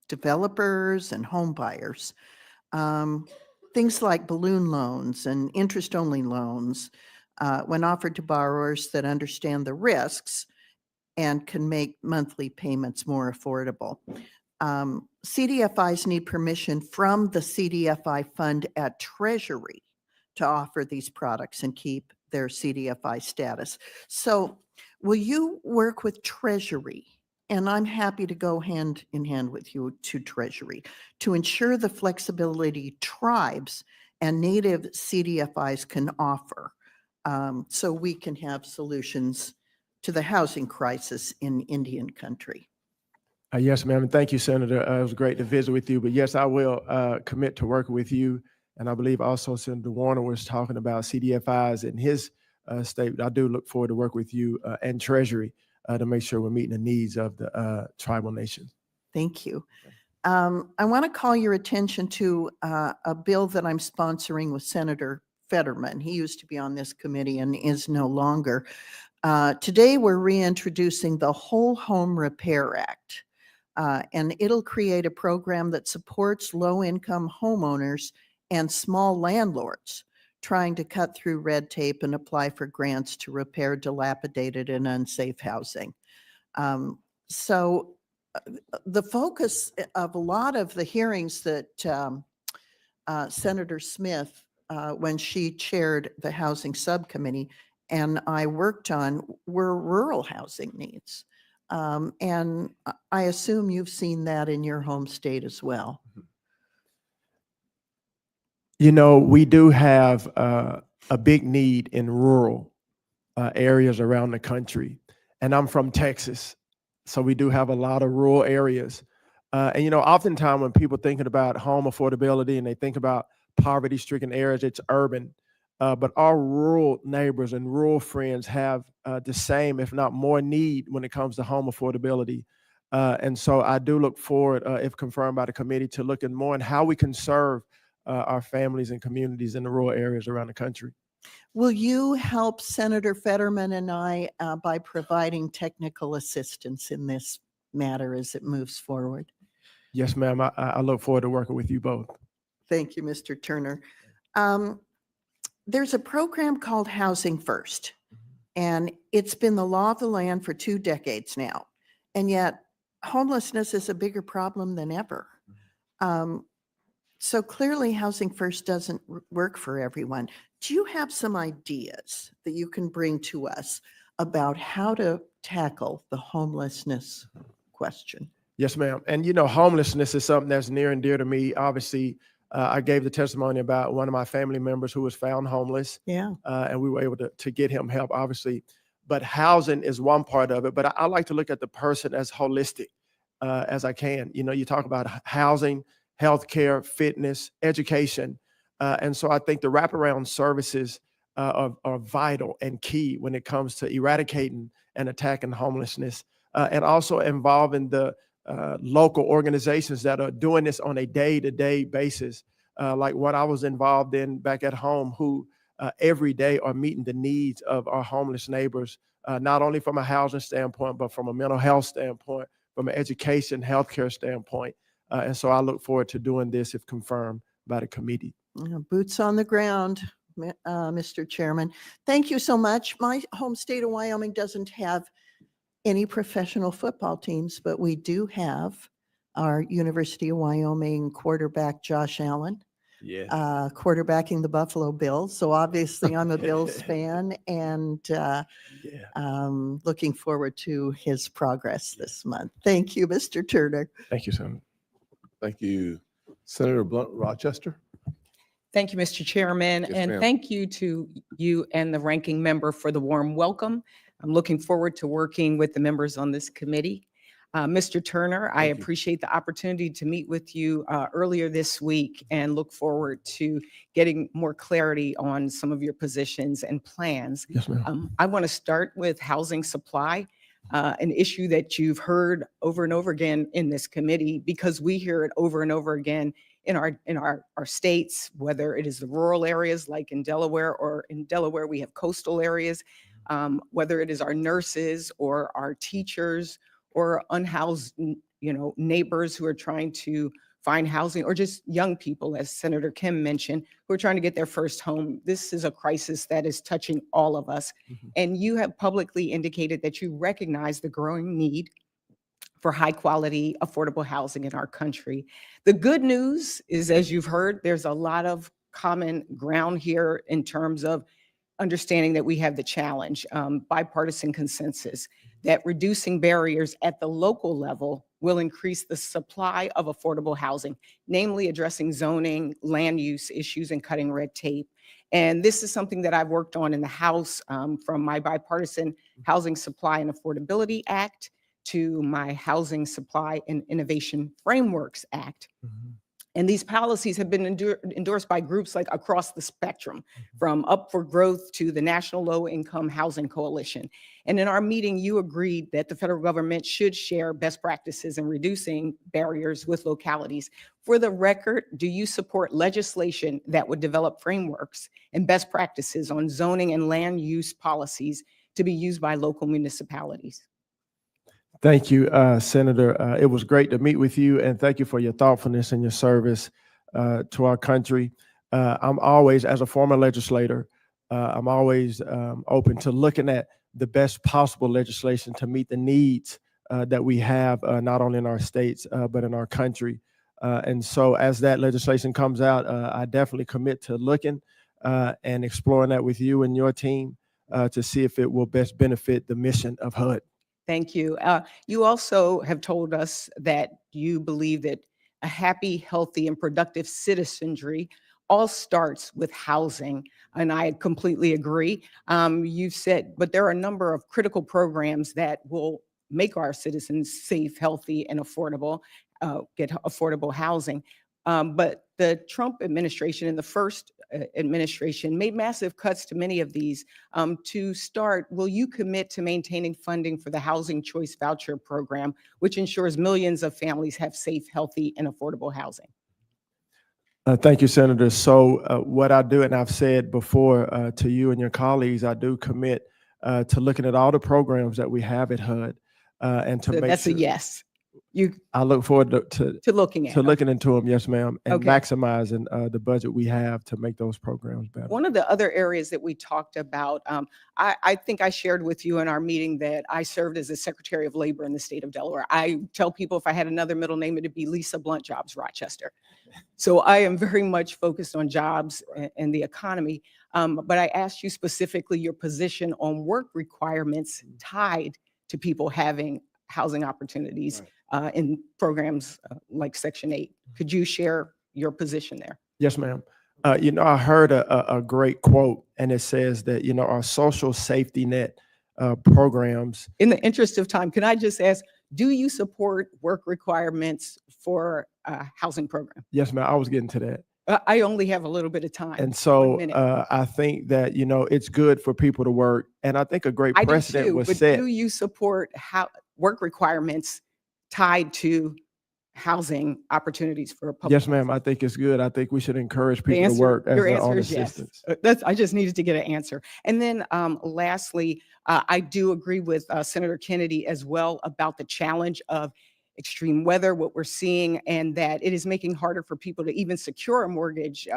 developers and home buyers. Things like balloon loans and interest-only loans, when offered to borrowers that understand the risks and can make monthly payments more affordable. CDFIs need permission from the CDFI fund at Treasury to offer these products and keep their CDFI status. So will you work with Treasury? And I'm happy to go hand in hand with you to Treasury to ensure the flexibility tribes and native CDFIs can offer, so we can have solutions to the housing crisis in Indian country. Yes, ma'am. And thank you, Senator. It was great to visit with you. But yes, I will commit to working with you. And I believe also Senator Warner was talking about CDFIs in his statement. I do look forward to work with you and Treasury to make sure we're meeting the needs of the tribal nations. Thank you. I want to call your attention to a bill that I'm sponsoring with Senator Fetterman. He used to be on this committee and is no longer. Today, we're reintroducing the Whole Home Repair Act, and it'll create a program that supports low-income homeowners and small landlords trying to cut through red tape and apply for grants to repair dilapidated and unsafe housing. So the focus of a lot of the hearings that Senator Smith, when she chaired the Housing Subcommittee, and I worked on were rural housing needs. And I assume you've seen that in your home state as well. You know, we do have a big need in rural areas around the country. And I'm from Texas, so we do have a lot of rural areas. And, you know, oftentimes when people thinking about home affordability and they think about poverty-stricken areas, it's urban. But our rural neighbors and rural friends have the same, if not more, need when it comes to home affordability. And so I do look forward, if confirmed by the committee, to looking more at how we can serve our families and communities in the rural areas around the country. Will you help Senator Fetterman and I by providing technical assistance in this matter as it moves forward? Yes, ma'am. I look forward to working with you both. Thank you, Mr. Turner. There's a program called Housing First, and it's been the law of the land for 2 decades now. And yet homelessness is a bigger problem than ever. So clearly Housing First doesn't work for everyone. Do you have some ideas that you can bring to us about how to tackle the homelessness question? Yes, ma'am. And, you know, homelessness is something that's near and dear to me. Obviously, I gave the testimony about one of my family members who was found homeless. Yeah. And we were able to get him help, obviously. But housing is one part of it. But I like to look at the person as holistic as I can. You know, you talk about housing, healthcare, fitness, education. And so I think the wraparound services are vital and key when it comes to eradicating and attacking homelessness, and also involving the local organizations that are doing this on a day-to-day basis, like what I was involved in back at home, who every day are meeting the needs of our homeless neighbors, not only from a housing standpoint, but from a mental health standpoint, from an education, healthcare standpoint. And so I look forward to doing this if confirmed by the committee. Boots on the ground, Mr. Chairman. Thank you so much. My home state of Wyoming doesn't have any professional football teams, but we do have our University of Wyoming quarterback, Josh Allen, quarterbacking the Buffalo Bills. So obviously I'm a Bills fan, and looking forward to his progress this month. Thank you, Mr. Turner. Thank you, Senator. Thank you, Senator Blunt Rochester. Thank you, Mr. Chairman, Yes, and ma'am. thank you to you and the ranking member for the warm welcome. I'm looking forward to working with the members on this committee. Mr. Turner, I appreciate the opportunity to meet with you earlier this week and look forward to getting more clarity on some of your positions and plans. Yes, ma'am. I want to start with housing supply, an issue that you've heard over and over again in this committee, because we hear it over and over again in our states, whether it is the rural areas like in Delaware, or in Delaware we have coastal areas, whether it is our nurses or our teachers or unhoused, neighbors who are trying to find housing, or just young people, as Senator Kim mentioned, who are trying to get their first home. This is a crisis that is touching all of us. And you have publicly indicated that you recognize the growing need for high quality, affordable housing in our country. The good news is, as you've heard, there's a lot of common ground here in terms of understanding that we have the challenge, bipartisan consensus, that reducing barriers at the local level will increase the supply of affordable housing, namely addressing zoning, land use issues, and cutting red tape. And this is something that I've worked on in the House, from my bipartisan Housing Supply and Affordability Act to my Housing Supply and Innovation Frameworks Act. And these policies have been endorsed by groups like across the spectrum, from Up for Growth to the National Low Income Housing Coalition. And in our meeting, you agreed that the federal government should share best practices in reducing barriers with localities. For the record, do you support legislation that would develop frameworks and best practices on zoning and land use policies to be used by local municipalities? Thank you, Senator. It was great to meet with you, and thank you for your thoughtfulness and your service to our country. I'm always, as a former legislator, I'm always open to looking at the best possible legislation to meet the needs that we have, not only in our states, but in our country. And so as that legislation comes out, I definitely commit to looking and exploring that with you and your team to see if it will best benefit the mission of HUD. Thank you. You also have told us that you believe that a happy, healthy, and productive citizenry all starts with housing, and I completely agree. You've said, but there are a number of critical programs that will make our citizens safe, healthy, and affordable, get affordable housing. But the Trump administration and the first administration made massive cuts to many of these. To start, will you commit to maintaining funding for the Housing Choice Voucher Program, which ensures millions of families have safe, healthy, and affordable housing? Thank you, Senator. So what I do, and I've said before to you and your colleagues, I do commit to looking at all the programs that we have at HUD and to So make that's sure. a yes. I look forward to looking at. looking into them, yes, ma'am, and Okay. maximizing the budget we have to make those programs better. One of the other areas that we talked about, I think I shared with you in our meeting that I served as a Secretary of Labor in the state of Delaware. I tell people if I had another middle name, it'd be Lisa Blunt Jobs Rochester. So I am very much focused on jobs and the economy. But I asked you specifically your position on work requirements tied to people having housing opportunities in programs like Section 8. Could you share your position there? Yes, ma'am. I heard a great quote, and it says that, our social safety net programs. In the interest of time, can I just ask, do you support work requirements for a housing program? Yes, ma'am. I was getting to that. I only have a little bit of time. And so 1 minute. I think that, it's good for people to work. And I think a great I do precedent too, was but set. do you support work requirements tied to housing opportunities for public? Yes, ma'am. I think it's good. I think we should encourage The people to answer- work as your their answer own is yes. assistants. I just needed to get an answer. And then lastly, I do agree with Senator Kennedy as well about the challenge of extreme weather, what we're seeing, and that it is making harder for people to even secure a mortgage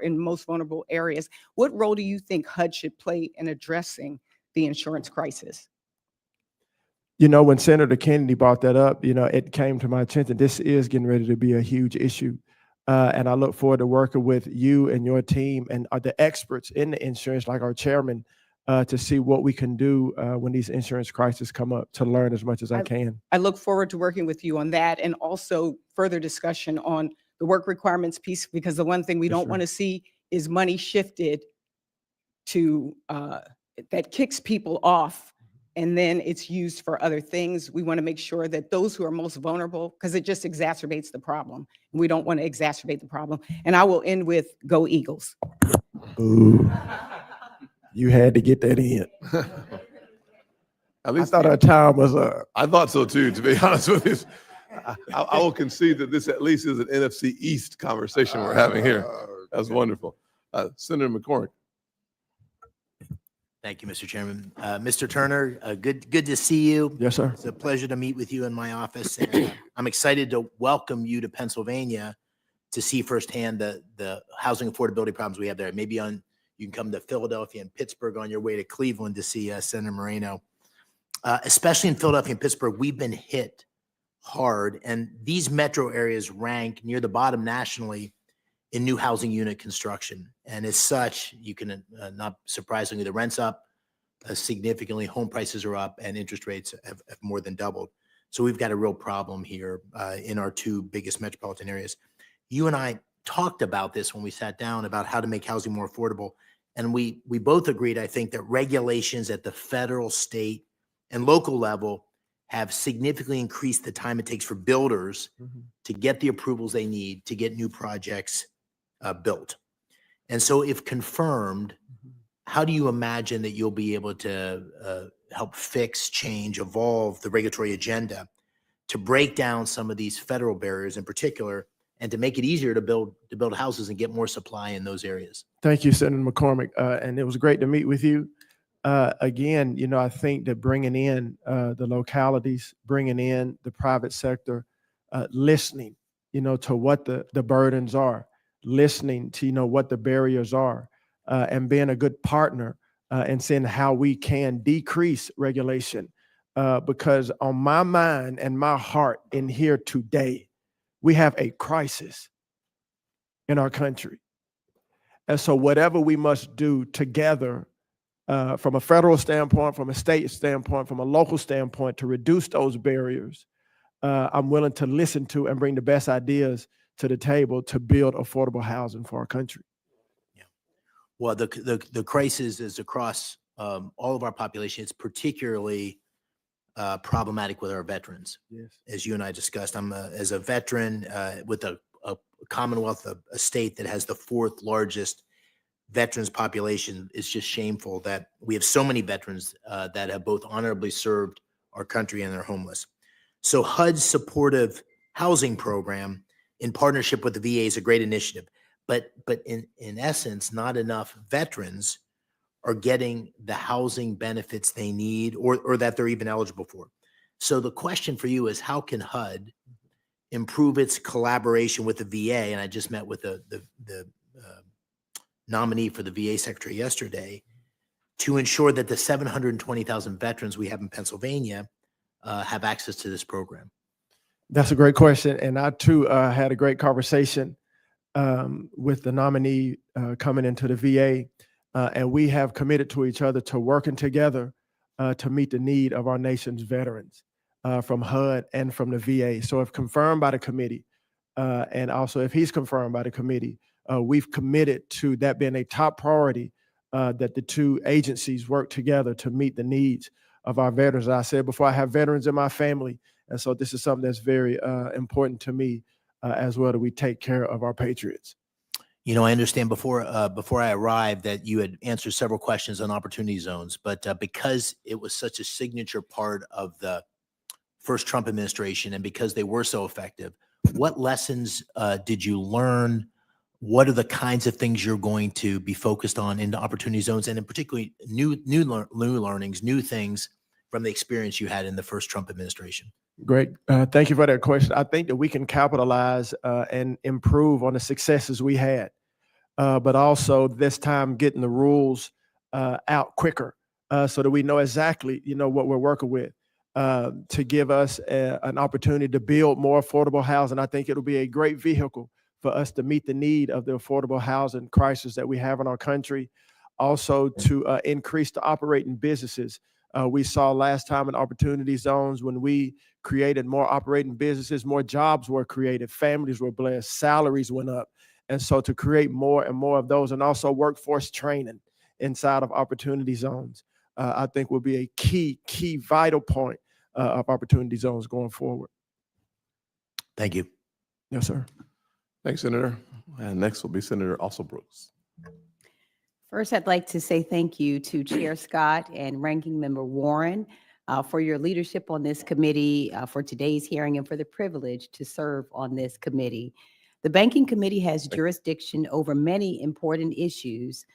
in most vulnerable areas. What role do you think HUD should play in addressing the insurance crisis? When Senator Kennedy brought that up, it came to my attention. This is getting ready to be a huge issue. And I look forward to working with you and your team and the experts in the insurance, like our chairman, to see what we can do when these insurance crises come up, to learn as much as I can. I look forward to working with you on that and also further discussion on the work requirements piece, because the one thing we don't want to see is money shifted to that kicks people off and then it's used for other things. We want to make sure that those who are most vulnerable, because it just exacerbates the problem. We don't want to exacerbate the problem. And I will end with go Eagles. Ooh. You had to get that in. At least I thought our time was up. I thought so too, to be honest with you. I will concede that this at least is an NFC East conversation we're having here. That's wonderful. Senator McCormick. Thank you, Mr. Chairman. Mr. Turner, good to see you. Yes, sir. It's a pleasure to meet with you in my office. And I'm excited to welcome you to Pennsylvania to see firsthand the housing affordability problems we have there. Maybe you can come to Philadelphia and Pittsburgh on your way to Cleveland to see Senator Moreno. Especially in Philadelphia and Pittsburgh, we've been hit hard, and these metro areas rank near the bottom nationally in new housing unit construction. And as such, you can, not surprisingly, the rent's up significantly, home prices are up, and interest rates have more than doubled. So we've got a real problem here in our two biggest metropolitan areas. You and I talked about this when we sat down about how to make housing more affordable. And we both agreed, I think, that regulations at the federal, state, and local level have significantly increased the time it takes for builders to get the approvals they need to get new projects built. And so if confirmed, how do you imagine that you'll be able to help fix, change, evolve the regulatory agenda to break down some of these federal barriers in particular, and to make it easier to build houses and get more supply in those areas? Thank you, Senator McCormick. And it was great to meet with you. Again, I think that bringing in the localities, bringing in the private sector, listening, to what the burdens are, listening to, what the barriers are, and being a good partner and seeing how we can decrease regulation because on my mind and my heart in here today, we have a crisis in our country. And so whatever we must do together, from a federal standpoint, from a state standpoint, from a local standpoint, to reduce those barriers, I'm willing to listen to and bring the best ideas to the table to build affordable housing for our country. Well, the crisis is across all of our population. It's particularly problematic with our veterans. Yes. As you and I discussed, I'm as a veteran with a Commonwealth, a state that has the 4th largest veterans population. It's just shameful that we have so many veterans that have both honorably served our country and they're homeless. So HUD's supportive housing program in partnership with the VA is a great initiative, but in essence, not enough veterans are getting the housing benefits they need or that they're even eligible for. So the question for you is, how can HUD improve its collaboration with the VA? And I just met with the nominee for the VA secretary yesterday to ensure that the 720,000 veterans we have in Pennsylvania have access to this program. That's a great question. And I too had a great conversation with the nominee coming into the VA. And we have committed to each other to working together to meet the need of our nation's veterans from HUD and from the VA. So if confirmed by the committee, and also if he's confirmed by the committee, we've committed to that being a top priority, that the two agencies work together to meet the needs of our veterans. As I said before, I have veterans in my family. And so this is something that's very important to me as well, that we take care of our patriots. You know, I understand before I arrived that you had answered several questions on opportunity zones, but because it was such a signature part of the first Trump administration and because they were so effective, what lessons did you learn? What are the kinds of things you're going to be focused on in the opportunity zones, and in particular new learnings, new things from the experience you had in the first Trump administration? Great. Thank you for that question. I think that we can capitalize and improve on the successes we had, but also this time getting the rules out quicker so that we know exactly, what we're working with to give us an opportunity to build more affordable housing. I think it'll be a great vehicle for us to meet the need of the affordable housing crisis that we have in our country. Also to increase the operating businesses. We saw last time in opportunity zones, when we created more operating businesses, more jobs were created, families were blessed, salaries went up. And so to create more and more of those, and also workforce training inside of opportunity zones, I think will be a key vital point of opportunity zones going forward. Thank you. Yes, sir. Thanks, Senator. And next will be Senator Also Brooks. First, I'd like to say thank you to Chair Scott and Ranking Member Warren for your leadership on this committee, for today's hearing, and for the privilege to serve on this committee. The Banking Committee has jurisdiction over many important issues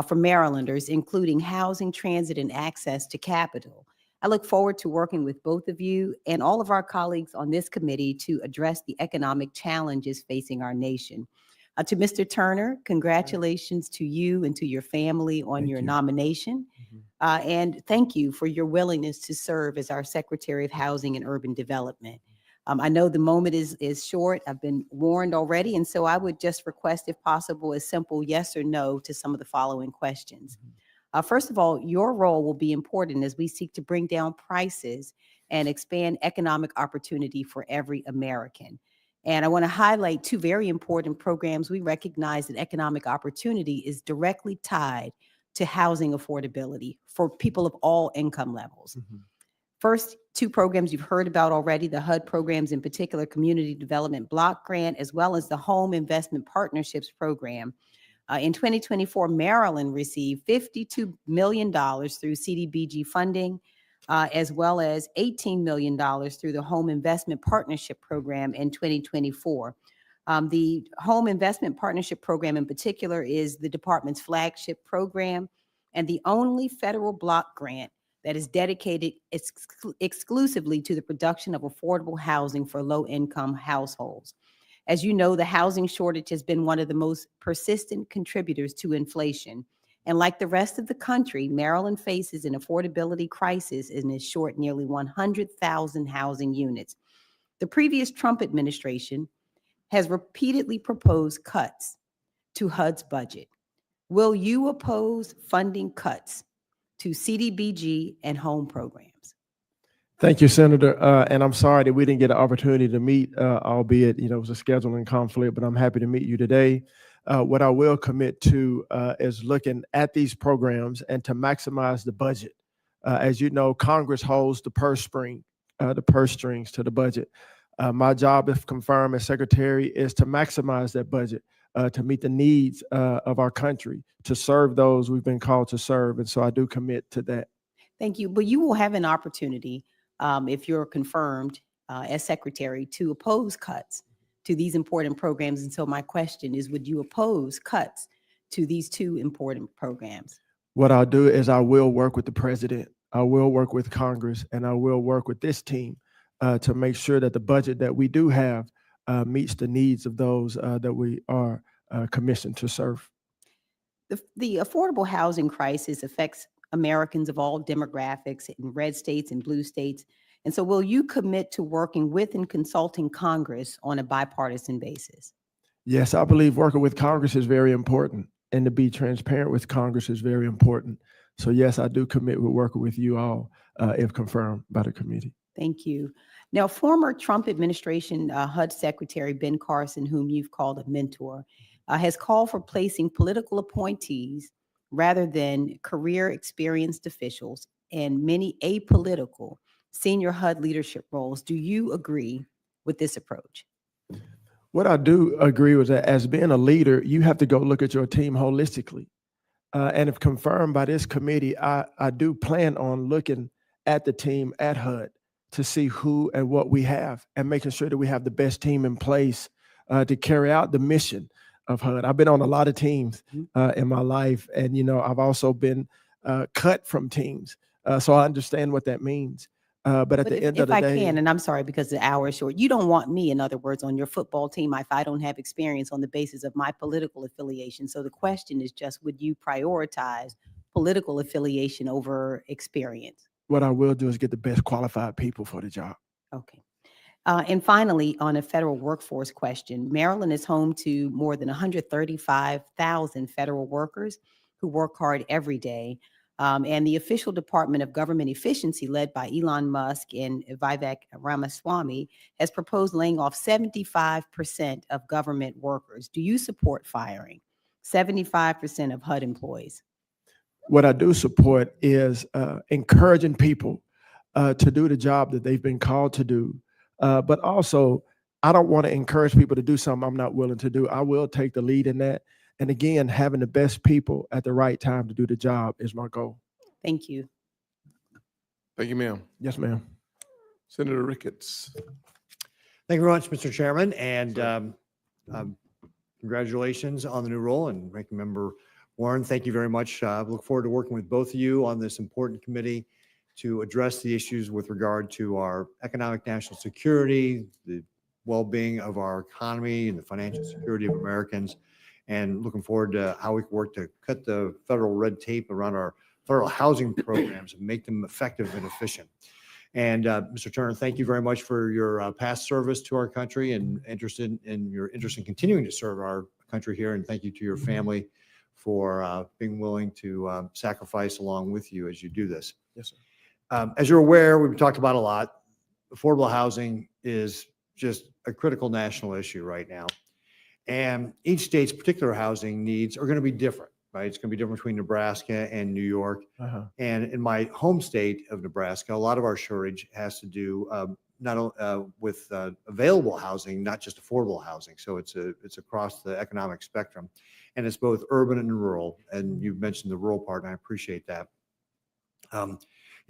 for Marylanders, including housing, transit, and access to capital. I look forward to working with both of you and all of our colleagues on this committee to address the economic challenges facing our nation. To Mr. Turner, congratulations to you and to your family on your nomination. And thank you for your willingness to serve as our Secretary of Housing and Urban Development. I know the moment is short. I've been warned already. And so I would just request, if possible, a simple yes or no to some of the following questions. First of all, your role will be important as we seek to bring down prices and expand economic opportunity for every American. And I want to highlight two very important programs. We recognize that economic opportunity is directly tied to housing affordability for people of all income levels. First, two programs you've heard about already, the HUD programs, in particular, Community Development Block Grant, as well as the Home Investment Partnerships Program. In 2024, Maryland received $52 million through CDBG funding, as well as $18 million through the Home Investment Partnership Program in 2024. The Home Investment Partnership Program in particular is the department's flagship program and the only federal block grant that is dedicated exclusively to the production of affordable housing for low-income households. As you know, the housing shortage has been one of the most persistent contributors to inflation, And like the rest of the country, Maryland faces an affordability crisis and is short nearly 100,000 housing units. The previous Trump administration has repeatedly proposed cuts to HUD's budget. Will you oppose funding cuts to CDBG and home programs? Thank you, Senator. And I'm sorry that we didn't get an opportunity to meet, albeit, it was a scheduling conflict, but I'm happy to meet you today. What I will commit to is looking at these programs and to maximize the budget. As you know, Congress holds the purse strings to the budget. My job, if confirmed as Secretary, is to maximize that budget to meet the needs of our country, to serve those we've been called to serve. And so I do commit to that. Thank you. But you will have an opportunity, if you're confirmed as Secretary, to oppose cuts to these important programs. And so my question is, would you oppose cuts to these two important programs? What I'll do is I will work with the president, I will work with Congress, and I will work with this team to make sure that the budget that we do have meets the needs of those that we are commissioned to serve. The affordable housing crisis affects Americans of all demographics in red states and blue states. And so will you commit to working with and consulting Congress on a bipartisan basis? Yes, I believe working with Congress is very important, and to be transparent with Congress is very important. So yes, I do commit with working with you all if confirmed by the committee. Thank you. Now, former Trump administration HUD Secretary Ben Carson, whom you've called a mentor, has called for placing political appointees rather than career experienced officials and many apolitical senior HUD leadership roles. Do you agree with this approach? What I do agree with that, as being a leader, you have to go look at your team holistically. And if confirmed by this committee, I do plan on looking at the team at HUD to see who and what we have and making sure that we have the best team in place to carry out the mission of HUD. I've been on a lot of teams in my life, and I've also been cut from teams, so I understand what that means. But at the end of the day, if I can, and I'm sorry because the hour is short, you don't want me, in other words, on your football team if I don't have experience on the basis of my political affiliation. So the question is just, would you prioritize political affiliation over experience? what I will do is get the best qualified people for the job. Okay. And finally, on a federal workforce question, Maryland is home to more than 135,000 federal workers who work hard every day. And the official Department of Government Efficiency, led by Elon Musk and Vivek Ramaswamy, has proposed laying off 75% of government workers. Do you support firing 75% of HUD employees? What I do support is encouraging people to do the job that they've been called to do. But also, I don't want to encourage people to do something I'm not willing to do. I will take the lead in that. And again, having the best people at the right time to do the job is my goal. Thank you. Thank you, ma'am. Yes, ma'am. Senator Ricketts. Thank you very much, Mr. Chairman, and congratulations on the new role. And Ranking Member Warren, thank you very much. I look forward to working with both of you on this important committee to address the issues with regard to our economic national security, the well-being of our economy, and the financial security of Americans. And looking forward to how we can work to cut the federal red tape around our federal housing programs and make them effective and efficient. And Mr. Turner, thank you very much for your past service to our country and your interest in continuing to serve our country here. And thank you to your family for being willing to sacrifice along with you as you do this. Yes, sir. As you're aware, we've talked about a lot. Affordable housing is just a critical national issue right now. And each state's particular housing needs are going to be different, right? It's going to be different between Nebraska and New York. And in my home state of Nebraska, a lot of our shortage has to do with available housing, not just affordable housing. So it's across the economic spectrum, and it's both urban and rural. And you've mentioned the rural part, and I appreciate that.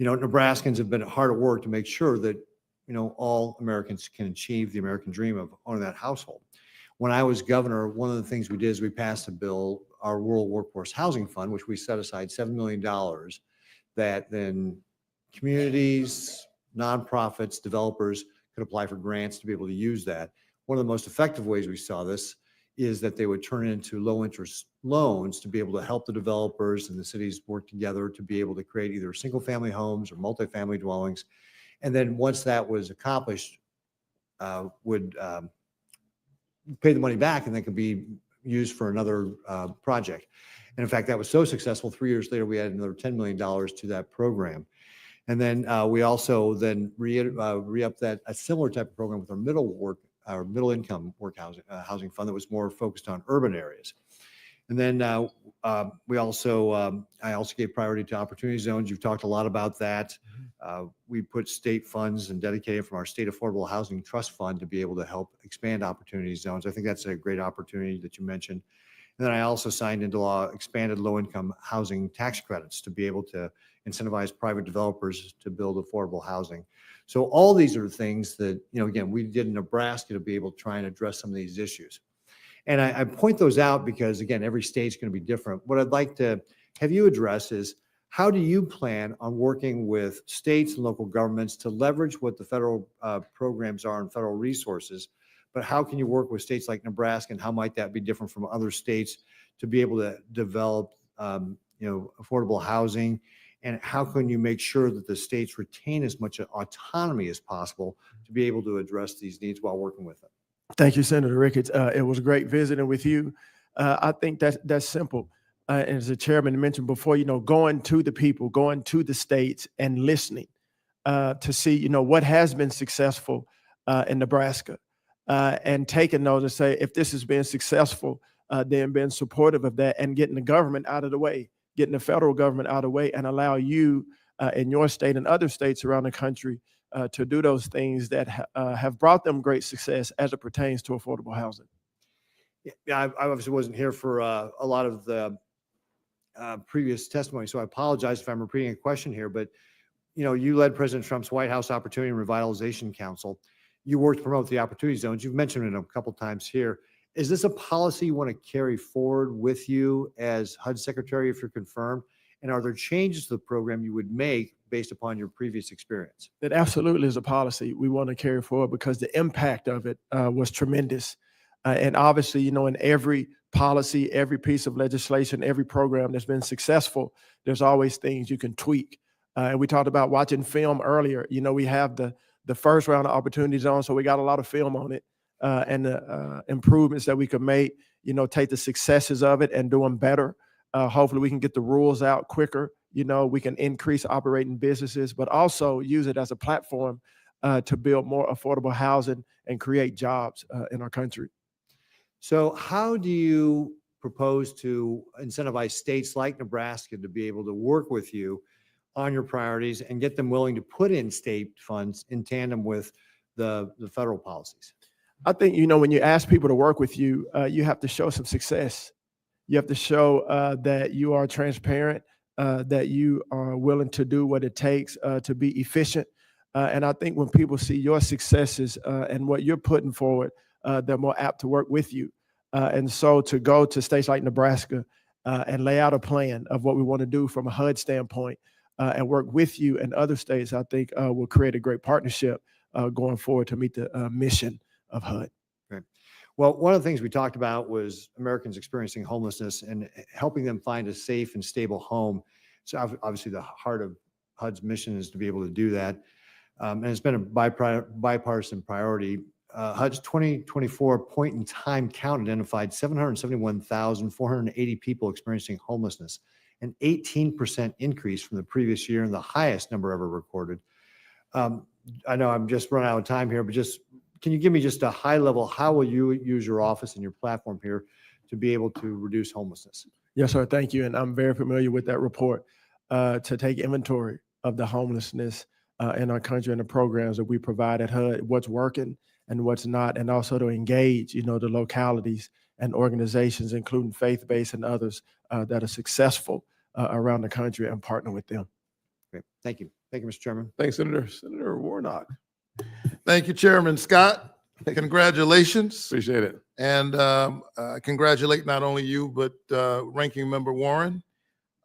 Nebraskans have been hard at work to make sure that all Americans can achieve the American dream of owning that household. When I was governor, one of the things we did is we passed a bill, our Rural Workforce Housing Fund, which we set aside $7 million that then communities, nonprofits, developers could apply for grants to be able to use that. One of the most effective ways we saw this is that they would turn into low interest loans to be able to help the developers and the cities work together to be able to create either single family homes or multifamily dwellings. And then once that was accomplished, would pay the money back and that could be used for another project. And in fact, that was so successful, 3 years later, we added another $10 million to that program. And then we also then re-upped that, a similar type of program with our middle income housing fund that was more focused on urban areas. And then I also gave priority to opportunity zones. You've talked a lot about that. We put state funds and dedicated from our state affordable housing trust fund to be able to help expand opportunity zones. I think that's a great opportunity that you mentioned. And then I also signed into law expanded low-income housing tax credits to be able to incentivize private developers to build affordable housing. So all these are things that, again, we did in Nebraska to be able to try and address some of these issues. And I point those out because, again, every state's going to be different. What I'd like to have you address is, how do you plan on working with states and local governments to leverage what the federal programs are and federal resources? But how can you work with states like Nebraska, and how might that be different from other states to be able to develop, affordable housing? And how can you make sure that the states retain as much autonomy as possible to be able to address these needs while working with them? Thank you, Senator Ricketts. It was great visiting with you. I think that's simple. As the chairman mentioned before, going to the people, going to the states and listening to see, what has been successful in Nebraska, and taking those and say, if this has been successful, then being supportive of that and getting the government out of the way, getting the federal government out of the way, and allow you in your state and other states around the country to do those things that have brought them great success as it pertains to affordable housing. Yeah, I obviously wasn't here for a lot of the previous testimony, so I apologize if I'm repeating a question here, but you led President Trump's White House Opportunity and Revitalization Council. You worked to promote the opportunity zones. You've mentioned it a couple times here. Is this a policy you want to carry forward with you as HUD Secretary if you're confirmed? And are there changes to the program you would make based upon your previous experience? That absolutely is a policy we want to carry forward because the impact of it was tremendous. And obviously, in every policy, every piece of legislation, every program that's been successful, there's always things you can tweak. And we talked about watching film earlier. We have the first round of opportunity zones, so we got a lot of film on it, and the improvements that we could make, take the successes of it and do them better. Hopefully we can get the rules out quicker. We can increase operating businesses, but also use it as a platform to build more affordable housing and create jobs in our country. So how do you propose to incentivize states like Nebraska to be able to work with you on your priorities and get them willing to put in state funds in tandem with the federal policies? I think, when you ask people to work with you, you have to show some success. You have to show that you are transparent, that you are willing to do what it takes to be efficient. And I think when people see your successes and what you're putting forward, they're more apt to work with you. And so to go to states like Nebraska and lay out a plan of what we want to do from a HUD standpoint and work with you and other states, I think will create a great partnership going forward to meet the mission of HUD. Okay. Well, one of the things we talked about was Americans experiencing homelessness and helping them find a safe and stable home. So obviously the heart of HUD's mission is to be able to do that. And it's been a bipartisan priority. HUD's 2024 point in time count identified 771,480 people experiencing homelessness, an 18% increase from the previous year and the highest number ever recorded. I know I'm just running out of time here, but can you give me just a high level, how will you use your office and your platform here to be able to reduce homelessness? Yes, sir. Thank you. And I'm very familiar with that report to take inventory of the homelessness in our country and the programs that we provide at HUD, what's working and what's not, and also to engage, the localities and organizations, including faith-based and others that are successful around the country, and partner with them. Great. Thank you. Thank you, Mr. Chairman. Thanks, Senator. Senator Warnock. Thank you, Chairman Scott. Congratulations. Appreciate it. And congratulate not only you, but Ranking Member Warren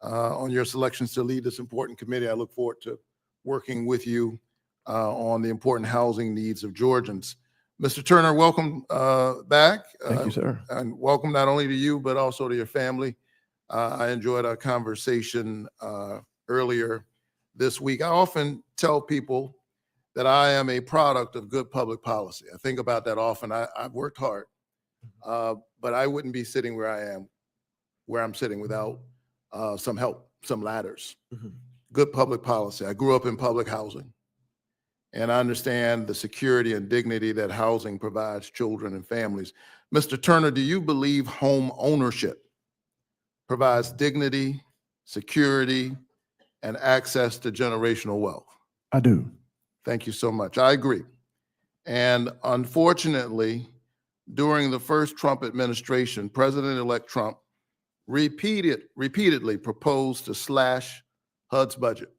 on your selections to lead this important committee. I look forward to working with you on the important housing needs of Georgians. Mr. Turner, welcome back. Thank you, sir. And welcome not only to you, but also to your family. I enjoyed our conversation earlier this week. I often tell people that I am a product of good public policy. I think about that often. I've worked hard, but I wouldn't be sitting where I'm sitting without some help, some ladders. Good public policy. I grew up in public housing, and I understand the security and dignity that housing provides children and families. Mr. Turner, do you believe home ownership provides dignity, security, and access to generational wealth? I do. Thank you so much. I agree. And unfortunately, during the first Trump administration, President-elect Trump repeatedly proposed to slash HUD's budget,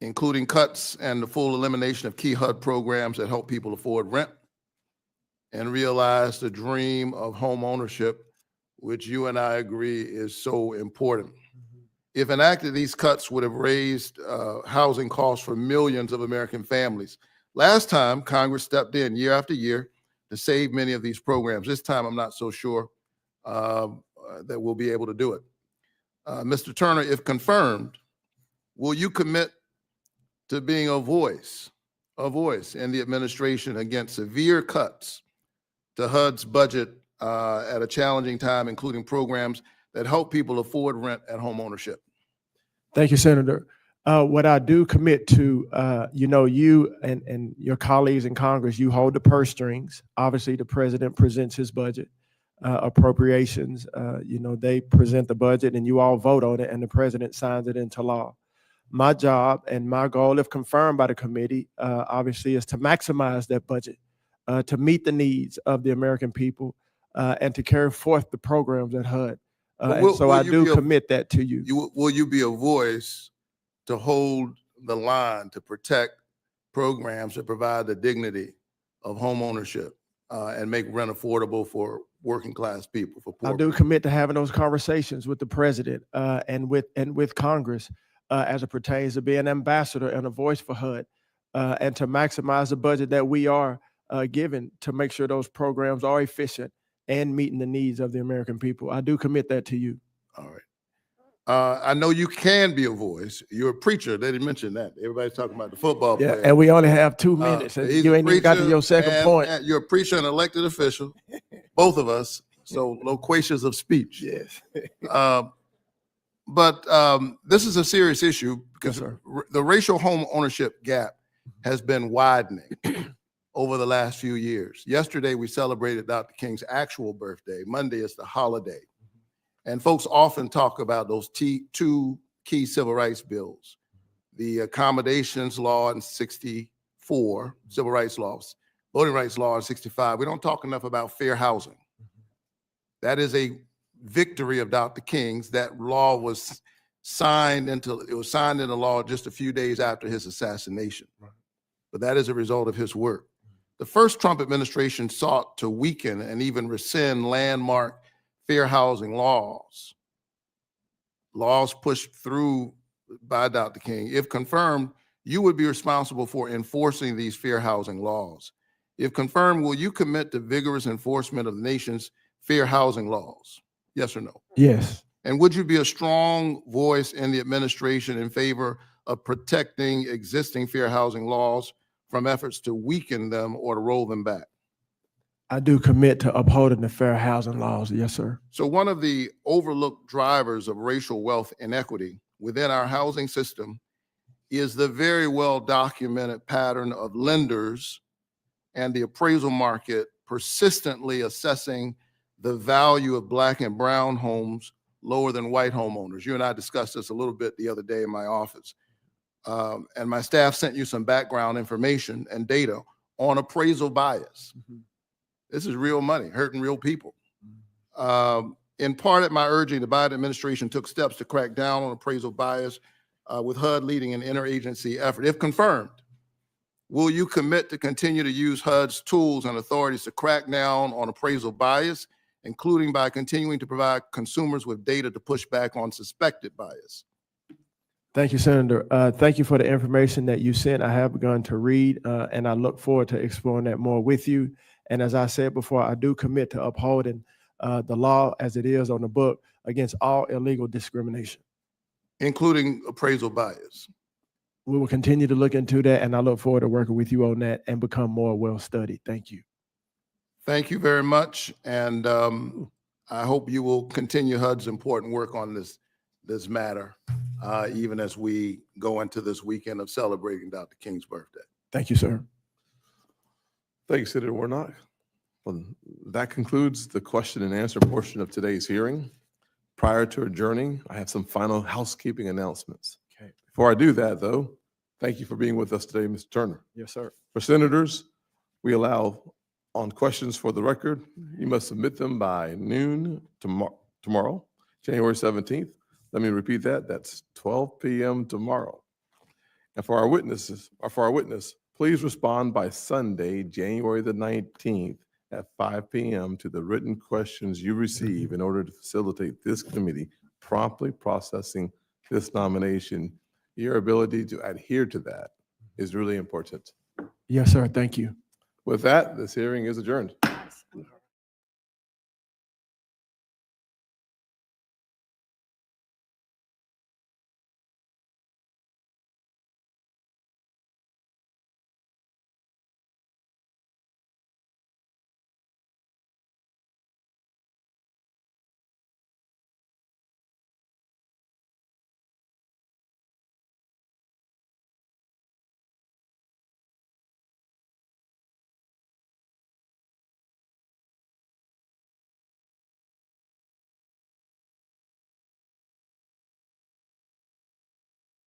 including cuts and the full elimination of key HUD programs that help people afford rent and realize the dream of home ownership, which you and I agree is so important. If enacted, these cuts would have raised housing costs for millions of American families. Last time, Congress stepped in year after year to save many of these programs. This time, I'm not so sure that we'll be able to do it. Mr. Turner, if confirmed, will you commit to being a voice in the administration against severe cuts to HUD's budget at a challenging time, including programs that help people afford rent and home ownership? Thank you, Senator. What I do commit to, you and your colleagues in Congress, you hold the purse strings. Obviously, the president presents his budget, appropriations. They present the budget and you all vote on it and the president signs it into law. My job and my goal, if confirmed by the committee, obviously is to maximize that budget, to meet the needs of the American people and to carry forth the programs at HUD. And so I do commit that to you. Will you be a voice to hold the line to protect programs that provide the dignity of home ownership and make rent affordable for working class people, for poor I do commit to having those conversations with the president and with Congress as it pertains to being an ambassador and a voice for HUD and to maximize the budget that we are given to make sure those programs are efficient and meeting the needs of the American people. I do commit that to you. All right. I know you can be a voice. You're a preacher. They didn't mention that. Everybody's talking about the football player. Yeah, and we only have 2 minutes. And He's you a ain't even got to preacher your second point. and you're a preacher and elected official, both of us. So loquacious of speech. Yes. But this is a serious issue because the racial home ownership gap has been widening over the last few years. Yesterday, we celebrated Dr. King's actual birthday. Monday is the holiday. And folks often talk about those two key civil rights bills, the accommodations law in 64, civil rights laws, voting rights law in 65. We don't talk enough about fair housing. That is a victory of Dr. King's. That law was signed into law just a few days after his assassination. But that is a result of his work. The first Trump administration sought to weaken and even rescind landmark fair housing laws pushed through by Dr. King. If confirmed, you would be responsible for enforcing these fair housing laws. If confirmed, will you commit to vigorous enforcement of the nation's fair housing laws? Yes or no? Yes. And would you be a strong voice in the administration in favor of protecting existing fair housing laws from efforts to weaken them or to roll them back? I do commit to upholding the fair housing laws. Yes, sir. So one of the overlooked drivers of racial wealth inequity within our housing system is the very well documented pattern of lenders and the appraisal market persistently assessing the value of Black and brown homes lower than white homeowners. You and I discussed this a little bit the other day in my office. And my staff sent you some background information and data on appraisal bias. This is real money, hurting real people. In part at my urging, the Biden administration took steps to crack down on appraisal bias with HUD leading an interagency effort. If confirmed, will you commit to continue to use HUD's tools and authorities to crack down on appraisal bias, including by continuing to provide consumers with data to push back on suspected bias? Thank you, Senator. Thank you for the information that you sent. I have begun to read, and I look forward to exploring that more with you. And as I said before, I do commit to upholding the law as it is on the book against all illegal discrimination. including appraisal bias. We will continue to look into that, and I look forward to working with you on that and become more well-studied. Thank you. Thank you very much. And I hope you will continue HUD's important work on this matter, even as we go into this weekend of celebrating Dr. King's birthday. Thank you, sir. Thank you, Senator Warnock. Well, that concludes the question and answer portion of today's hearing. Prior to adjourning, I have some final housekeeping announcements. Okay. Before I do that, though, thank you for being with us today, Mr. Turner. Yes, sir. For senators, we allow on questions for the record, you must submit them by noon tomorrow, January 17th. Let me repeat that. That's 12 p.m. tomorrow. And for our witness, please respond by Sunday, January the 19th at 5 p.m. to the written questions you receive in order to facilitate this committee promptly processing this nomination. Your ability to adhere to that is really important. Yes, sir. Thank you. With that, this hearing is adjourned.